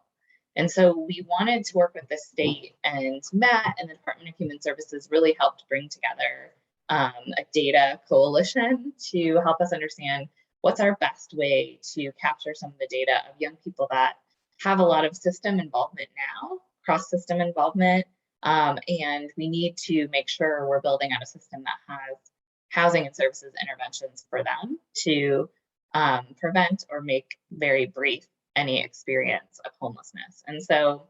M: And so we wanted to work with the state, and Matt and the Department of Human Services really helped bring together a data coalition to help us understand what's our best way to capture some of the data of young people that have a lot of system involvement now, cross-system involvement, and we need to make sure we're building out a system that has housing and services interventions for them to prevent or make very brief any experience of homelessness. And so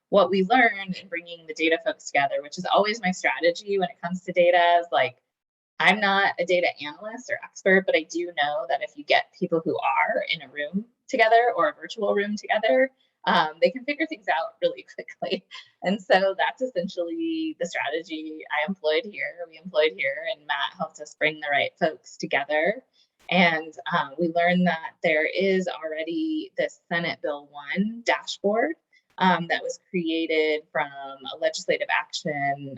M: what we learned in bringing the data folks together, which is always my strategy when it comes to data, is like, I'm not a data analyst or expert, but I do know that if you get people who are in a room together or a virtual room together, they can figure things out really quickly. And so that's essentially the strategy I employed here, we employed here, and Matt helped us bring the right folks together. And we learned that there is already this Senate Bill 1 dashboard that was created from a legislative action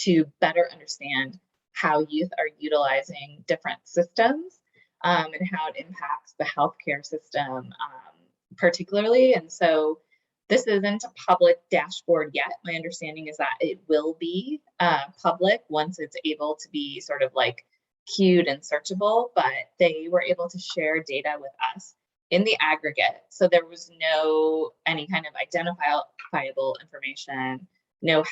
M: to better understand how youth are utilizing different systems and how it impacts the healthcare system particularly. And so this isn't a public dashboard yet. My understanding is that it will be public once it's able to be sort of like queued and searchable, but they were able to share data with us in the aggregate. So there was no any kind of identifiable information, no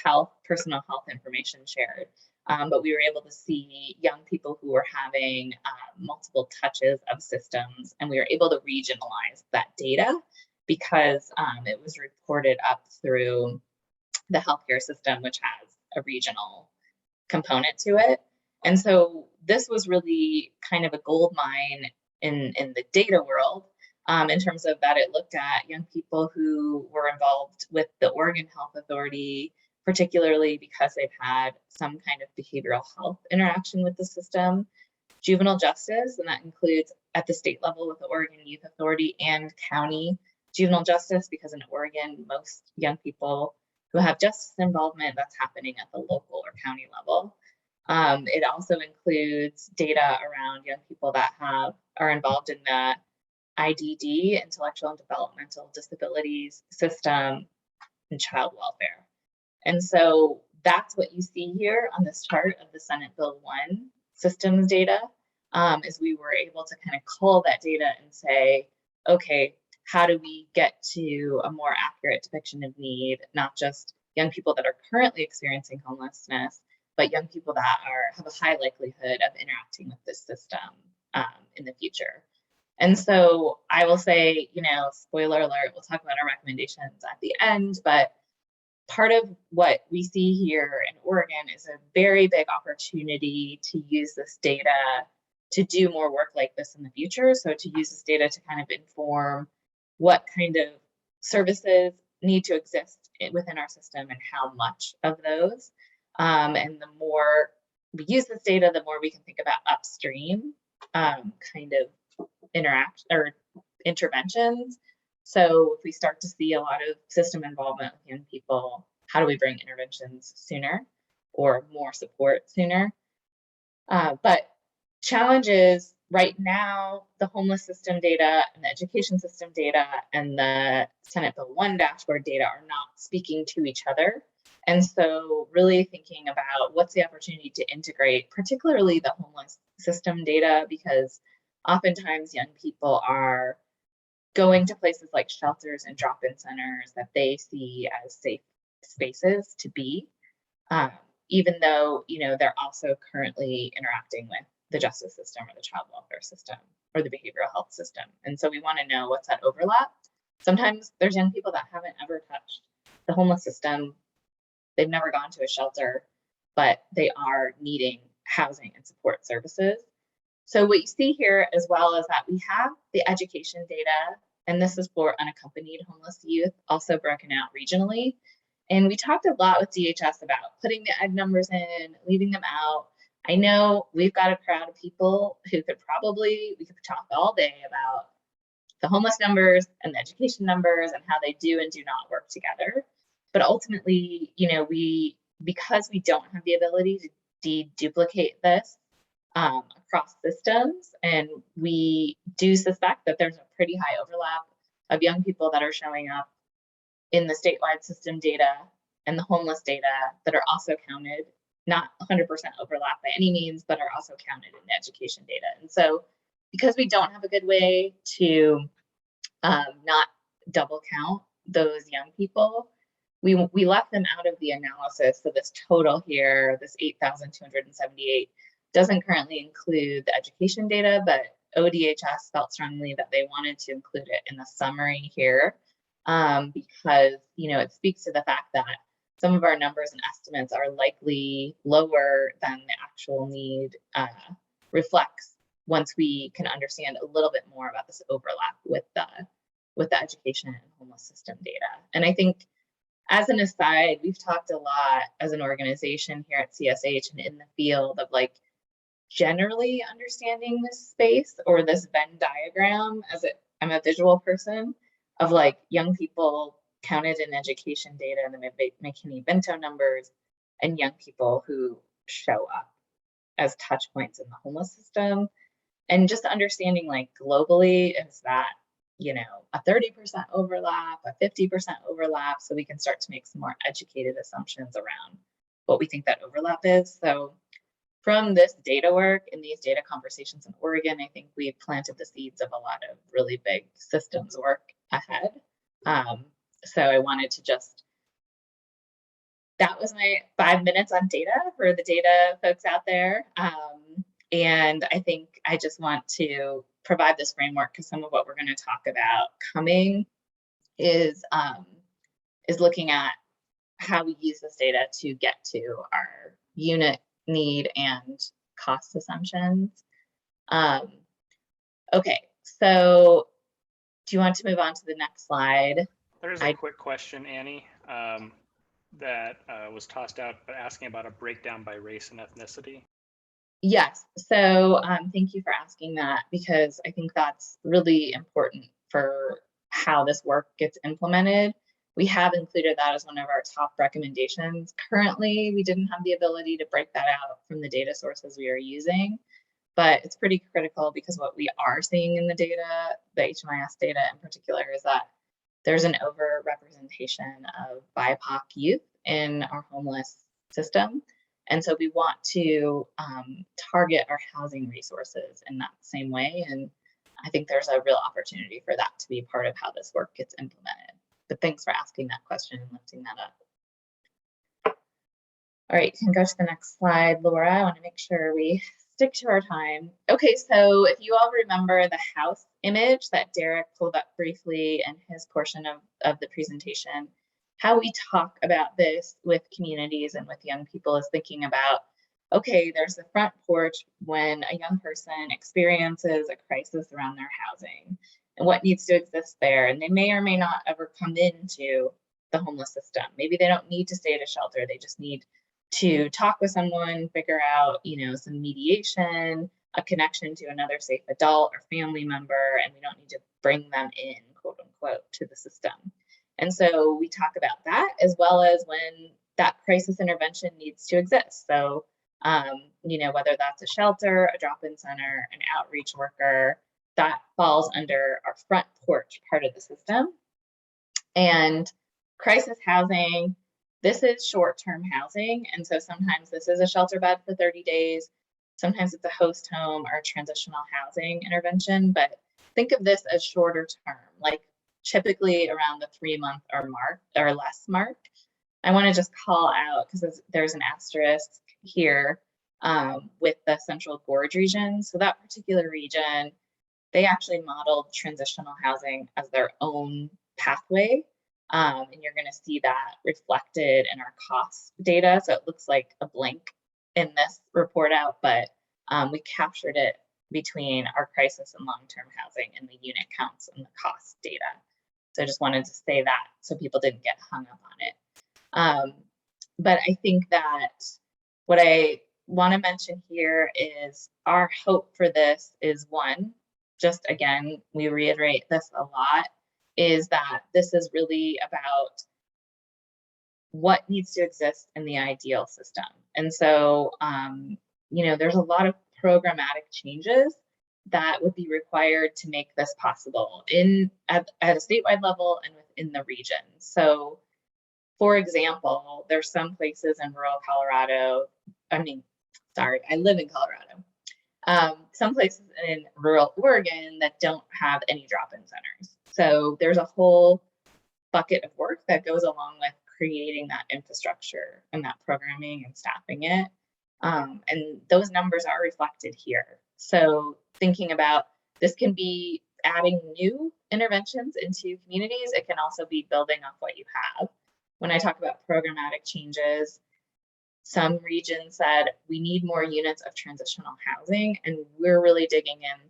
M: personal health information shared. But we were able to see young people who were having multiple touches of systems, and we were able to regionalize that data because it was reported up through the healthcare system, which has a regional component to it. And so this was really kind of a gold mine in the data world in terms of that it looked at young people who were involved with the Oregon Health Authority, particularly because they've had some kind of behavioral health interaction with the system, juvenile justice, and that includes at the state level with the Oregon Youth Authority and county juvenile justice, because in Oregon, most young people who have justice involvement that's happening at the local or county level. It also includes data around young people that are involved in the IDD, intellectual and developmental disabilities system, and child welfare. And so that's what you see here on this chart of the Senate Bill 1 systems data, is we were able to kind of cull that data and say, okay, how do we get to a more accurate depiction of need, not just young people that are currently experiencing homelessness, but young people that have a high likelihood of interacting with this system in the future. And so I will say, spoiler alert, we'll talk about our recommendations at the end, but part of what we see here in Oregon is a very big opportunity to use this data to do more work like this in the future. So to use this data to kind of inform what kind of services need to exist within our system and how much of those. And the more we use this data, the more we can think about upstream kind of interventions. So if we start to see a lot of system involvement with young people, how do we bring interventions sooner or more support sooner? But challenges right now, the homeless system data and the education system data and the Senate Bill 1 dashboard data are not speaking to each other. And so really thinking about what's the opportunity to integrate, particularly the homeless system data, because oftentimes young people are going to places like shelters and drop-in centers that they see as safe spaces to be, even though they're also currently interacting with the justice system or the child welfare system or the behavioral health system. And so we want to know what's that overlap. Sometimes there's young people that haven't ever touched the homeless system. They've never gone to a shelter, but they are needing housing and support services. So what you see here as well is that we have the education data, and this is for unaccompanied homeless youth, also broken out regionally. And we talked a lot with DHS about putting the ED numbers in, leaving them out. I know we've got a crowd of people who we could talk all day about the homeless numbers and the education numbers and how they do and do not work together. But ultimately, because we don't have the ability to deduplicate this across systems, and we do suspect that there's a pretty high overlap of young people that are showing up in the statewide system data and the homeless data that are also counted, not 100% overlap by any means, but are also counted in the education data. And so because we don't have a good way to not double count those young people, we left them out of the analysis. So this total here, this 8,278, doesn't currently include the education data, but ODHS felt strongly that they wanted to include it in the summary here because it speaks to the fact that some of our numbers and estimates are likely lower than the actual need reflects once we can understand a little bit more about this overlap with the education and homeless system data. And I think as an aside, we've talked a lot as an organization here at CSH and in the field of generally understanding this space or this Venn diagram, I'm a visual person, of young people counted in education data and the McKinney-Vento numbers, and young people who show up as touch points in the homeless system. And just understanding globally is that, a 30% overlap, a 50% overlap, so we can start to make some more educated assumptions around what we think that overlap is. So from this data work and these data conversations in Oregon, I think we've planted the seeds of a lot of really big systems work ahead. So I wanted to that was my 5 minutes on data for the data folks out there. And I think I just want to provide this framework because some of what we're going to talk about coming is looking at how we use this data to get to our unit need and cost assumptions. Okay, so do you want to move on to the next slide?
F: There's a quick question, Annie, that was tossed out, but asking about a breakdown by race and ethnicity.
M: Yes, so thank you for asking that, because I think that's really important for how this work gets implemented. we have included that as one of our top recommendations. Currently, we didn't have the ability to break that out from the data sources we are using, but it's pretty critical because what we are seeing in the data, the HMIS data in particular, is that there's an overrepresentation of BIPOC youth in our homeless system. And so we want to target our housing resources in that same way. And I think there's a real opportunity for that to be part of how this work gets implemented. But thanks for asking that question and lifting that up. All right, you can go to the next slide, Laura. I want to make sure we stick to our time. Okay, so if you all remember the house image that Derek pulled up briefly in his portion of the presentation, how we talk about this with communities and with young people is thinking about, okay, there's the front porch when a young person experiences a crisis around their housing and what needs to exist there. And they may or may not ever come into the homeless system. Maybe they don't need to stay at a shelter. They just need to talk with someone, figure out, some mediation, a connection to another safe adult or family member, and we don't need to bring them in, quote unquote, to the system. And so we talk about that as well as when that crisis intervention needs to exist. So, whether that's a shelter, a drop-in center, an outreach worker, that falls under our front porch part of the system. And crisis housing, this is short-term housing. And so sometimes this is a shelter bed for 30 days. Sometimes it's a host home or a transitional housing intervention, but think of this as shorter term, like typically around the 3-month or less mark. I want to just call out, because there's an asterisk here with the Central Gorge region. So that particular region, they actually modeled transitional housing as their own pathway. And you're going to see that reflected in our cost data. So it looks like a blank in this report out, but we captured it between our crisis and long-term housing and the unit counts and the cost data. So I just wanted to say that so people didn't get hung up on it. But I think that what I want to mention here is our hope for this is one, just again, we reiterate this a lot, is that this is really about what needs to exist in the ideal system. And so, there's a lot of programmatic changes that would be required to make this possible at a statewide level and within the region. So, for example, there's some places in rural Colorado, I live in Colorado. Some places in rural Oregon that don't have any drop-in centers. So there's a whole bucket of work that goes along with creating that infrastructure and that programming and staffing it. And those numbers are reflected here. So thinking about this can be adding new interventions into communities. It can also be building off what you have. When I talk about programmatic changes, some regions said we need more units of transitional housing, and we're really digging in.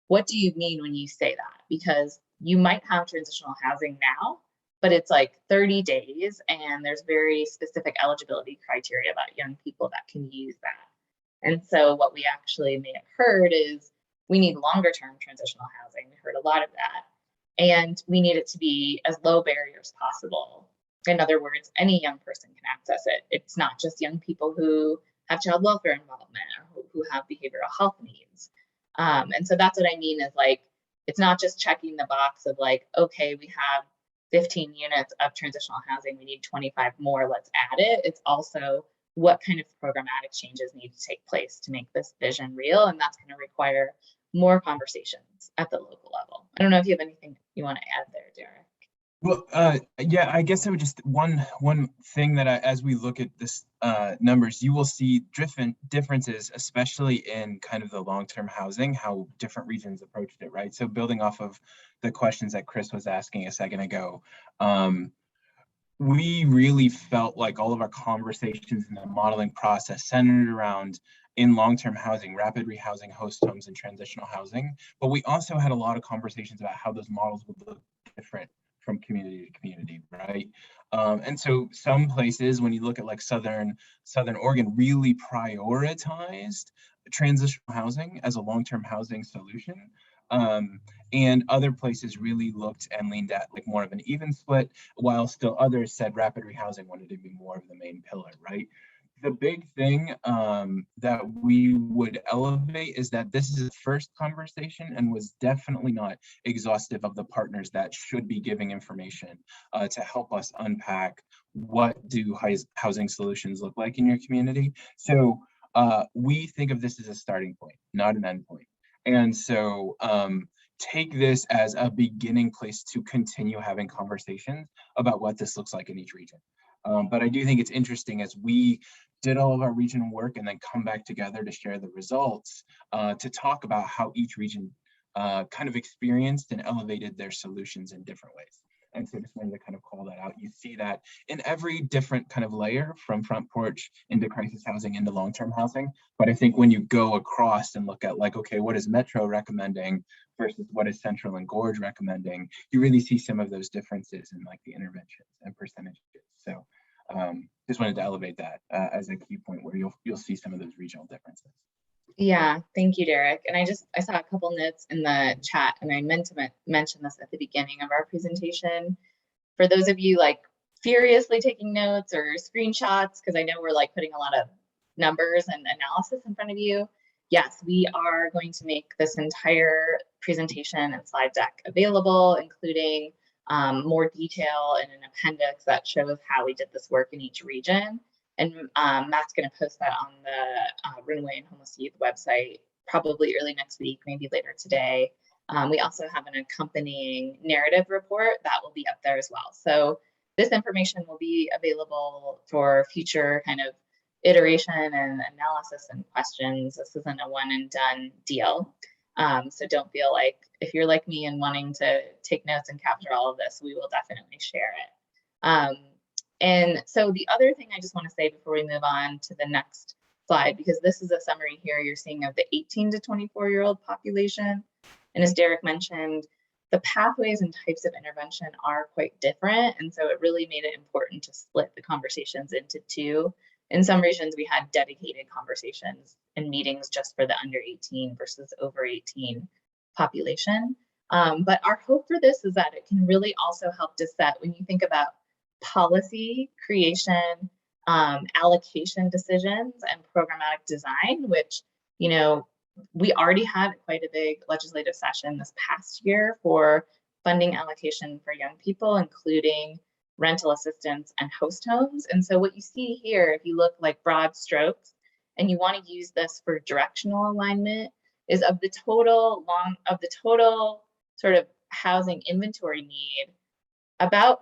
M: What do you mean when you say that? Because you might have transitional housing now, but it's like 30 days and there's very specific eligibility criteria about young people that can use that. And so what we actually may have heard is we need longer term transitional housing. We heard a lot of that. And we need it to be as low barriers possible. In other words, any young person can access it. It's not just young people who have child welfare involvement or who have behavioral health needs. And so that's what I mean is like, it's not just checking the box of like, okay, we have 15 units of transitional housing, we need 25 more, let's add it. It's also what kind of programmatic changes need to take place to make this vision real. And that's going to require more conversations at the local level. I don't know if you have anything you want to add there, Derek.
N: Well, yeah, I guess I would just one thing that as we look at this numbers, you will see differences, especially in kind of the long-term housing, how different regions approached it, right? So building off of the questions that Chris was asking a second ago, we really felt like all of our conversations in the modeling process centered around in long-term housing, rapid rehousing, host homes, and transitional housing. But we also had a lot of conversations about how those models would look different from community to community, right? And so some places, when you look at like Southern Oregon, really prioritized transitional housing as a long-term housing solution. And other places really looked and leaned at like more of an even split, while still others said rapid rehousing wanted to be more of the main pillar, right? The big thing that we would elevate is that this is the first conversation and was definitely not exhaustive of the partners that should be giving information to help us unpack what do housing solutions look like in your community. So we think of this as a starting point, not an end point. And so take this as a beginning place to continue having conversations about what this looks like in each region. But I do think it's interesting as we did all of our regional work and then come back together to share the results to talk about how each region kind of experienced and elevated their solutions in different ways. And so just wanted to kind of call that out. You see that in every different kind of layer, from front porch into crisis housing into long-term housing. But I think when you go across and look at like, okay, what is Metro recommending versus what is Central and Gorge recommending, you really see some of those differences in like the interventions and percentages. So just wanted to elevate that as a key point where you'll see some of those regional differences.
M: Yeah, thank you, Derek. And I saw a couple notes in the chat, and I meant to mention this at the beginning of our presentation. For those of you like furiously taking notes or screenshots, because I know we're like putting a lot of numbers and analysis in front of you. Yes, we are going to make this entire presentation and slide deck available, including more detail in an appendix that shows how we did this work in each region. And Matt's going to post that on the Runaway and Homeless Youth website probably early next week, maybe later today. We also have an accompanying narrative report that will be up there as well. So this information will be available for future kind of iteration and analysis and questions. This isn't a one and done deal. So don't feel like if you're like me and wanting to take notes and capture all of this, we will definitely share it. And so the other thing I just want to say before we move on to the next slide, because this is a summary here you're seeing of the 18 to 24-year-old population. And as Derek mentioned, the pathways and types of intervention are quite different. And so it really made it important to split the conversations into two. In some regions, we had dedicated conversations and meetings just for the under 18 versus over 18 population. But our hope for this is that it can really also help to set, when you think about policy creation, allocation decisions, and programmatic design, which, you know, we already had quite a big legislative session this past year for funding allocation for young people, including rental assistance and host homes. And so what you see here, if you look like broad strokes, and you want to use this for directional alignment, is of the total sort of housing inventory need, about,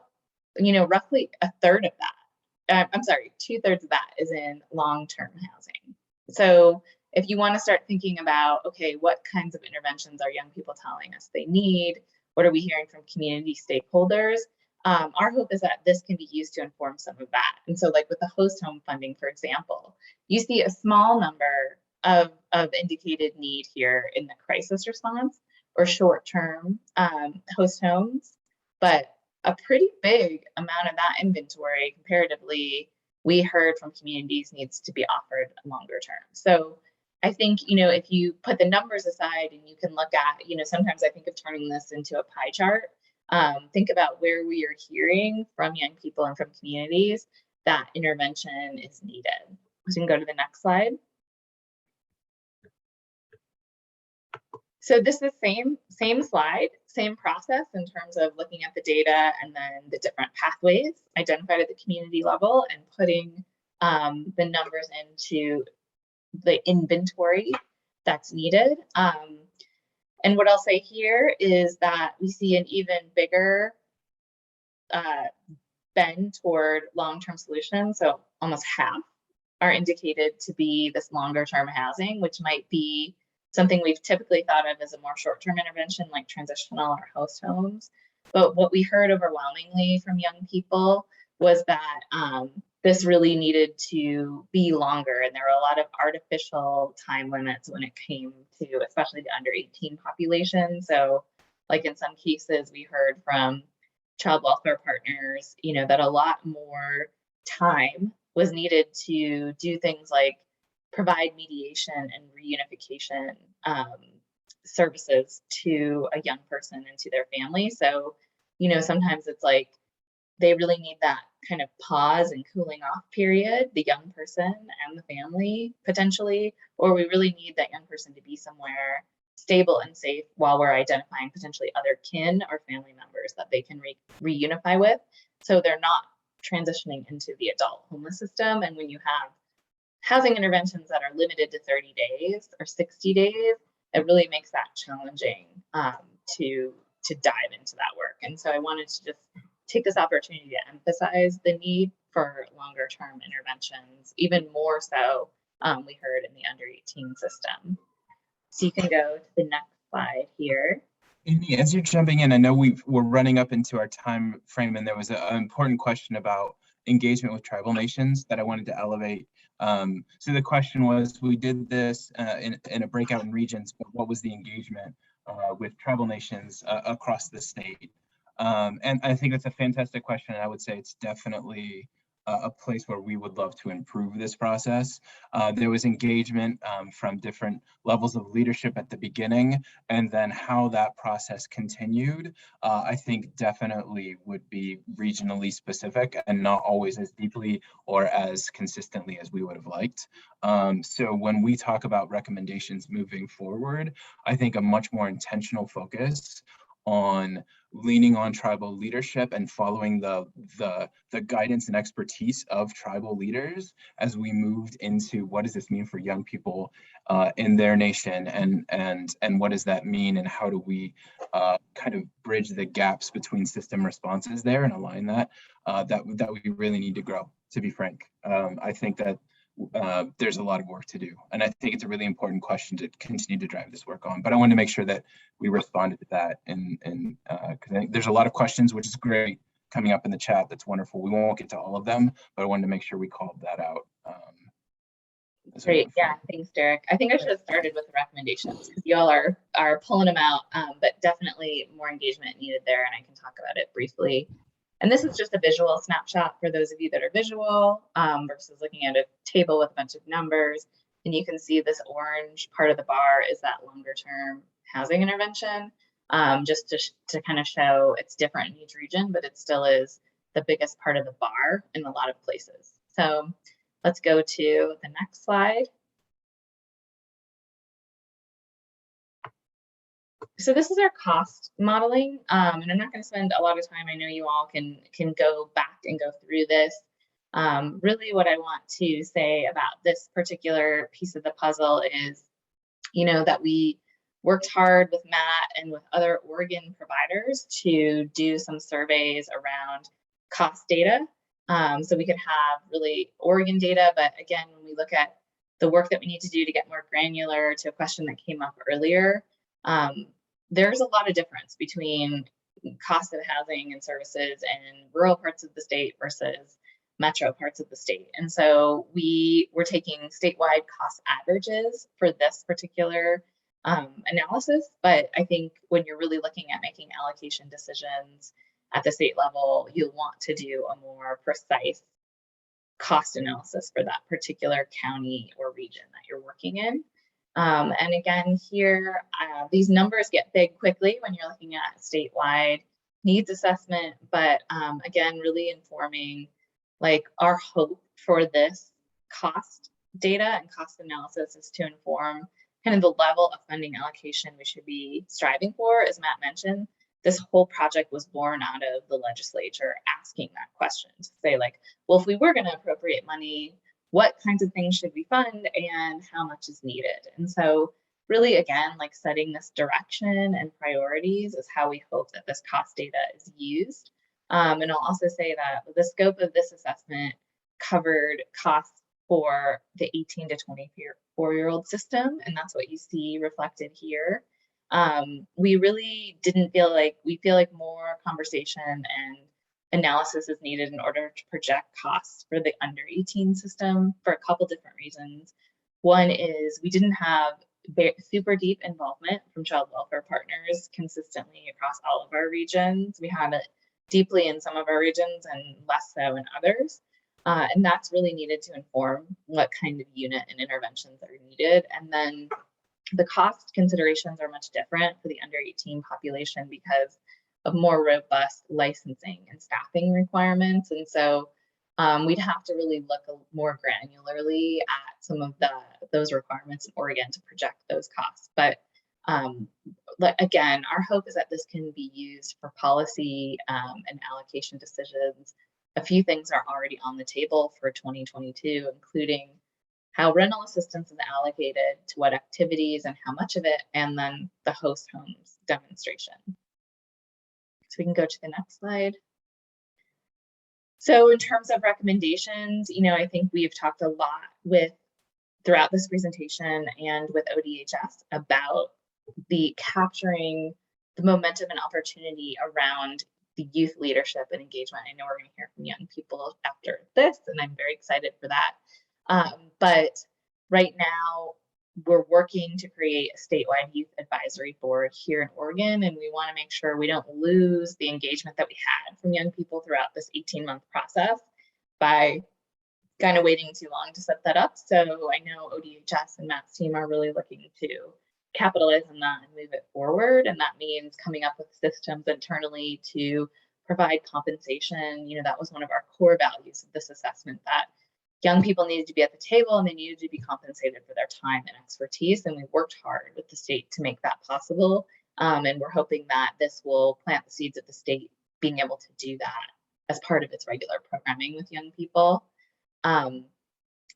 M: you know, roughly a third of that, I'm sorry, 2/3 of that is in long-term housing. So if you want to start thinking about, okay, what kinds of interventions are young people telling us they need? What are we hearing from community stakeholders? Our hope is that this can be used to inform some of that. And so like with the host home funding, for example, you see a small number of indicated need here in the crisis response or short-term host homes, but a pretty big amount of that inventory comparatively, we heard from communities needs to be offered longer term. So I think, you know, if you put the numbers aside and you can look at, you know, sometimes I think of turning this into a pie chart. Think about where we are hearing from young people and from communities that intervention is needed. So you can go to the next slide. So this is same slide, same process in terms of looking at the data and then the different pathways identified at the community level and putting the numbers into the inventory that's needed. And what I'll say here is that we see an even bigger bend toward long-term solutions. So almost half are indicated to be this longer-term housing, which might be something we've typically thought of as a more short-term intervention like transitional or host homes. But what we heard overwhelmingly from young people was that this really needed to be longer, and there were a lot of artificial time limits when it came to especially the under 18 population. So like in some cases we heard from child welfare partners, you know, that a lot more time was needed to do things like provide mediation and reunification services to a young person and to their family. So, you know, sometimes it's like they really need that kind of pause and cooling off period, the young person and the family potentially, or we really need that young person to be somewhere stable and safe while we're identifying potentially other kin or family members that they can reunify with, so they're not transitioning into the adult homeless system. And when you have housing interventions that are limited to 30 days or 60 days, it really makes that challenging to dive into that work. And so I wanted to just take this opportunity to emphasize the need for longer term interventions, even more so we heard in the under 18 system. So you can go to the next slide here.
N: Amy, as you're jumping in, I know we're running up into our time frame, and there was an important question about engagement with tribal nations that I wanted to elevate. So the question was, we did this in a breakout in regions, but what was the engagement with tribal nations across the state? And I think that's a fantastic question. And I would say it's definitely a place where we would love to improve this process. There was engagement from different levels of leadership at the beginning, and then how that process continued, I think definitely would be regionally specific and not always as deeply or as consistently as we would have liked. So when we talk about recommendations moving forward, I think a much more intentional focus on leaning on tribal leadership and following the guidance and expertise of tribal leaders as we moved into what does this mean for young people in their nation, and what does that mean, and how do we kind of bridge the gaps between system responses there and align that that we really need to grow, to be frank. I think that there's a lot of work to do, and I think it's a really important question to continue to drive this work on. But I wanted to make sure that we responded to that, and because I think there's a lot of questions, which is great, coming up in the chat. That's wonderful. We won't get to all of them, but I wanted to make sure we called that out.
M: Great, yeah, thanks, Derek. I think I should have started with the recommendations because y'all are pulling them out, but definitely more engagement needed there, and I can talk about it briefly. And this is just a visual snapshot for those of you that are visual versus looking at a table with a bunch of numbers. And you can see this orange part of the bar is that longer term housing intervention, just to kind of show it's different in each region, but it still is the biggest part of the bar in a lot of places. So let's go to the next slide. So this is our cost modeling, and I'm not going to spend a lot of time. I know you all can go back and go through this. Really what I want to say about this particular piece of the puzzle is, you know, that we worked hard with Matt and with other Oregon providers to do some surveys around cost data. So we could have really Oregon data, but again, when we look at the work that we need to do to get more granular to a question that came up earlier, there's a lot of difference between cost of housing and services in rural parts of the state versus metro parts of the state. And so we were taking statewide cost averages for this particular analysis. But I think when you're really looking at making allocation decisions at the state level, you'll want to do a more precise cost analysis for that particular county or region that you're working in. And again, here, these numbers get big quickly when you're looking at statewide needs assessment, but again, really informing like our hope for this cost data and cost analysis is to inform kind of the level of funding allocation we should be striving for. As Matt mentioned, this whole project was born out of the legislature asking that question to say like, well, if we were going to appropriate money, what kinds of things should we fund and how much is needed? And so really, again, like setting this direction and priorities is how we hope that this cost data is used. And I'll also say that the scope of this assessment covered costs for the 18 to 24-year-old system, and that's what you see reflected here. We really didn't feel like, we feel like more conversation and analysis is needed in order to project costs for the under 18 system for a couple different reasons. One is we didn't have super deep involvement from child welfare partners consistently across all of our regions. We had it deeply in some of our regions and less so in others. And that's really needed to inform what kind of unit and interventions are needed. And then The cost considerations are much different for the under 18 population because of more robust licensing and staffing requirements. And so we'd have to really look more granularly at some of those requirements in Oregon to project those costs. But again, our hope is that this can be used for policy and allocation decisions. A few things are already on the table for 2022, including how rental assistance is allocated to what activities and how much of it, and then the host homes demonstration. So we can go to the next slide. So in terms of recommendations, I think we've talked a lot throughout this presentation and with ODHS about the capturing the momentum and opportunity around the youth leadership and engagement. I know we're going to hear from young people after this, and I'm very excited for that. But right now, we're working to create a statewide youth advisory board here in Oregon, and we want to make sure we don't lose the engagement that we had from young people throughout this 18-month process by kind of waiting too long to set that up. So I know ODHS and Matt's team are really looking to capitalize on that and move it forward, and that means coming up with systems internally to provide compensation. That was one of our core values of this assessment, that young people needed to be at the table and they needed to be compensated for their time and expertise. And we worked hard with the state to make that possible. And we're hoping that this will plant the seeds of the state being able to do that as part of its regular programming with young people. And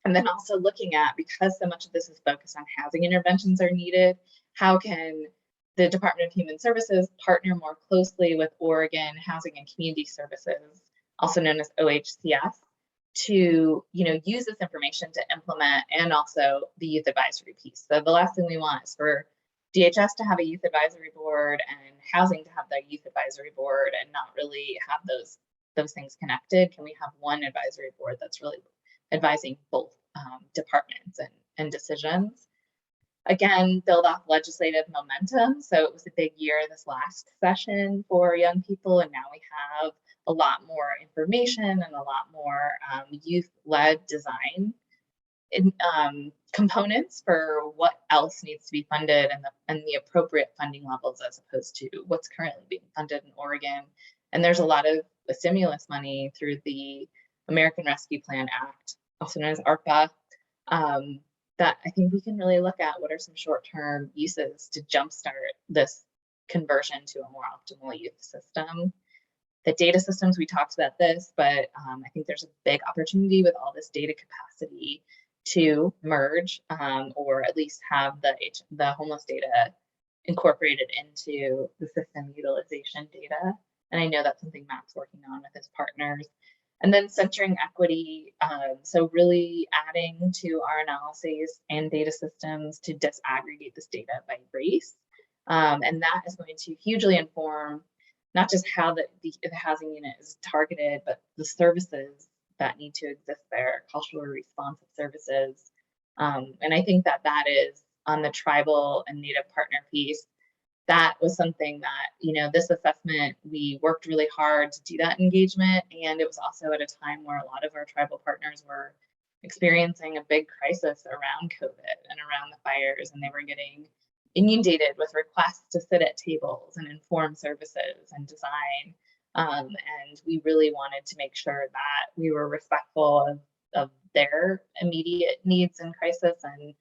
M: then also looking at, because so much of this is focused on housing interventions are needed, how can the Department of Human Services partner more closely with Oregon Housing and Community Services, also known as OHCS, to use this information to implement, and also the youth advisory piece. So the last thing we want is for DHS to have a youth advisory board and housing to have the youth advisory board and not really have those things connected. Can we have one advisory board that's really advising both departments and decisions? Again, build off legislative momentum. So it was a big year this last session for young people, and now we have a lot more information and a lot more youth-led design components for what else needs to be funded and the appropriate funding levels as opposed to what's currently being funded in Oregon. And there's a lot of stimulus money through the American Rescue Plan Act, also known as ARPA, that I think we can really look at what are some short-term uses to jumpstart this conversion to a more optimal youth system. The data systems, we talked about this, but I think there's a big opportunity with all this data capacity to merge or at least have the homeless data incorporated into the system utilization data. And I know that's something Matt's working on with his partners. And then centering equity, so really adding to our analyses and data systems to disaggregate this data by race. And that is going to hugely inform not just how the housing unit is targeted, but the services that need to exist there, culturally responsive services. And I think that is on the tribal and Native partner piece. That was something that, this assessment, we worked really hard to do that engagement. And it was also at a time where a lot of our tribal partners were experiencing a big crisis around COVID and around the fires, and they were getting inundated with requests to sit at tables and inform services and design. And we really wanted to make sure that we were respectful of their immediate needs and crisis, and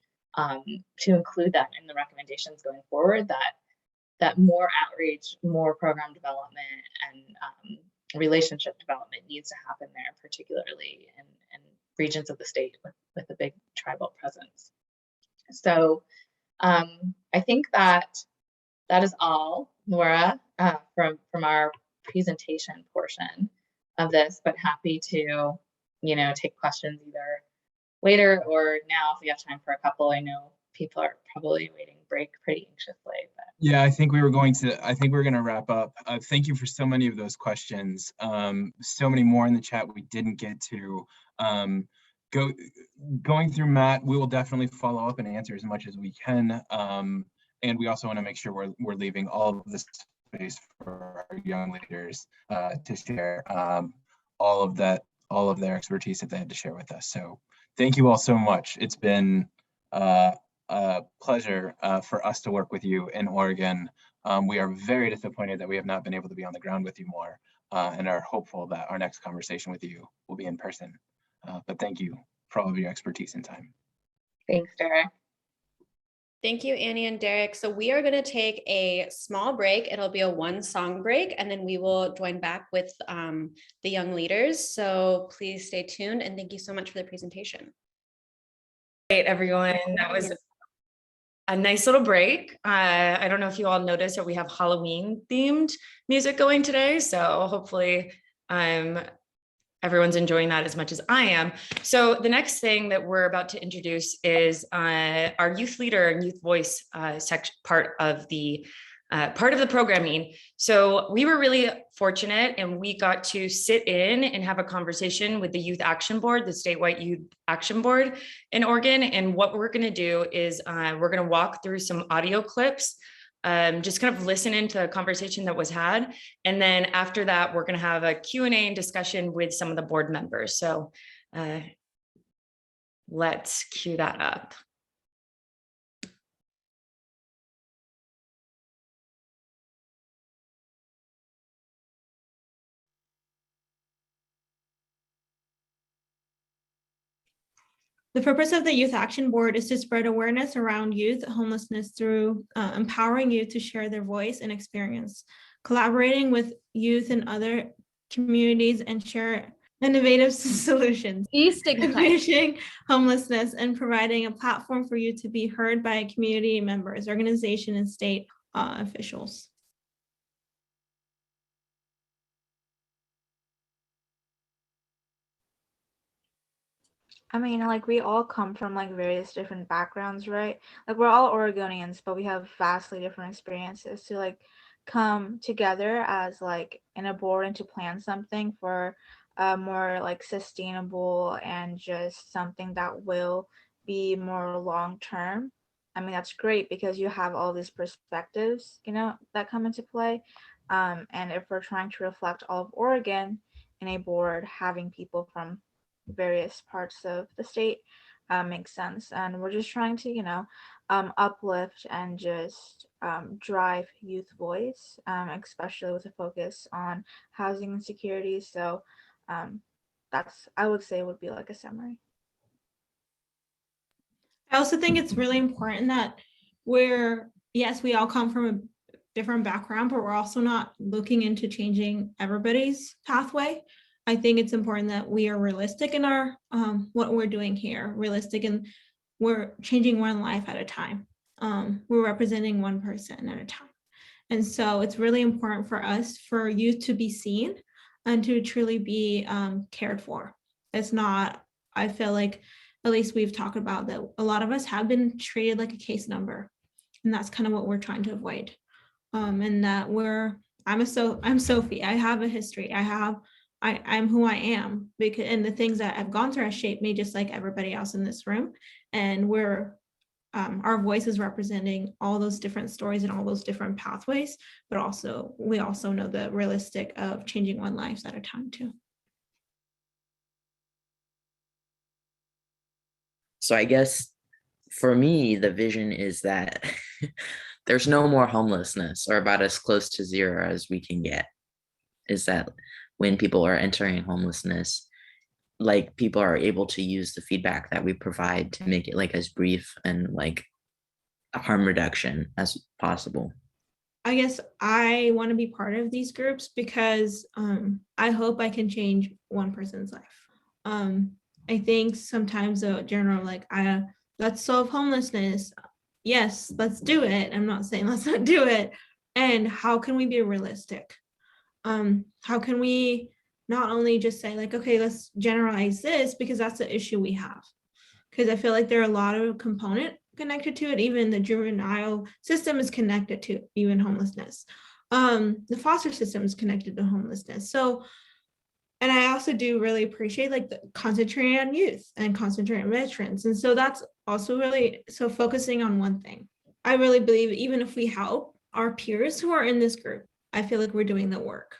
M: to include that in the recommendations going forward, that more outreach, more program development, and relationship development needs to happen there, particularly in regions of the state with a big tribal presence. So I think that is all, Laura, from our presentation portion of this, but happy to, take questions either later or now if we have time for a couple. I know people are probably waiting break pretty anxiously. But.
N: Yeah, I think we're going to wrap up. Thank you for so many of those questions. So many more in the chat we didn't get to. Going through Matt, we will definitely follow up and answer as much as we can. And we also want to make sure we're leaving all of the space for our young leaders to share all of their expertise that they had to share with us. So thank you all so much. It's been pleasure for us to work with you in Oregon. We are very disappointed that we have not been able to be on the ground with you more, and are hopeful that our next conversation with you will be in person. But thank you for all of your expertise and time.
M: Thanks, Derek.
B: Thank you, Annie and Derek. So we are going to take a small break. It'll be a 1 song break, and then we will join back with the young leaders. So please stay tuned, and thank you so much for the presentation.
O: Great, everyone. That was a nice little break. I don't know if you all noticed that we have Halloween themed music going today. So hopefully everyone's enjoying that as much as I am. So the next thing that we're about to introduce is our youth leader and youth voice section part of the programming. So we were really fortunate, and we got to sit in and have a conversation with the Youth Action Board, the Statewide Youth Action Board in Oregon. And what we're going to do is we're going to walk through some audio clips, just kind of listen into the conversation that was had. And then after that, we're going to have a Q&A and discussion with some of the board members. So let's cue that up.
P: The purpose of the Youth Action Board is to spread awareness around youth homelessness through empowering youth to share their voice and experience, collaborating with youth in other communities and share innovative solutions, diminishing homelessness, and providing a platform for you to be heard by community members, organizations, and state officials.
Q: I mean, like, we all come from like various different backgrounds, right? Like, we're all Oregonians, but we have vastly different experiences to like come together as like in a board and to plan something for more like sustainable and just something that will be more long term. I mean, that's great because you have all these perspectives, you know, that come into play. And if we're trying to reflect all of Oregon in a board, having people from various parts of the state makes sense. And we're just trying to, you know, uplift and just drive youth voice, especially with a focus on housing insecurity. So that's, I would say, would be like a summary.
P: I also think it's really important that yes, we all come from a different background, but we're also not looking into changing everybody's pathway. I think it's important that we are realistic in our what we're doing here, realistic, and we're changing one life at a time. We're representing one person at a time. And so it's really important for us, for youth to be seen and to truly be cared for. It's not, I feel like, at least we've talked about that a lot of us have been treated like a case number. And that's kind of what we're trying to avoid. And that I'm Sophie, I have a history, I'm who I am, because, and the things that I've gone through have shaped me just like everybody else in this room. And our voice is representing all those different stories and all those different pathways, but also we also know the realistic of changing one life at a time too.
R: So I guess for me, the vision is that there's no more homelessness, or about as close to zero as we can get. Is that when people are entering homelessness, like, people are able to use the feedback that we provide to make it like as brief and like a harm reduction as possible.
P: I guess I want to be part of these groups because I hope I can change one person's life. I think sometimes the general, like, let's solve homelessness. Yes, let's do it. I'm not saying let's not do it. And how can we be realistic? How can we not only just say like, okay, let's generalize this, because that's the issue we have. Because I feel like there are a lot of components connected to it. Even the juvenile system is connected to even homelessness. The foster system is connected to homelessness. So, and I also do really appreciate like the concentrating on youth and concentrating on veterans. And so that's also really, so focusing on one thing. I really believe even if we help our peers who are in this group, I feel like we're doing the work.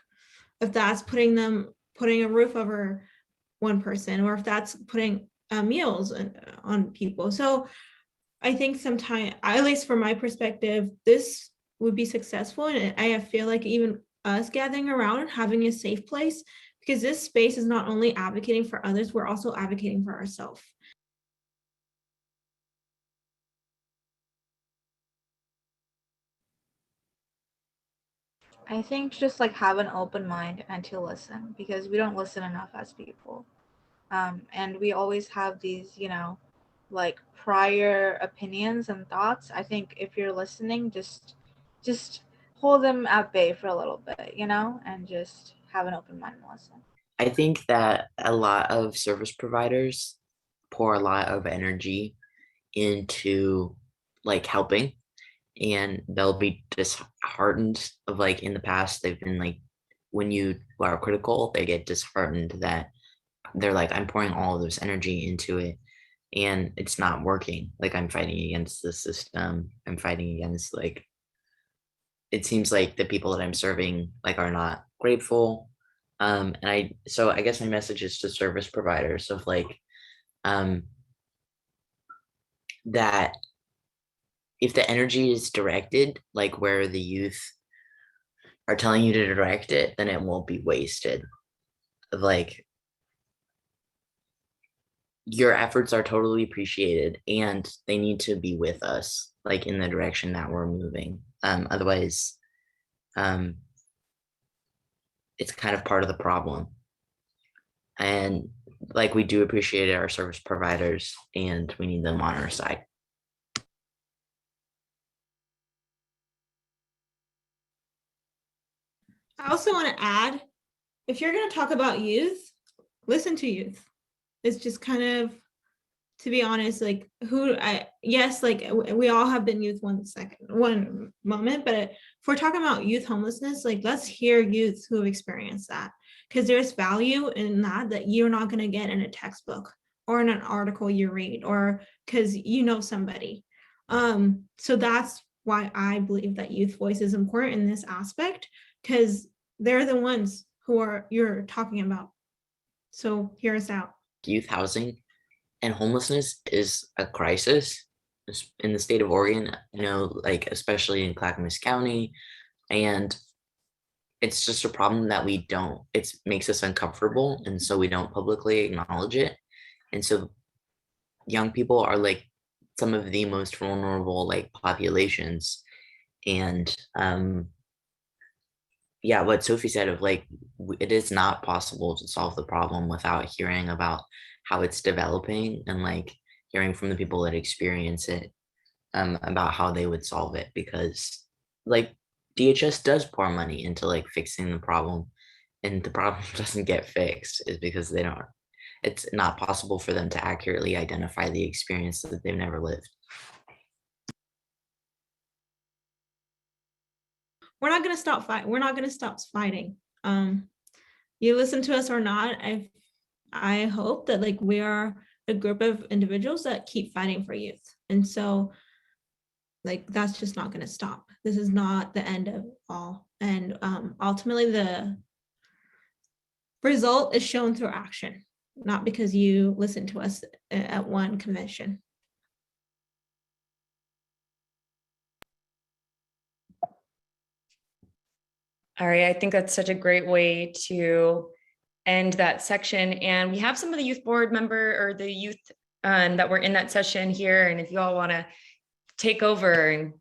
P: If that's putting a roof over one person, or if that's putting meals on people. So I think sometimes, at least from my perspective, this would be successful. And I feel like even us gathering around and having a safe place, because this space is not only advocating for others, we're also advocating for ourselves.
Q: I think just like have an open mind and to listen, because we don't listen enough as people. And we always have these, you know, like prior opinions and thoughts. I think if you're listening, just hold them at bay for a little bit, you know, and just have an open mind and listen.
R: I think that a lot of service providers pour a lot of energy into like helping, and they'll be disheartened of like in the past they've been like, when you are critical, they get disheartened that they're like, I'm pouring all of this energy into it and it's not working. Like I'm fighting against the system. I'm fighting against like, it seems like the people that I'm serving like are not grateful. So I guess my message is to service providers of like, that if the energy is directed like where the youth are telling you to direct it, then it won't be wasted. Like your efforts are totally appreciated and they need to be with us like in the direction that we're moving. Otherwise, it's kind of part of the problem. And like we do appreciate our service providers and we need them on our side.
P: I also want to add, if you're going to talk about youth, listen to youth. It's just kind of, to be honest, like yes, like we all have been youth one moment, but if we're talking about youth homelessness, like let's hear youth who have experienced that, because there's value in that you're not going to get in a textbook or in an article you read, or because you know somebody. So that's why I believe that youth voice is important in this aspect, because they're the ones who you're talking about. So hear us out.
R: Youth housing and homelessness is a crisis in the state of Oregon, you know, like especially in Clackamas County. And it's just a problem that it makes us uncomfortable. And so we don't publicly acknowledge it. And so young people are like some of the most vulnerable like populations. And yeah, what Sophie said of like, it is not possible to solve the problem without hearing about how it's developing and like hearing from the people that experience it about how they would solve it, because like DHS does pour money into like fixing the problem and the problem doesn't get fixed is because it's not possible for them to accurately identify the experience that they've never lived.
P: We're not going to stop fighting. We're not going to stop fighting. You listen to us or not, I hope that like we are a group of individuals that keep fighting for youth. And so like that's just not going to stop. This is not the end of all. And ultimately the result is shown through action, not because you listen to us at one convention.
O: All right, I think that's such a great way to end that section. And we have some of the youth board member or the youth that were in that session here. And if you all want to take over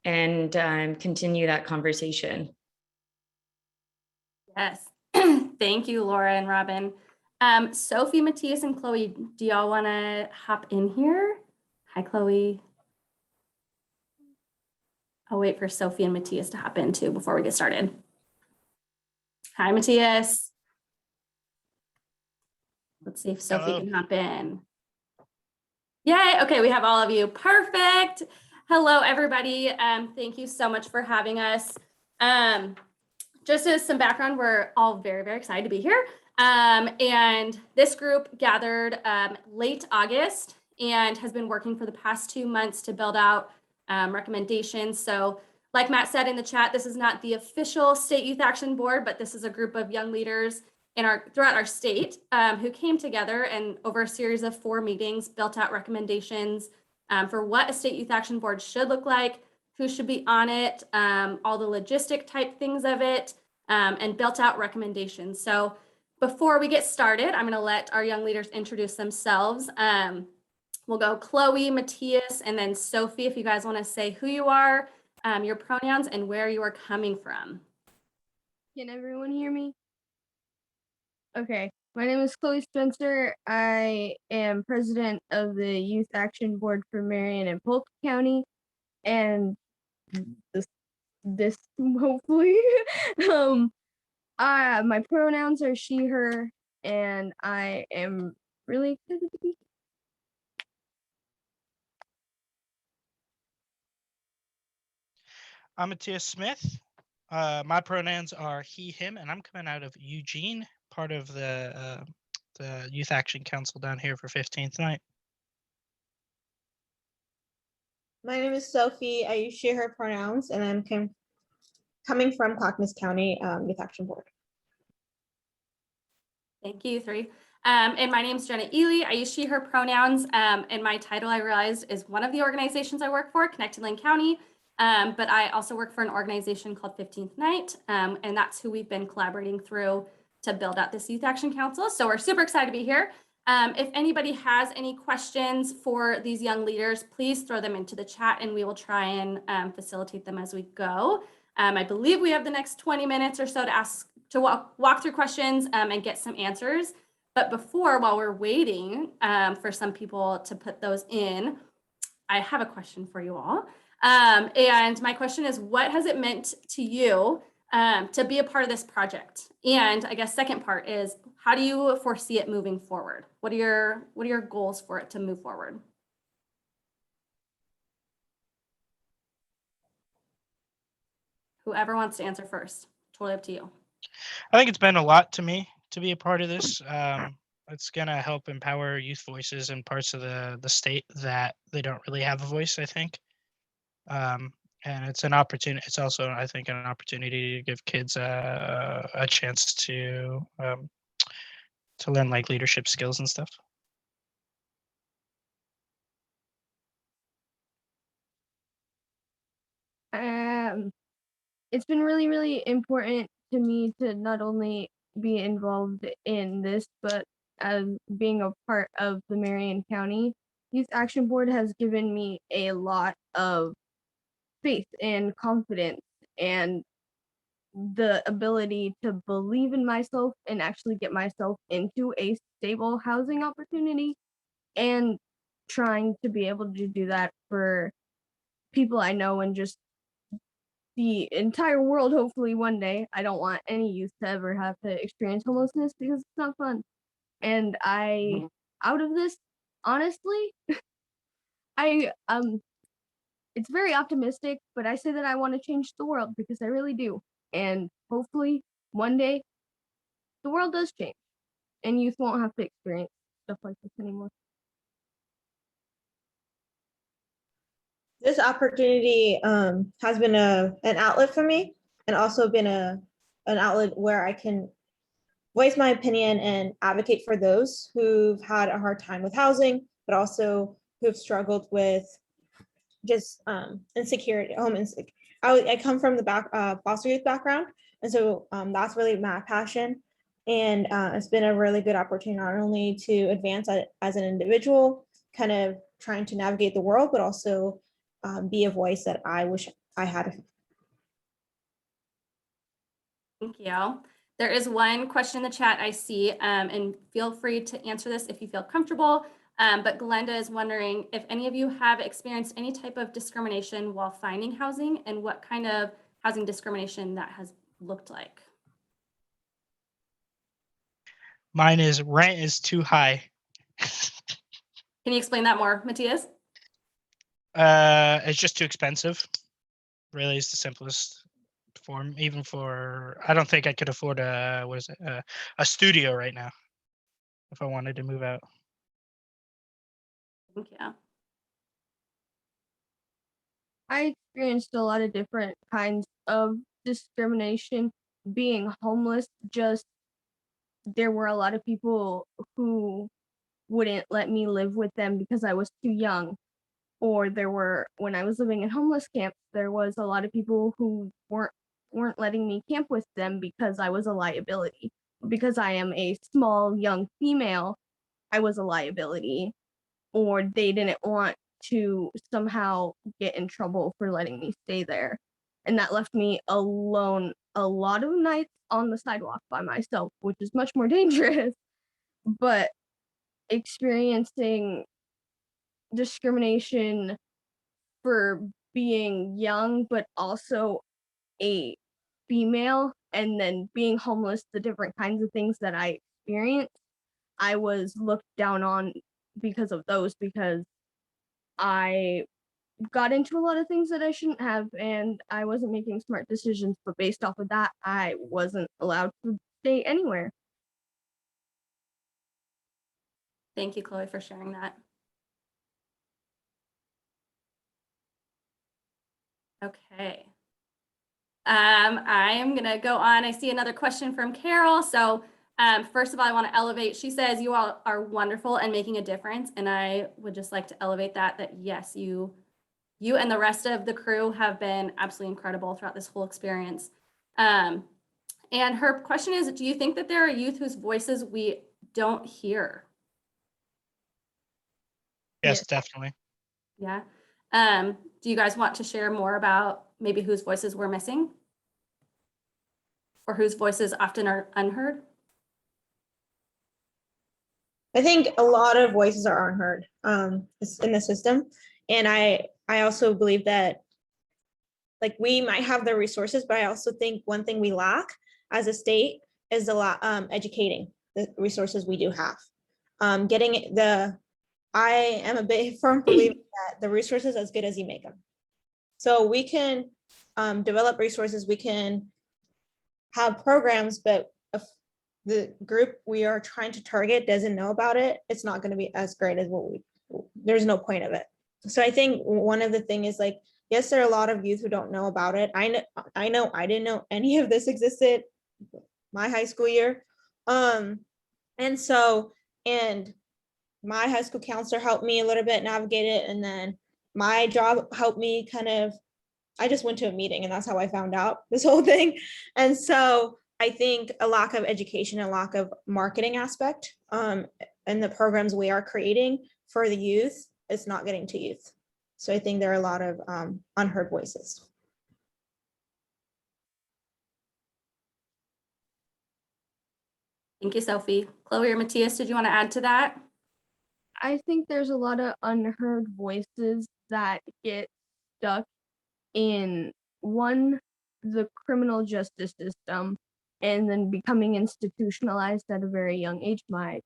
O: and continue that conversation.
S: Yes, thank you, Laura and Robin. Sophie, Matthias, and Chloe, do y'all want to hop in here? Hi, Chloe. I'll wait for Sophie and Matthias to hop in too before we get started. Hi, Matthias. Let's see if Sophie can hop in. Yay, okay, we have all of you, perfect. Hello, everybody. Thank you so much for having us. Just as some background, we're all very, very excited to be here. And this group gathered late August and has been working for the past 2 months to build out recommendations. So like Matt said in the chat, this is not the official State Youth Action Board, but this is a group of young leaders throughout our state who came together and over a series of 4 meetings built out recommendations for what a state youth action board should look like, who should be on it, all the logistic type things of it, and built out recommendations. So before we get started, I'm going to let our young leaders introduce themselves. We'll go Chloe, Matthias, and then Sophie, if you guys want to say who you are, your pronouns, and where you are coming from.
T: Can everyone hear me? Okay, my name is Chloe Spencer. I am president of the Youth Action Board for Marion and Polk County, and this hopefully, my pronouns are she, her, and I am really excited to be here.
U: I'm Matthias Smith. My pronouns are he, him, and I'm coming out of Eugene, part of the Youth Action Council down here for 15th Night.
V: My name is Sophie. I use she, her pronouns, and I'm coming from Clackamas County Youth Action Board.
S: Thank you, three. And my name is Jenna Ely. I use she, her pronouns, and my title, I realized, is one of the organizations I work for, Connected Lane County. But I also work for an organization called 15th Night, and that's who we've been collaborating through to build out this Youth Action Council. So we're super excited to be here. If anybody has any questions for these young leaders, please throw them into the chat and we will try and facilitate them as we go. I believe we have the next 20 minutes or so to walk through questions and get some answers. But before, while we're waiting for some people to put those in, I have a question for you all. And my question is, what has it meant to you to be a part of this project? And I guess second part is, how do you foresee it moving forward? What are your goals for it to move forward? Whoever wants to answer first, totally up to you.
U: I think it's been a lot to me to be a part of this. It's going to help empower youth voices in parts of the state that they don't really have a voice, I think. And it's an opportunity. It's also, I think, an opportunity to give kids a chance to learn like leadership skills and stuff.
T: It's been really, really important to me to not only be involved in this, but as being a part of the Marion County Youth Action Board has given me a lot of faith and confidence and the ability to believe in myself and actually get myself into a stable housing opportunity, and trying to be able to do that for people I know and just the entire world, hopefully one day. I don't want any youth to ever have to experience homelessness because it's not fun. And out of this, honestly, it's very optimistic, but I say that I want to change the world because I really do. And hopefully one day the world does change and youth won't have to experience stuff like this anymore.
V: This opportunity has been an outlet for me, and also been an outlet where I can voice my opinion and advocate for those who've had a hard time with housing, but also who've struggled with just insecurity, home insecurity. I come from the foster youth background, and so that's really my passion. And it's been a really good opportunity not only to advance as an individual, kind of trying to navigate the world, but also be a voice that I wish I had.
S: Thank you. There is one question in the chat I see, and feel free to answer this if you feel comfortable. But Glenda is wondering if any of you have experienced any type of discrimination while finding housing, and what kind of housing discrimination that has looked like.
U: Mine is rent is too high.
S: Can you explain that more, Matthias?
U: It's just too expensive. Really is the simplest form. Even for, I don't think I could afford a studio right now if I wanted to move out.
S: Thank you.
T: I experienced a lot of different kinds of discrimination. Being homeless, just there were a lot of people who wouldn't let me live with them because I was too young, or there were, when I was living in homeless camps, there was a lot of people who weren't letting me camp with them because I was a liability. Because I am a small young female, I was a liability, or they didn't want to somehow get in trouble for letting me stay there. And that left me alone a lot of nights on the sidewalk by myself, which is much more dangerous. But experiencing discrimination for being young, but also a female, and then being homeless, the different kinds of things that I experienced, I was looked down on because of those, because I got into a lot of things that I shouldn't have, and I wasn't making smart decisions, but based off of that, I wasn't allowed to stay anywhere.
S: Thank you, Chloe, for sharing that. Okay. I am gonna go on. I see another question from Carol. So first of all, I want to elevate. She says, you all are wonderful and making a difference. And I would just like to elevate that yes, you and the rest of the crew have been absolutely incredible throughout this whole experience. And her question is, do you think that there are youth whose voices we don't hear?
U: Yes, definitely.
S: Yeah. Do you guys want to share more about maybe whose voices we're missing? Or whose voices often are unheard?
V: I think a lot of voices are unheard in the system. And I also believe that like we might have the resources, but I also think one thing we lack as a state is a lot educating the resources we do have. I am a big firm believer that the resources as good as you make them. So we can develop resources, we can have programs, but if the group we are trying to target doesn't know about it, it's not going to be as great as there's no point of it. So I think one of the things is like, yes, there are a lot of youth who don't know about it. I know I didn't know any of this existed my high school year. And my high school counselor helped me a little bit navigate it. And then my job helped me I just went to a meeting and that's how I found out this whole thing. And so I think a lack of education, a lack of marketing aspect and the programs we are creating for the youth, it's not getting to youth. So I think there are a lot of unheard voices.
S: Thank you, Sophie. Chloe or Matthias, did you want to add to that?
T: I think there's a lot of unheard voices that get stuck in the criminal justice system, and then becoming institutionalized at a very young age. My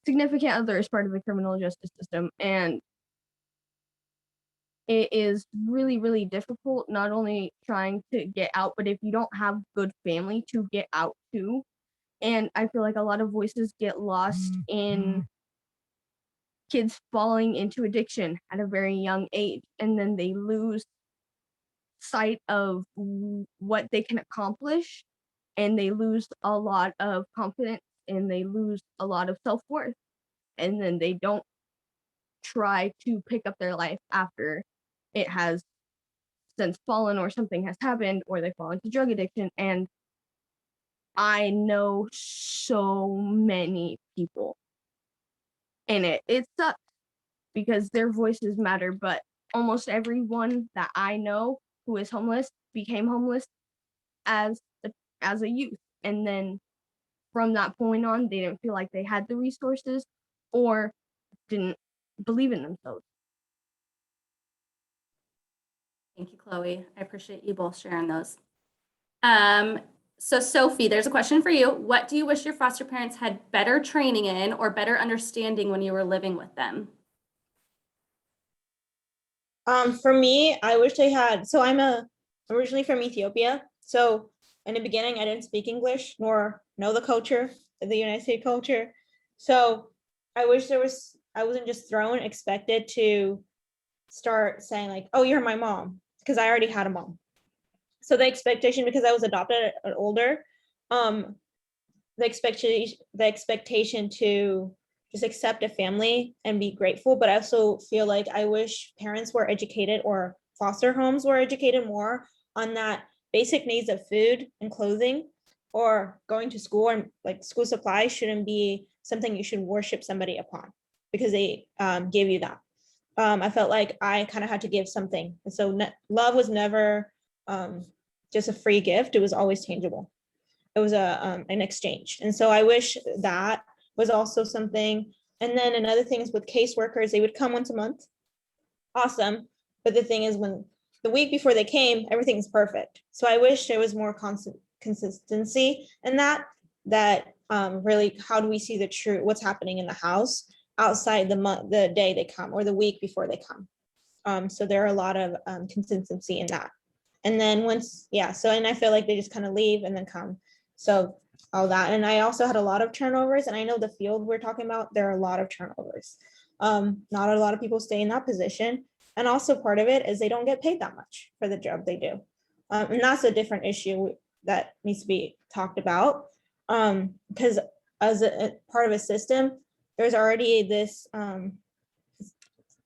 T: significant other is part of the criminal justice system, and it is really, really difficult, not only trying to get out, but if you don't have good family to get out to. And I feel like a lot of voices get lost in kids falling into addiction at a very young age, and then they lose sight of what they can accomplish, and they lose a lot of confidence, and they lose a lot of self-worth, and then they don't try to pick up their life after it has since fallen, or something has happened, or they fall into drug addiction. And I know so many people, and it sucks because their voices matter, but almost everyone that I know who is homeless became homeless as a youth, and then from that point on they didn't feel like they had the resources or didn't believe in themselves.
S: Thank you, Chloe. I appreciate you both sharing those. So Sophie, there's a question for you. What do you wish your foster parents had better training in or better understanding when you were living with them?
V: For me, I wish they had, so I'm originally from Ethiopia. So in the beginning, I didn't speak English nor know the culture, the United States culture. So I wish I wasn't just expected to start saying like, oh, you're my mom, because I already had a mom. So the expectation, because I was adopted older, the expectation to just accept a family and be grateful. But I also feel like I wish parents were educated or foster homes were educated more on that basic needs of food and clothing, or going to school, and like school supplies shouldn't be something you should worship somebody upon because they gave you that. I felt like I kind of had to give something. And so love was never just a free gift. It was always tangible. It was an exchange. And so I wish that was also something. And then another thing is with caseworkers, they would come once a month. Awesome. But the thing is, when the week before they came, everything is perfect. So I wish there was more consistency in that really, how do we see the truth, what's happening in the house outside the day they come or the week before they come. So there are a lot of consistency in that. And then once, and I feel like they just kind of leave and then come. So all that. And I also had a lot of turnovers, and I know the field we're talking about, there are a lot of turnovers. Not a lot of people stay in that position. And also part of it is they don't get paid that much for the job they do. And that's a different issue that needs to be talked about. Because as a part of a system, there's already this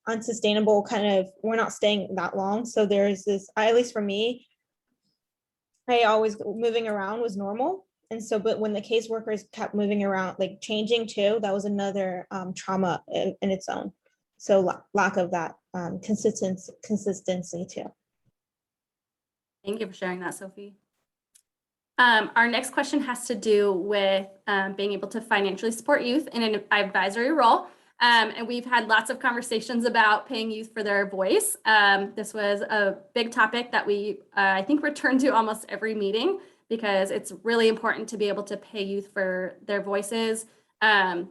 V: unsustainable kind of, we're not staying that long. So there's this, at least for me, I always moving around was normal. And so, but when the caseworkers kept moving around, like changing too, that was another trauma in its own. So lack of that consistency too.
S: Thank you for sharing that, Sophie. Our next question has to do with being able to financially support youth in an advisory role. And we've had lots of conversations about paying youth for their voice. This was a big topic that we, I think, return to almost every meeting, because it's really important to be able to pay youth for their voices and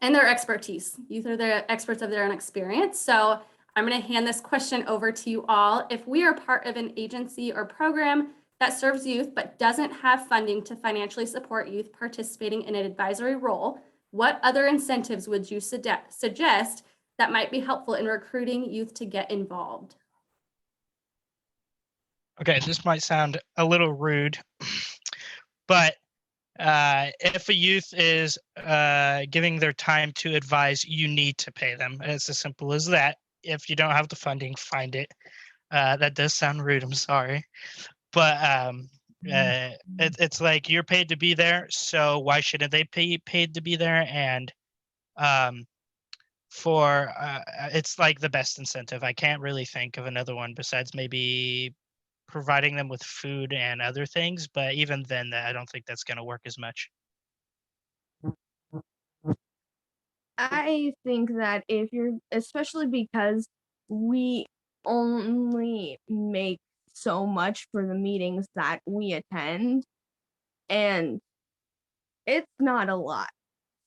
S: their expertise. Youth are the experts of their own experience. So I'm going to hand this question over to you all. If we are part of an agency or program that serves youth but doesn't have funding to financially support youth participating in an advisory role, what other incentives would you suggest that might be helpful in recruiting youth to get involved?
U: Okay, this might sound a little rude, but if a youth is giving their time to advise, you need to pay them. It's as simple as that. If you don't have the funding, find it. That does sound rude, I'm sorry. But it's like you're paid to be there, so why shouldn't they be paid to be there? And it's like the best incentive. I can't really think of another one besides maybe providing them with food and other things, but even then, I don't think that's going to work as much.
T: I think that if you're, especially because we only make so much for the meetings that we attend, and it's not a lot.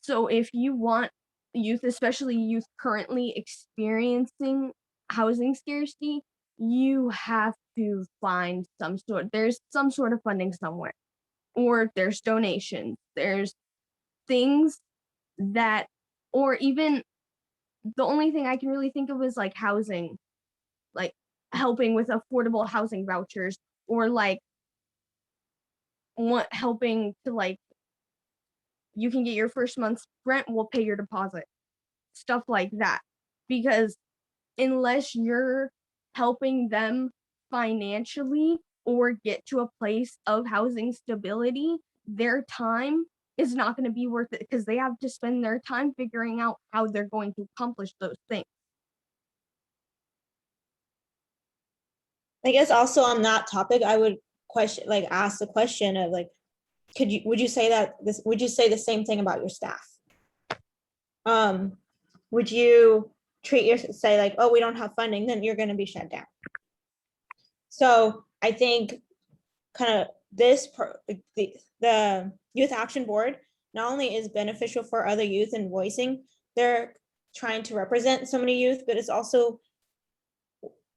T: So if you want youth, especially youth currently experiencing housing scarcity, you have to find there's some sort of funding somewhere, or there's donations, there's things that, or even the only thing I can really think of is like housing, like helping with affordable housing vouchers, or like helping to, like, you can get your first month's rent, we'll pay your deposit, stuff like that. Because unless you're helping them financially or get to a place of housing stability, their time is not going to be worth it, because they have to spend their time figuring out how they're going to accomplish those things.
V: I guess also on that topic, I would ask the question of like, would you say the same thing about your staff? Would you say like, oh, we don't have funding, then you're going to be shut down? So I think kind of the Youth Action Board not only is beneficial for other youth and voicing, they're trying to represent so many youth, but it's also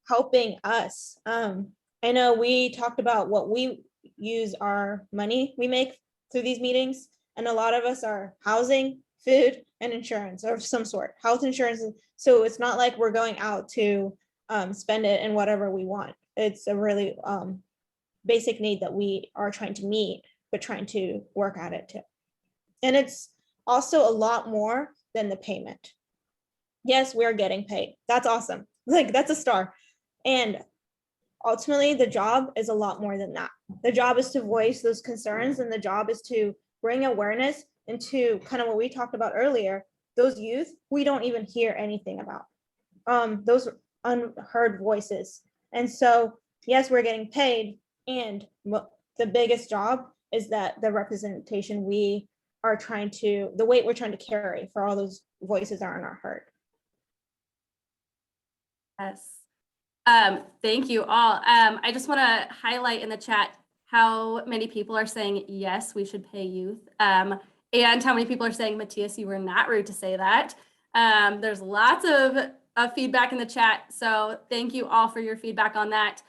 V: helping us. I know we talked about what we use our money we make through these meetings, and a lot of us are housing, food, and insurance of some sort, health insurance. So it's not like we're going out to spend it in whatever we want. It's a really basic need that we are trying to meet, but trying to work at it too. And it's also a lot more than the payment. Yes, we're getting paid. That's awesome. Like, that's a star. And ultimately, the job is a lot more than that. The job is to voice those concerns, and the job is to bring awareness into kind of what we talked about earlier, those youth we don't even hear anything about, those unheard voices. And so, yes, we're getting paid, and the biggest job is that the representation we are trying to, the weight we're trying to carry for all those voices are not heard.
S: Yes. Thank you all. I just want to highlight in the chat how many people are saying, yes, we should pay youth. And how many people are saying, Matthias, you were not rude to say that. There's lots of feedback in the chat. So thank you all for your feedback on that.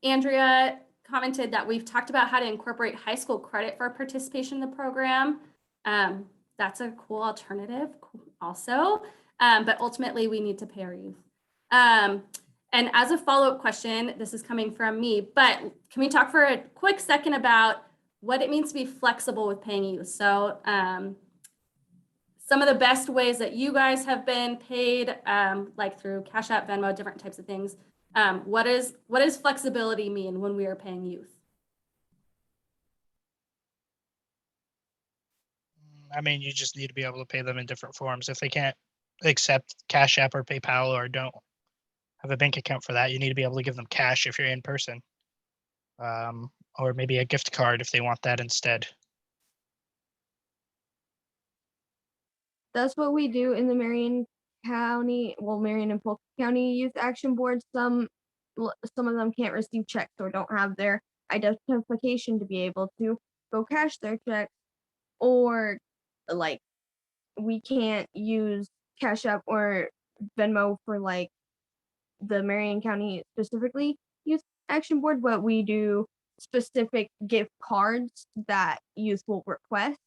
S: Andrea commented that we've talked about how to incorporate high school credit for participation in the program. That's a cool alternative also. But ultimately we need to pay our youth. And as a follow-up question, this is coming from me, but can we talk for a quick second about what it means to be flexible with paying youth? So some of the best ways that you guys have been paid, like through Cash App, Venmo, different types of things. What does flexibility mean when we are paying youth?
U: I mean, you just need to be able to pay them in different forms. If they can't accept Cash App or PayPal or don't have a bank account for that, you need to be able to give them cash if you're in person, or maybe a gift card if they want that instead.
T: That's what we do in the Marion and Polk County Youth Action Board. Some of them can't receive checks or don't have their identification to be able to go cash their checks, or like we can't use Cash App or Venmo for like the Marion County specifically Youth Action Board, but we do specific gift cards that youth will request,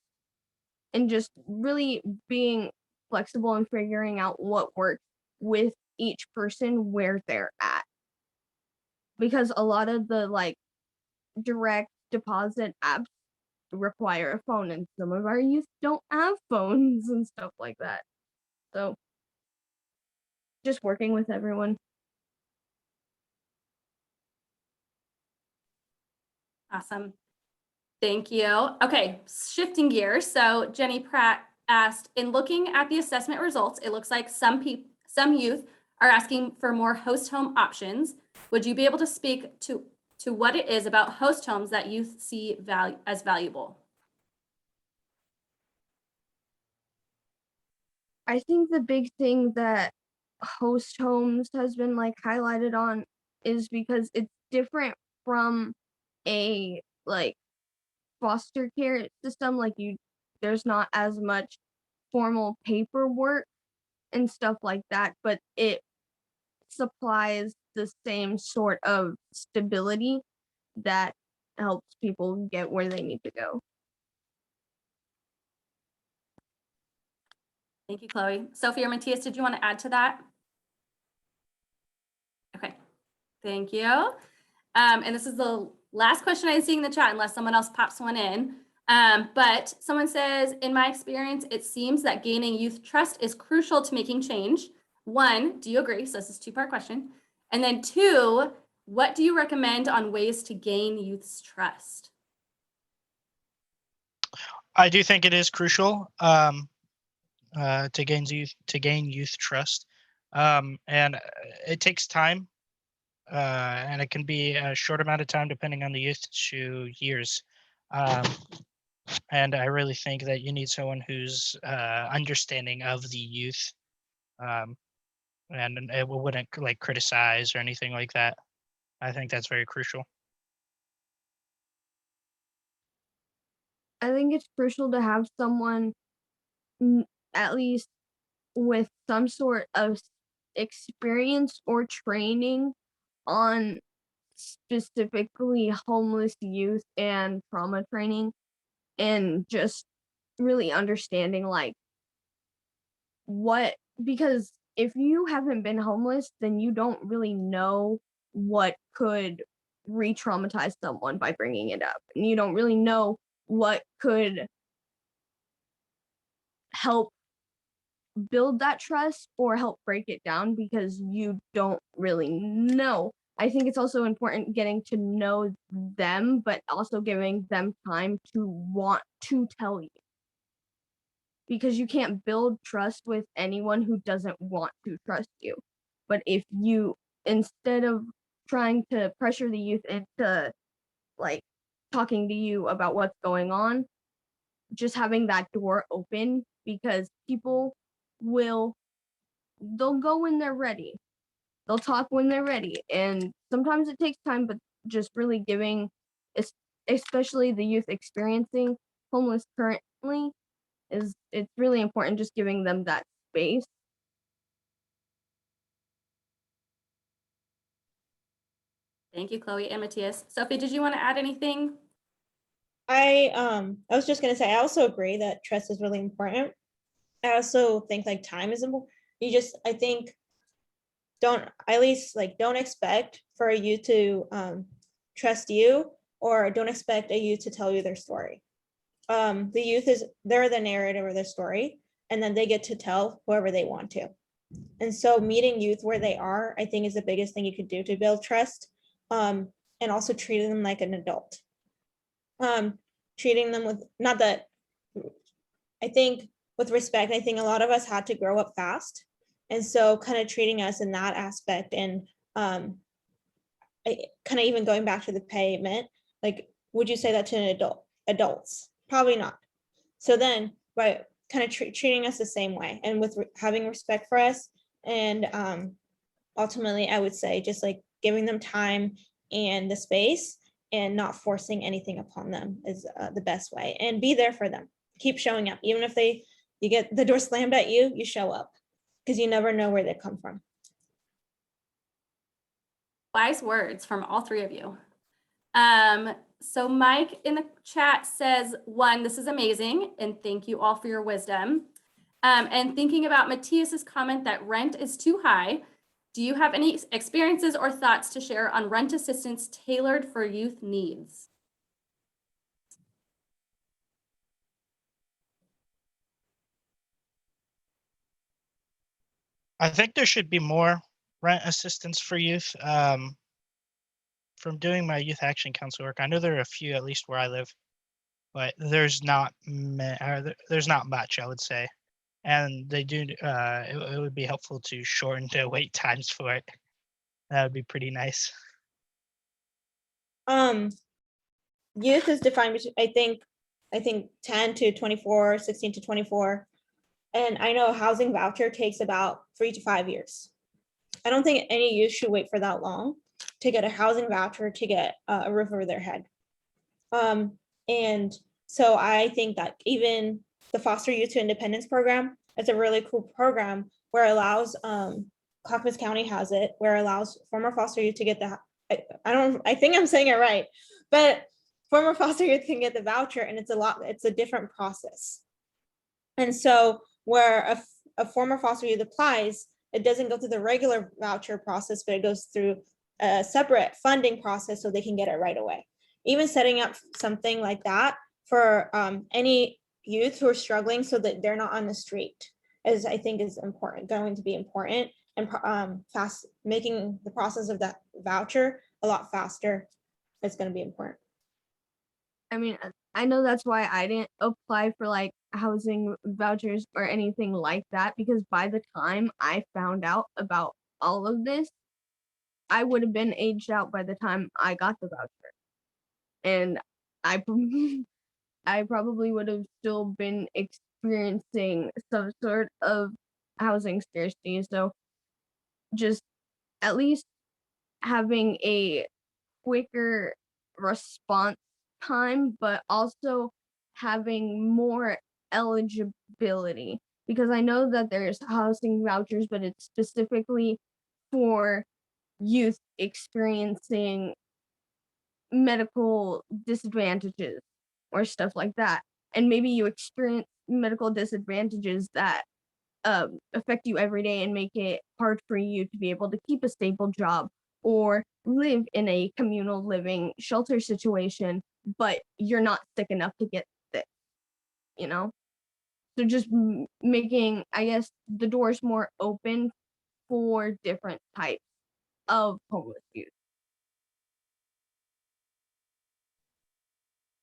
T: and just really being flexible and figuring out what works with each person where they're at. Because a lot of the like direct deposit apps require a phone, and some of our youth don't have phones and stuff like that. So just working with everyone.
S: Awesome. Thank you. Okay, shifting gears. So Jenny Pratt asked, in looking at the assessment results, it looks like some youth are asking for more host home options. Would you be able to speak to what it is about host homes that youth see as valuable?
T: I think the big thing that host homes has been like highlighted on is because it's different from a like foster care system. Like there's not as much formal paperwork and stuff like that, but it supplies the same sort of stability that helps people get where they need to go.
S: Thank you, Chloe. Sophie or Matthias, did you want to add to that? Okay, thank you. And this is the last question I'm seeing in the chat, unless someone else pops one in. But someone says, in my experience, it seems that gaining youth trust is crucial to making change. One, do you agree? So this is a two-part question. And then two, what do you recommend on ways to gain youth's trust?
U: I do think it is crucial to gain youth trust, and it takes time, and it can be a short amount of time depending on the youth to years. And I really think that you need someone who's understanding of the youth, and it wouldn't like criticize or anything like that. I think that's very crucial.
T: I think it's crucial to have someone at least with some sort of experience or training on specifically homeless youth and trauma training, and just really understanding like because if you haven't been homeless, then you don't really know what could re-traumatize someone by bringing it up, and you don't really know what could help build that trust or help break it down because you don't really know. I think it's also important getting to know them, but also giving them time to want to tell you. Because you can't build trust with anyone who doesn't want to trust you. But if you, instead of trying to pressure the youth into like talking to you about what's going on, just having that door open, because people they'll go when they're ready. They'll talk when they're ready. And sometimes it takes time, but just really giving, especially the youth experiencing homeless currently, it's really important just giving them that space.
S: Thank you, Chloe and Matthias. Sophie, did you want to add anything?
V: I was just gonna say, I also agree that trust is really important. I also think like time is important. I think don't expect for a youth to trust you, or don't expect a youth to tell you their story. The youth they're the narrator of their story, and then they get to tell whoever they want to. And so meeting youth where they are, I think, is the biggest thing you could do to build trust, and also treating them like an adult. Treating them with, not that, I think with respect. I think a lot of us had to grow up fast. And so kind of treating us in that aspect, and kind of even going back to the payment, like, would you say that to an adults? Probably not. So then, right, kind of treating us the same way, and with having respect for us. And ultimately, I would say just like giving them time and the space, and not forcing anything upon them is the best way. And be there for them. Keep showing up, even if you get the door slammed at you, you show up, because you never know where they come from.
S: Wise words from all three of you. So Mike in the chat says, 1, this is amazing, and thank you all for your wisdom. And thinking about Matthias's comment that rent is too high, do you have any experiences or thoughts to share on rent assistance tailored for youth needs?
U: I think there should be more rent assistance for youth. From doing my youth action council work, I know there are a few, at least where I live, but there's not much, I would say. And they do, it would be helpful to shorten the wait times for it. That would be pretty nice.
V: Youth is defined between, I think 10 to 24, 16 to 24. And I know a housing voucher takes about 3 to 5 years. I don't think any youth should wait for that long to get a housing voucher, to get a roof over their head. And so I think that even the Foster Youth to Independence program, it's a really cool program where it allows, Clackamas County has it, where it allows former foster youth to get the, I think I'm saying it right, but former foster youth can get the voucher, and it's a different process. And so where a former foster youth applies, it doesn't go through the regular voucher process, but it goes through a separate funding process so they can get it right away. Even setting up something like that for any youth who are struggling, so that they're not on the street, I think is going to be important, and making the process of that voucher a lot faster is going to be important.
T: I mean, I know that's why I didn't apply for like housing vouchers or anything like that, because by the time I found out about all of this, I would have been aged out by the time I got the voucher. And I probably would have still been experiencing some sort of housing scarcity. So just at least having a quicker response time, but also having more eligibility, because I know that there's housing vouchers, but it's specifically for youth experiencing medical disadvantages or stuff like that. And maybe you experience medical disadvantages that affect you every day and make it hard for you to be able to keep a stable job or live in a communal living shelter situation, but you're not sick enough to get sick, you know? So just making, I guess, the doors more open for different types of homeless youth.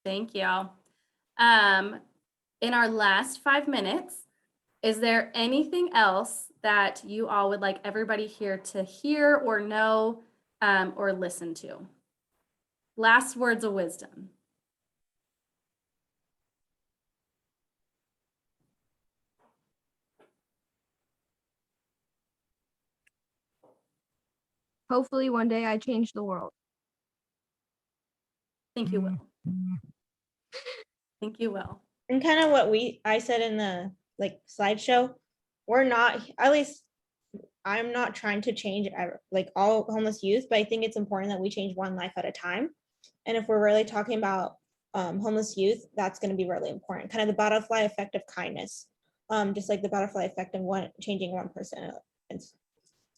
S: Thank you. In our last 5 minutes, is there anything else that you all would like everybody here to hear or know or listen to? Last words of wisdom.
T: Hopefully one day I change the world.
S: Think you will. Think you will.
V: And kind of what I said in the slideshow, we're not, at least I'm not trying to change all homeless youth, but I think it's important that we change one life at a time. And if we're really talking about homeless youth, that's going to be really important. Kind of the butterfly effect of kindness, just like the butterfly effect of changing one person's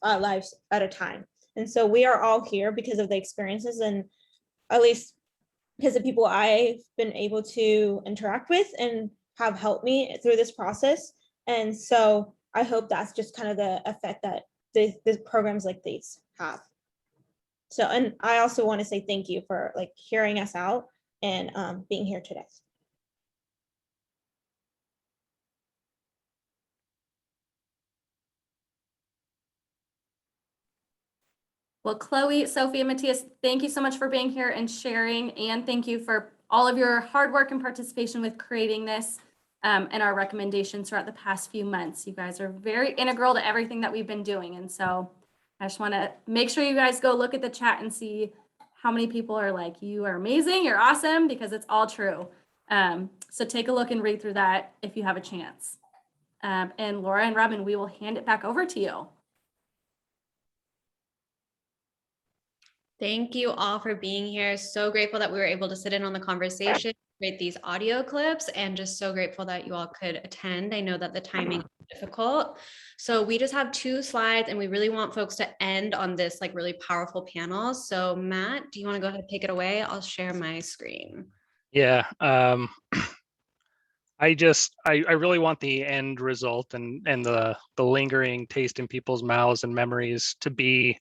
V: lives at a time. And so we are all here because of the experiences, and at least because of people I've been able to interact with and have helped me through this process. And so I hope that's just kind of the effect that the programs like these have. So, and I also want to say thank you for hearing us out and being here today.
S: Well, Chloe, Sophie, and Matthias, thank you so much for being here and sharing, and thank you for all of your hard work and participation with creating this and our recommendations throughout the past few months. You guys are very integral to everything that we've been doing, and so I just want to make sure you guys go look at the chat and see how many people are like, you are amazing, you're awesome, because it's all true. So take a look and read through that if you have a chance. And Laura and Robin, we will hand it back over to you.
B: Thank you all for being here. So grateful that we were able to sit in on the conversation, create these audio clips, and just so grateful that you all could attend. I know that the timing is difficult. So we just have 2 slides and we really want folks to end on this really powerful panel. So Matt, do you want to go ahead and take it away? I'll share my screen.
F: Yeah. I really want the end result and the lingering taste in people's mouths and memories to be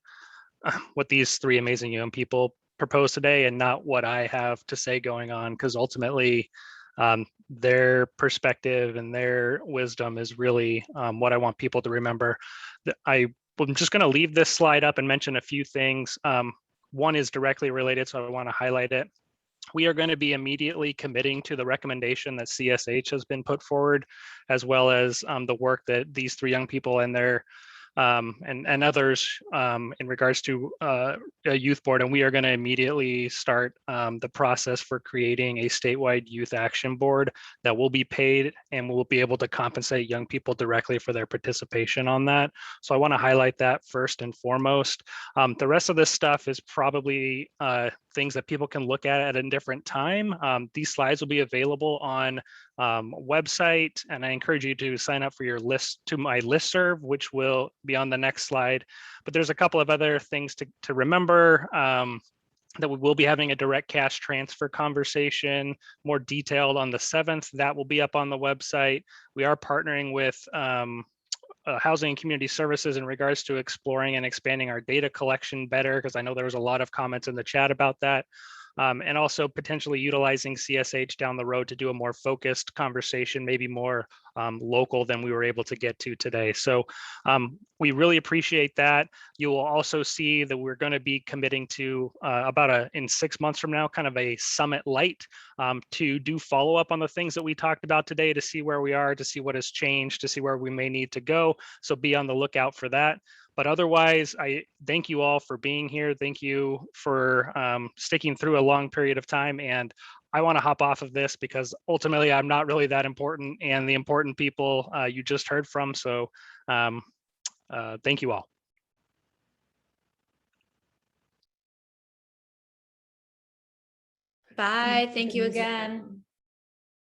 F: what these 3 amazing young people propose today, and not what I have to say going on, because ultimately their perspective and their wisdom is really what I want people to remember. I'm just going to leave this slide up and mention a few things. One is directly related, so I want to highlight it. We are going to be immediately committing to the recommendation that CSH has been put forward, as well as the work that these 3 young people and their and others in regards to a youth board. And we are going to immediately start the process for creating a statewide youth action board that will be paid, and we'll be able to compensate young people directly for their participation on that. So I want to highlight that first and foremost. The rest of this stuff is probably things that people can look at a different time. These slides will be available on website, and I encourage you to sign up for your my listserv, which will be on the next slide. But there's a couple of other things to remember. That we will be having a direct cash transfer conversation, more detailed on the 7th. That will be up on the website. We are partnering with Housing and Community Services in regards to exploring and expanding our data collection better, because I know there was a lot of comments in the chat about that. And also potentially utilizing CSH down the road to do a more focused conversation, maybe more local than we were able to get to today. So we really appreciate that. You will also see that we're going to be committing to in 6 months from now, kind of a summit light to do follow up on the things that we talked about today, to see where we are, to see what has changed, to see where we may need to go. So be on the lookout for that. But otherwise, I thank you all for being here. Thank you for sticking through a long period of time. And I want to hop off of this because ultimately I'm not really that important, and the important people you just heard from. So thank you all.
B: Bye. Thank you again.